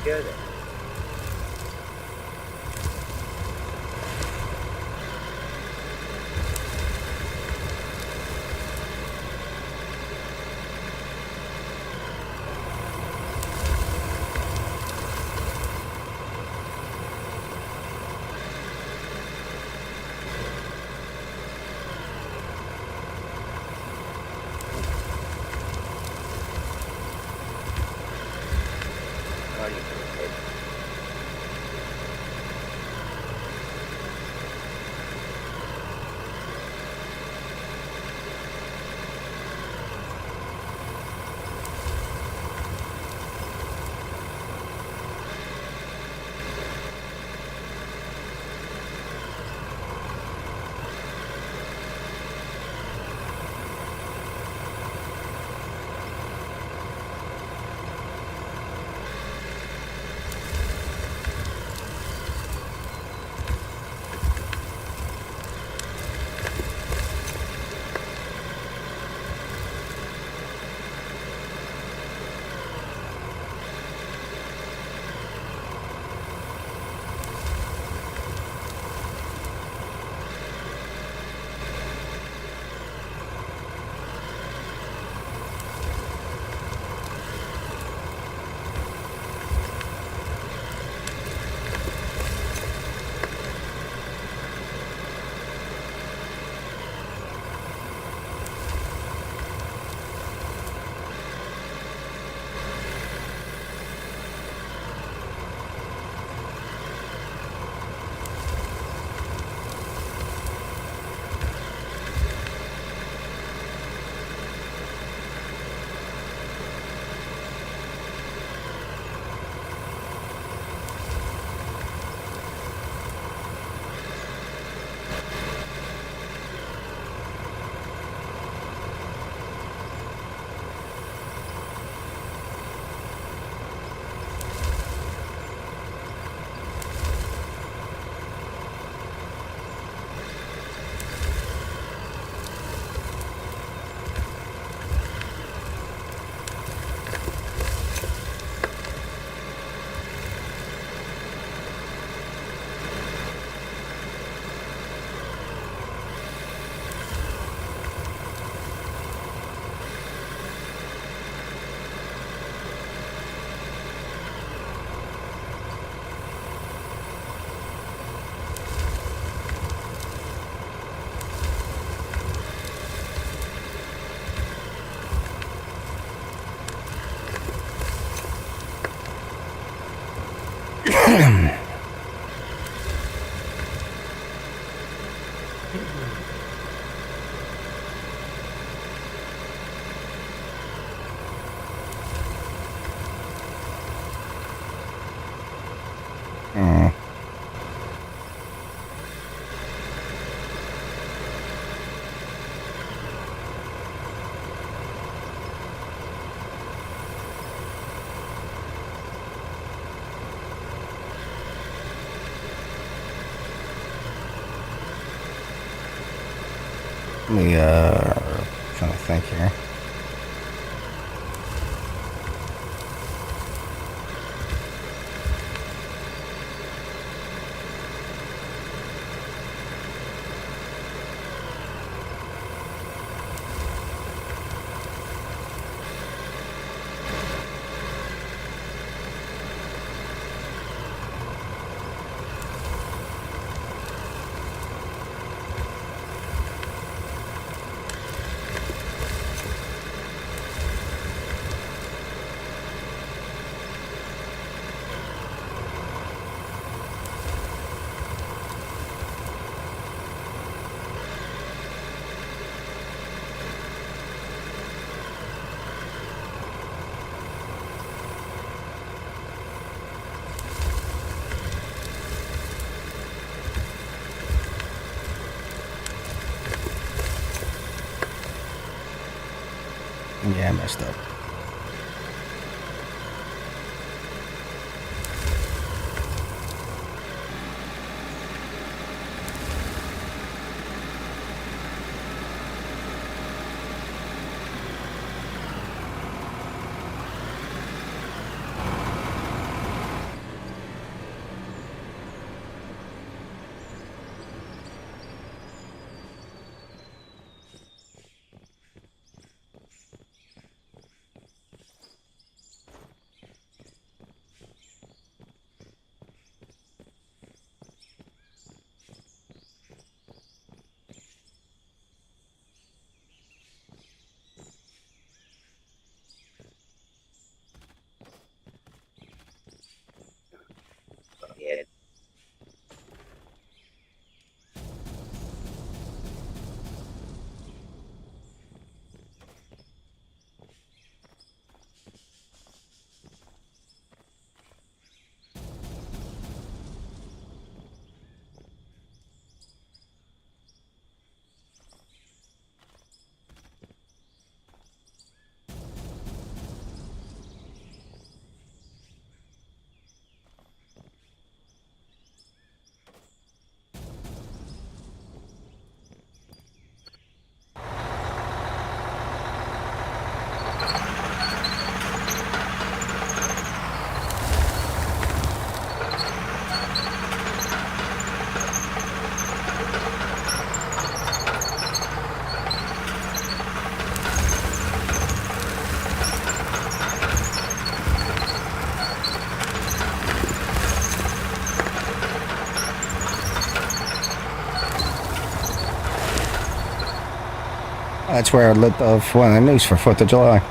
Speaker 2: go then. Oh, you can hit.
Speaker 1: Hmm. Let me, trying to think here. Yeah, I messed up. That's where I lit the one of the news for 4th of July.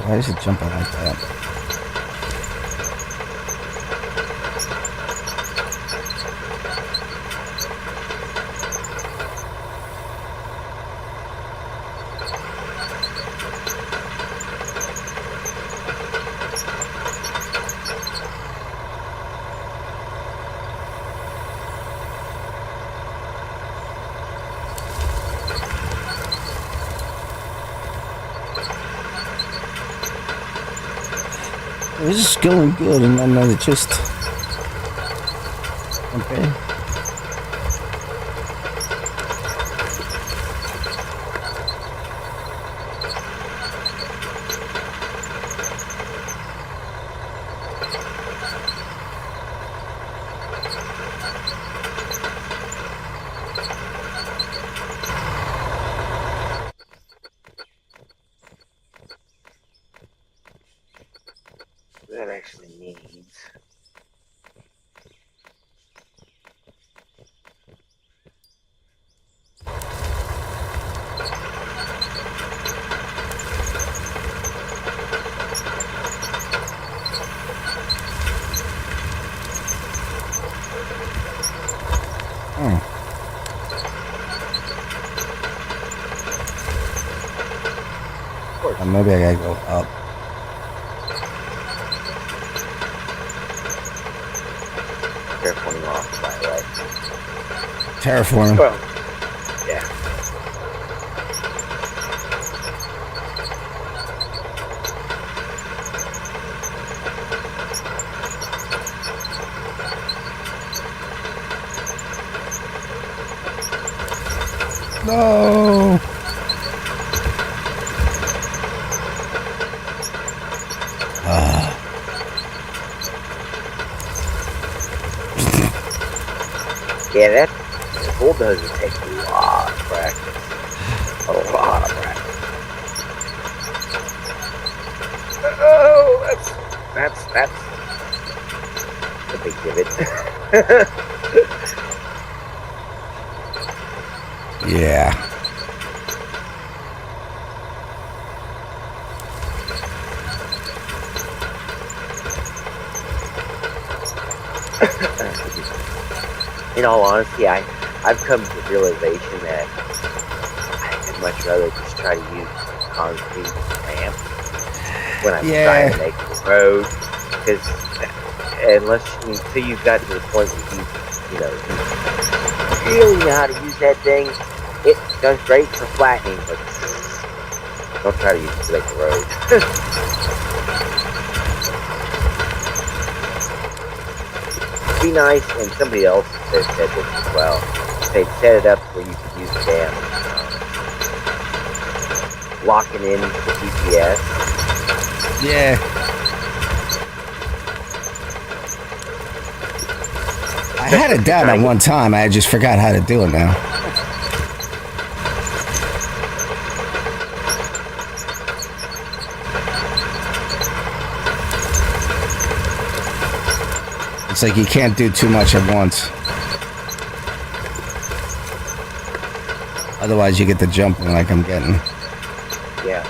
Speaker 1: Why is it jumping like that? This is going good, and then it just okay.
Speaker 2: That actually needs.
Speaker 1: Maybe I gotta go up. Terraforming.
Speaker 2: Well, yeah.
Speaker 1: No.
Speaker 2: Yeah, that the bulldozer takes a lot of practice. A lot of practice. Oh, that's a big divot.
Speaker 1: Yeah.
Speaker 2: In all honesty, I've come to the realization that I'd much rather just try to use concrete ramp when I'm trying to make the road, because until you've got to the point where you really know how to use that thing, it does great for flattening, but don't try to use it to make the road. Be nice, and somebody else has said this as well. They'd set it up where you could use them locking in the GPS.
Speaker 1: Yeah. I had it down at one time. I just forgot how to do it now. It's like you can't do too much at once. Otherwise, you get the jumping like I'm getting.
Speaker 2: Yeah.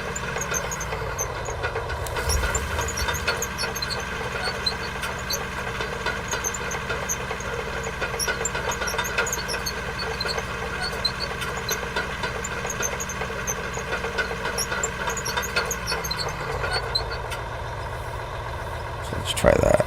Speaker 1: So let's try that.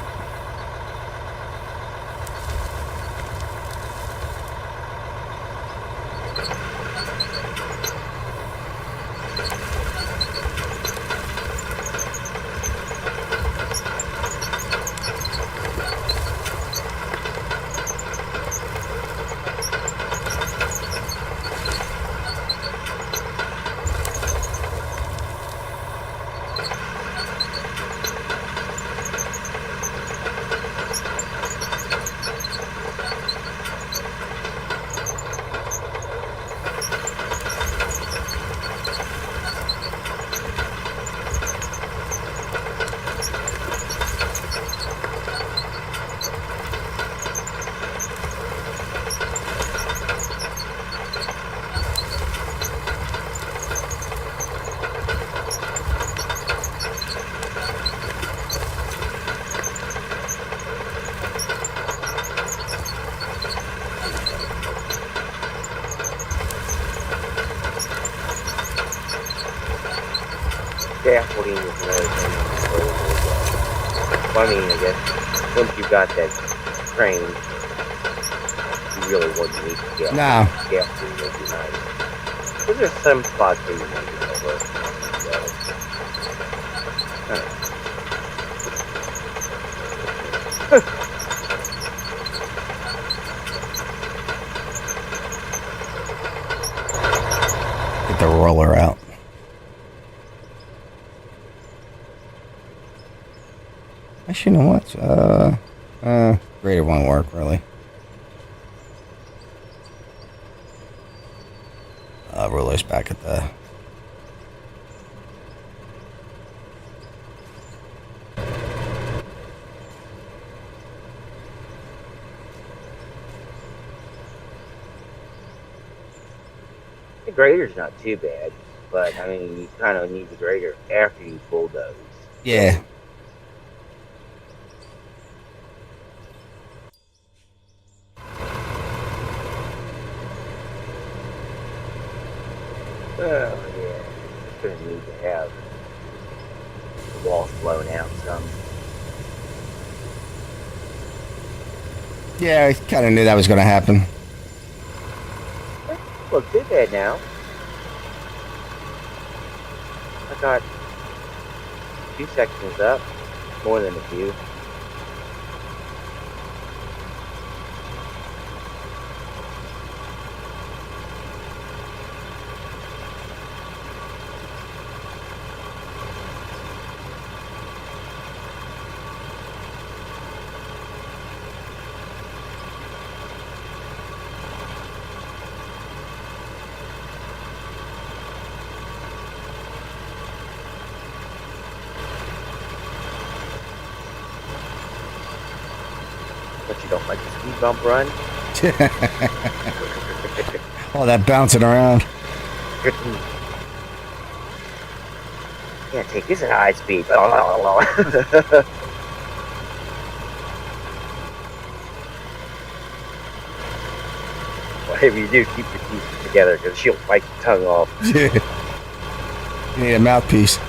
Speaker 1: Scaffolding is another thing. Well, I mean, I guess once you've got that crane, you really wouldn't need to get No.
Speaker 2: scaffolding would be nice. Because there's some spots where you might get over.
Speaker 1: Get the roller out. Actually, you know what? Grader won't work, really. Ruler's back at the...
Speaker 2: The grader's not too bad, but I mean, you kind of need the grader after you bulldoze.
Speaker 1: Yeah.
Speaker 2: Oh, yeah. It's going to need to have the walls blown out some.
Speaker 1: Yeah, I kind of knew that was going to happen.
Speaker 2: Look, too bad now. I got 2 sections up. More than a few. But you don't like the speed bump run?
Speaker 1: All that bouncing around.
Speaker 2: Can't take this at high speed. Whatever you do, keep your teeth together because she'll bite your tongue off.
Speaker 1: You need a mouthpiece.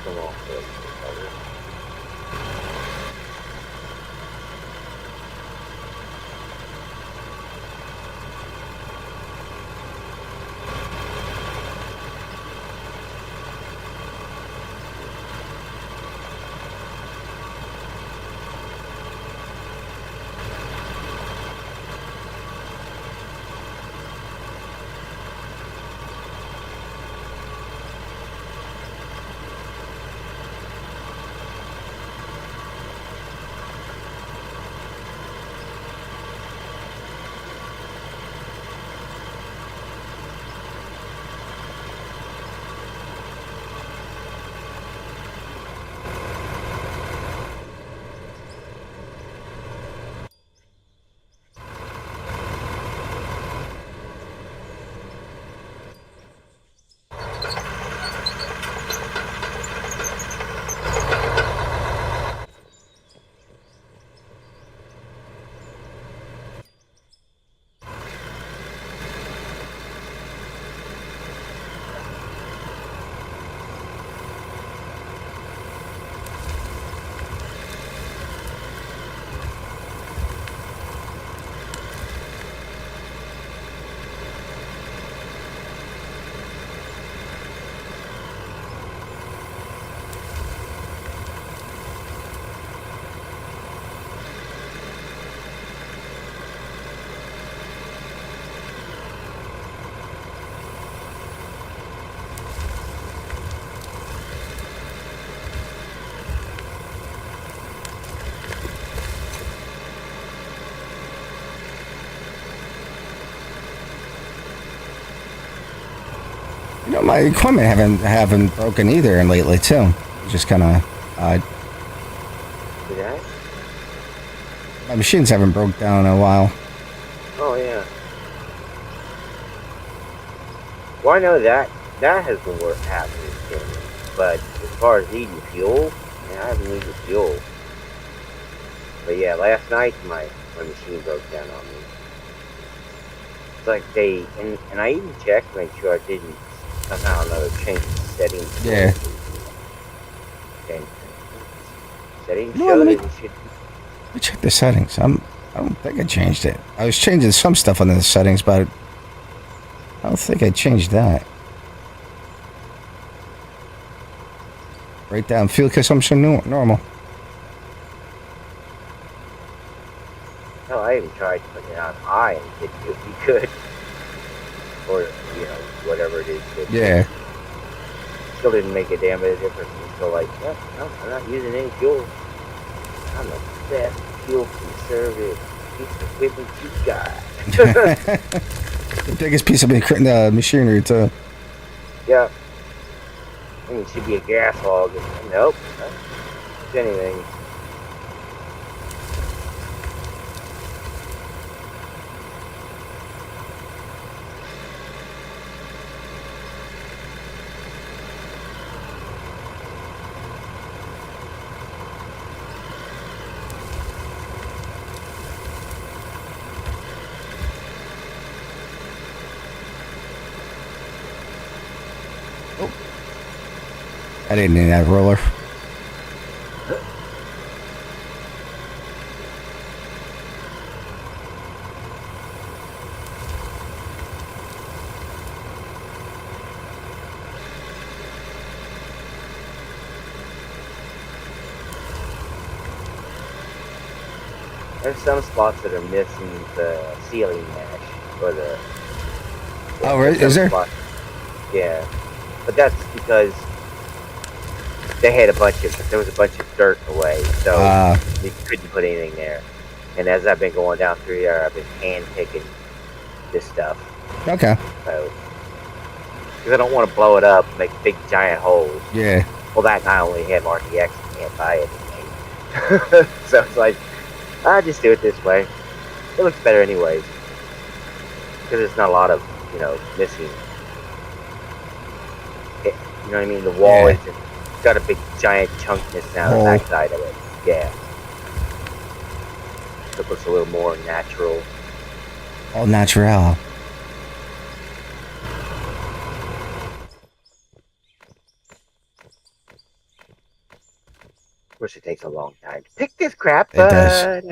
Speaker 2: Come on, boy.
Speaker 1: You know, my equipment haven't broken either and lately too. Just kind of odd.
Speaker 2: See that?
Speaker 1: My machines haven't broke down in a while.
Speaker 2: Oh, yeah. Well, I know that has been worth happening to me. But as far as needing fuel, yeah, I haven't needed fuel. But yeah, last night my machine broke down on me. It's like and I even checked to make sure I didn't somehow or another change the settings.
Speaker 1: Yeah.
Speaker 2: And settings
Speaker 1: No,
Speaker 2: show
Speaker 1: let me-
Speaker 2: that it should.
Speaker 1: Let me check the settings. I don't think I changed it. I was changing some stuff on the settings, but I don't think I changed that. Write down fuel consumption normal.
Speaker 2: No, I even tried putting it on high and it didn't be good. Or, you know, whatever it is.
Speaker 1: Yeah.
Speaker 2: Still didn't make a damn bit of difference until like, no, I'm not using any fuel. I'm the best fuel conservative piece of equipment you got.
Speaker 1: The biggest piece of machinery too.
Speaker 2: Yeah. I mean, it should be a gas hog. Nope. It's anything.
Speaker 1: I didn't need that roller.
Speaker 2: There's some spots that are missing the ceiling mesh or the.
Speaker 1: Oh, right? Is there?
Speaker 2: Spots. Yeah, but that's because they had there was a bunch of dirt away, so you couldn't put anything there. And as I've been going down through there, I've been hand picking this stuff.
Speaker 1: Okay.
Speaker 2: So, because I don't want to blow it up, and make big giant holes.
Speaker 1: Yeah.
Speaker 2: Well, that and I only have RTX, and can't buy anything. So it's like, I just do it this way. It looks better anyways, because there's not a lot of, you know, missing. You know what I mean? The wall isn't got a big giant chunk missing out of the backside of it. Yeah. So it looks a little more natural.
Speaker 1: All natural.
Speaker 2: Of course, it takes a long time to pick this crap.
Speaker 1: It does.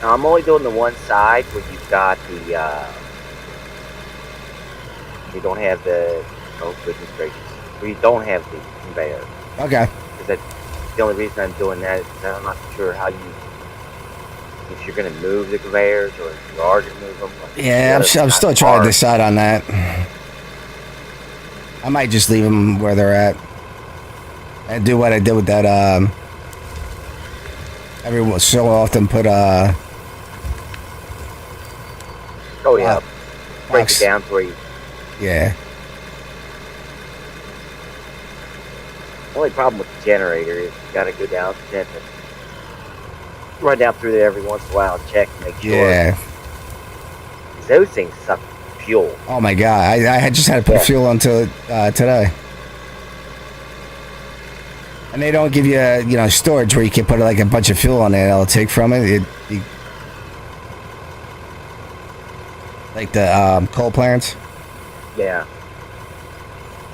Speaker 2: Now, I'm only doing the one side where you've got the, you don't have the, oh goodness gracious, where you don't have the conveyor.
Speaker 1: Okay.
Speaker 2: Because the only reason I'm doing that is I'm not sure how you, if you're going to move the conveyors or if you are going to move them.
Speaker 1: Yeah, I'm still trying to decide on that. I might just leave them where they're at and do what I did with that, every so often put,
Speaker 2: oh yeah, break it down to where you.
Speaker 1: Yeah.
Speaker 2: The only problem with the generator is you gotta go down and run down through there every once in a while and check and make sure.
Speaker 1: Yeah.
Speaker 2: Those things suck fuel.
Speaker 1: Oh my god, I had just had to put fuel onto it today. And they don't give you, you know, storage where you can put like a bunch of fuel on it. It'll take from it. Like the coal plants.
Speaker 2: Yeah.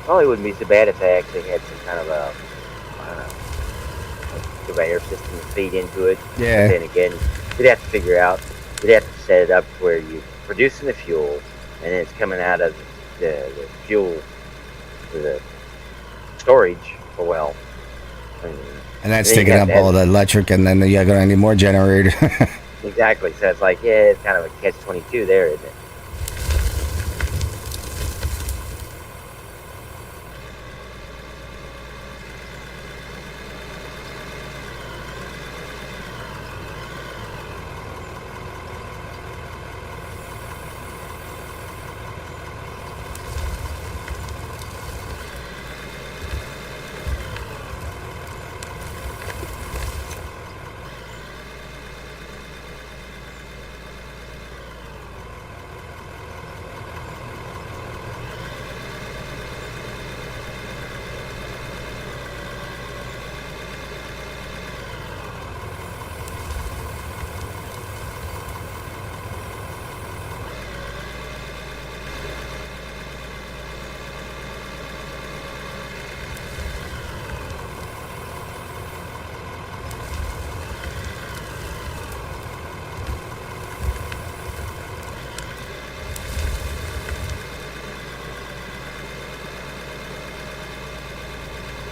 Speaker 2: Probably wouldn't be so bad if they actually had some kind of a, I don't know, a conveyor system to feed into it.
Speaker 1: Yeah.
Speaker 2: But then again, you'd have to figure out, you'd have to set it up where you're producing the fuel and it's coming out of the fuel, the storage for well.
Speaker 1: And that's taking up all the electric, and then you're going to need more generator.
Speaker 2: Exactly. So it's like, yeah, it's kind of a catch-22 there, isn't it?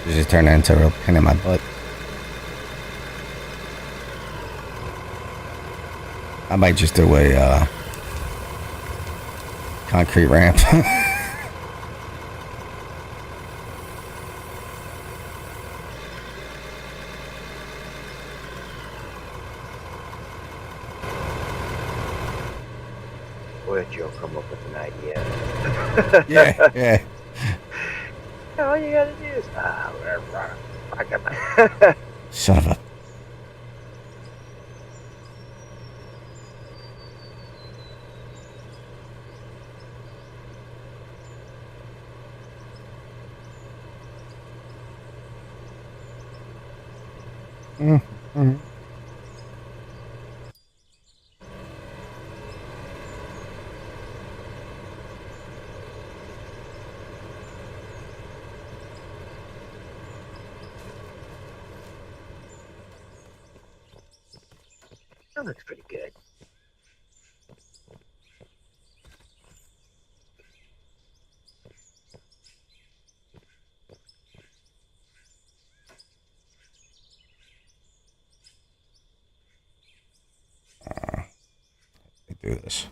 Speaker 1: This just turned into a real pain in my butt. I might just do a concrete ramp.
Speaker 2: Or Joe come up with an idea.
Speaker 1: Yeah.
Speaker 2: All you gotta do is
Speaker 1: Son of a. Mm-hmm.
Speaker 2: That looks pretty good.
Speaker 1: Do this.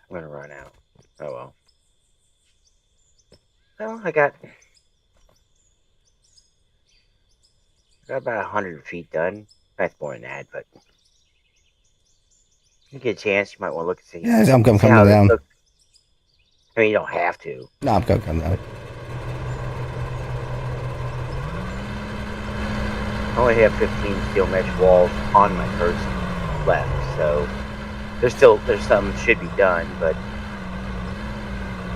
Speaker 2: I'm gonna run out. Oh well. Well, I got about 100 feet done. That's more than that, but if you get a chance, you might want to look and see.
Speaker 1: Yeah, I'm
Speaker 2: see
Speaker 1: coming
Speaker 2: how this
Speaker 1: down.
Speaker 2: looks. I mean, you don't have to.
Speaker 1: No, I'm going to come down.
Speaker 2: I only have 15 steel mesh walls on my first left, so there's some should be done, but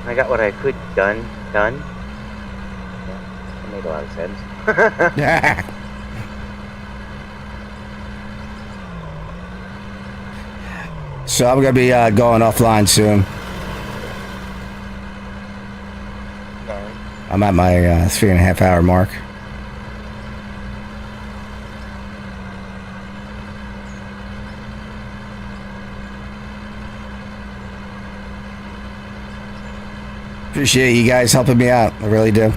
Speaker 2: I got what I could done. Yeah, that made a lot of sense.
Speaker 1: So I'm going to be going offline soon.
Speaker 3: Alright.
Speaker 1: I'm at my 3.5 hour mark. Appreciate you guys helping me out. I really do.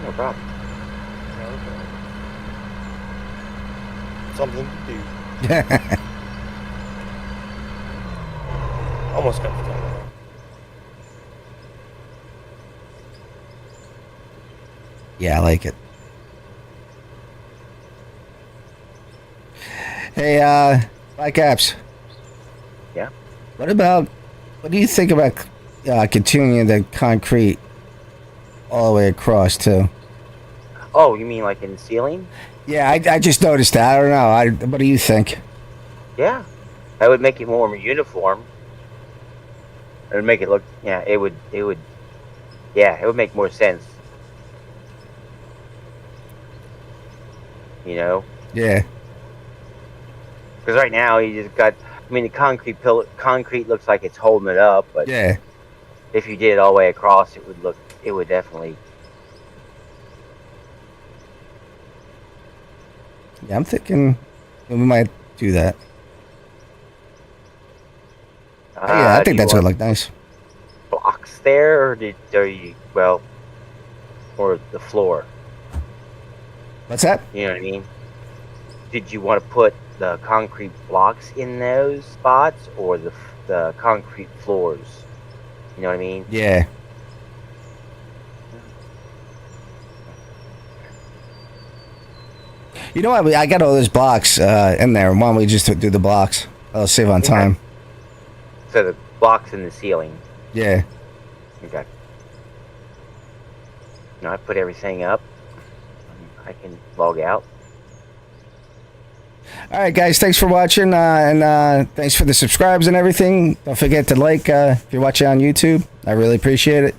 Speaker 2: No problem.
Speaker 3: Okay. Something to do. Almost got the time.
Speaker 1: Yeah, I like it. Hey, Black Apps.
Speaker 2: Yeah.
Speaker 1: What do you think about continuing the concrete all the way across too?
Speaker 2: Oh, you mean like in the ceiling?
Speaker 1: Yeah, I just noticed that. I don't know. What do you think?
Speaker 2: Yeah, that would make it more uniform. It would make it look. Yeah, it would. Yeah, it would make more sense. You know,
Speaker 1: Yeah.
Speaker 2: because right now you just got. I mean, the concrete looks like it's holding it up, but
Speaker 1: Yeah.
Speaker 2: if you did it all the way across, it would look. It would definitely.
Speaker 1: Yeah, I'm thinking we might do that. Yeah, I
Speaker 2: do
Speaker 1: think
Speaker 2: you
Speaker 1: that's gonna
Speaker 2: want
Speaker 1: look nice.
Speaker 2: blocks there, or or the floor?
Speaker 1: What's that?
Speaker 2: You know what I mean? Did you want to put the concrete blocks in those spots, or the concrete floors? You know what I mean?
Speaker 1: Yeah. You know what? I got all those blocks in there. Why don't we just do the blocks? I'll save on
Speaker 2: Okay.
Speaker 1: time.
Speaker 2: So the blocks in the ceiling.
Speaker 1: Yeah.
Speaker 2: Okay. Now I put everything up. I can log out.
Speaker 1: All right, guys. Thanks for watching, and thanks for the subscribes and everything. Don't forget to like if you're watching on YouTube. I really appreciate it.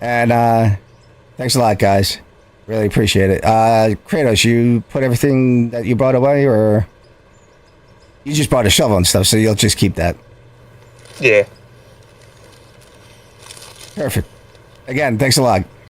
Speaker 1: And thanks a lot, guys. Really appreciate it. Kratos, you put everything that you brought away, or you just brought a shovel and stuff, so you'll just keep that.
Speaker 3: Yeah.
Speaker 1: Perfect. Again, thanks a lot.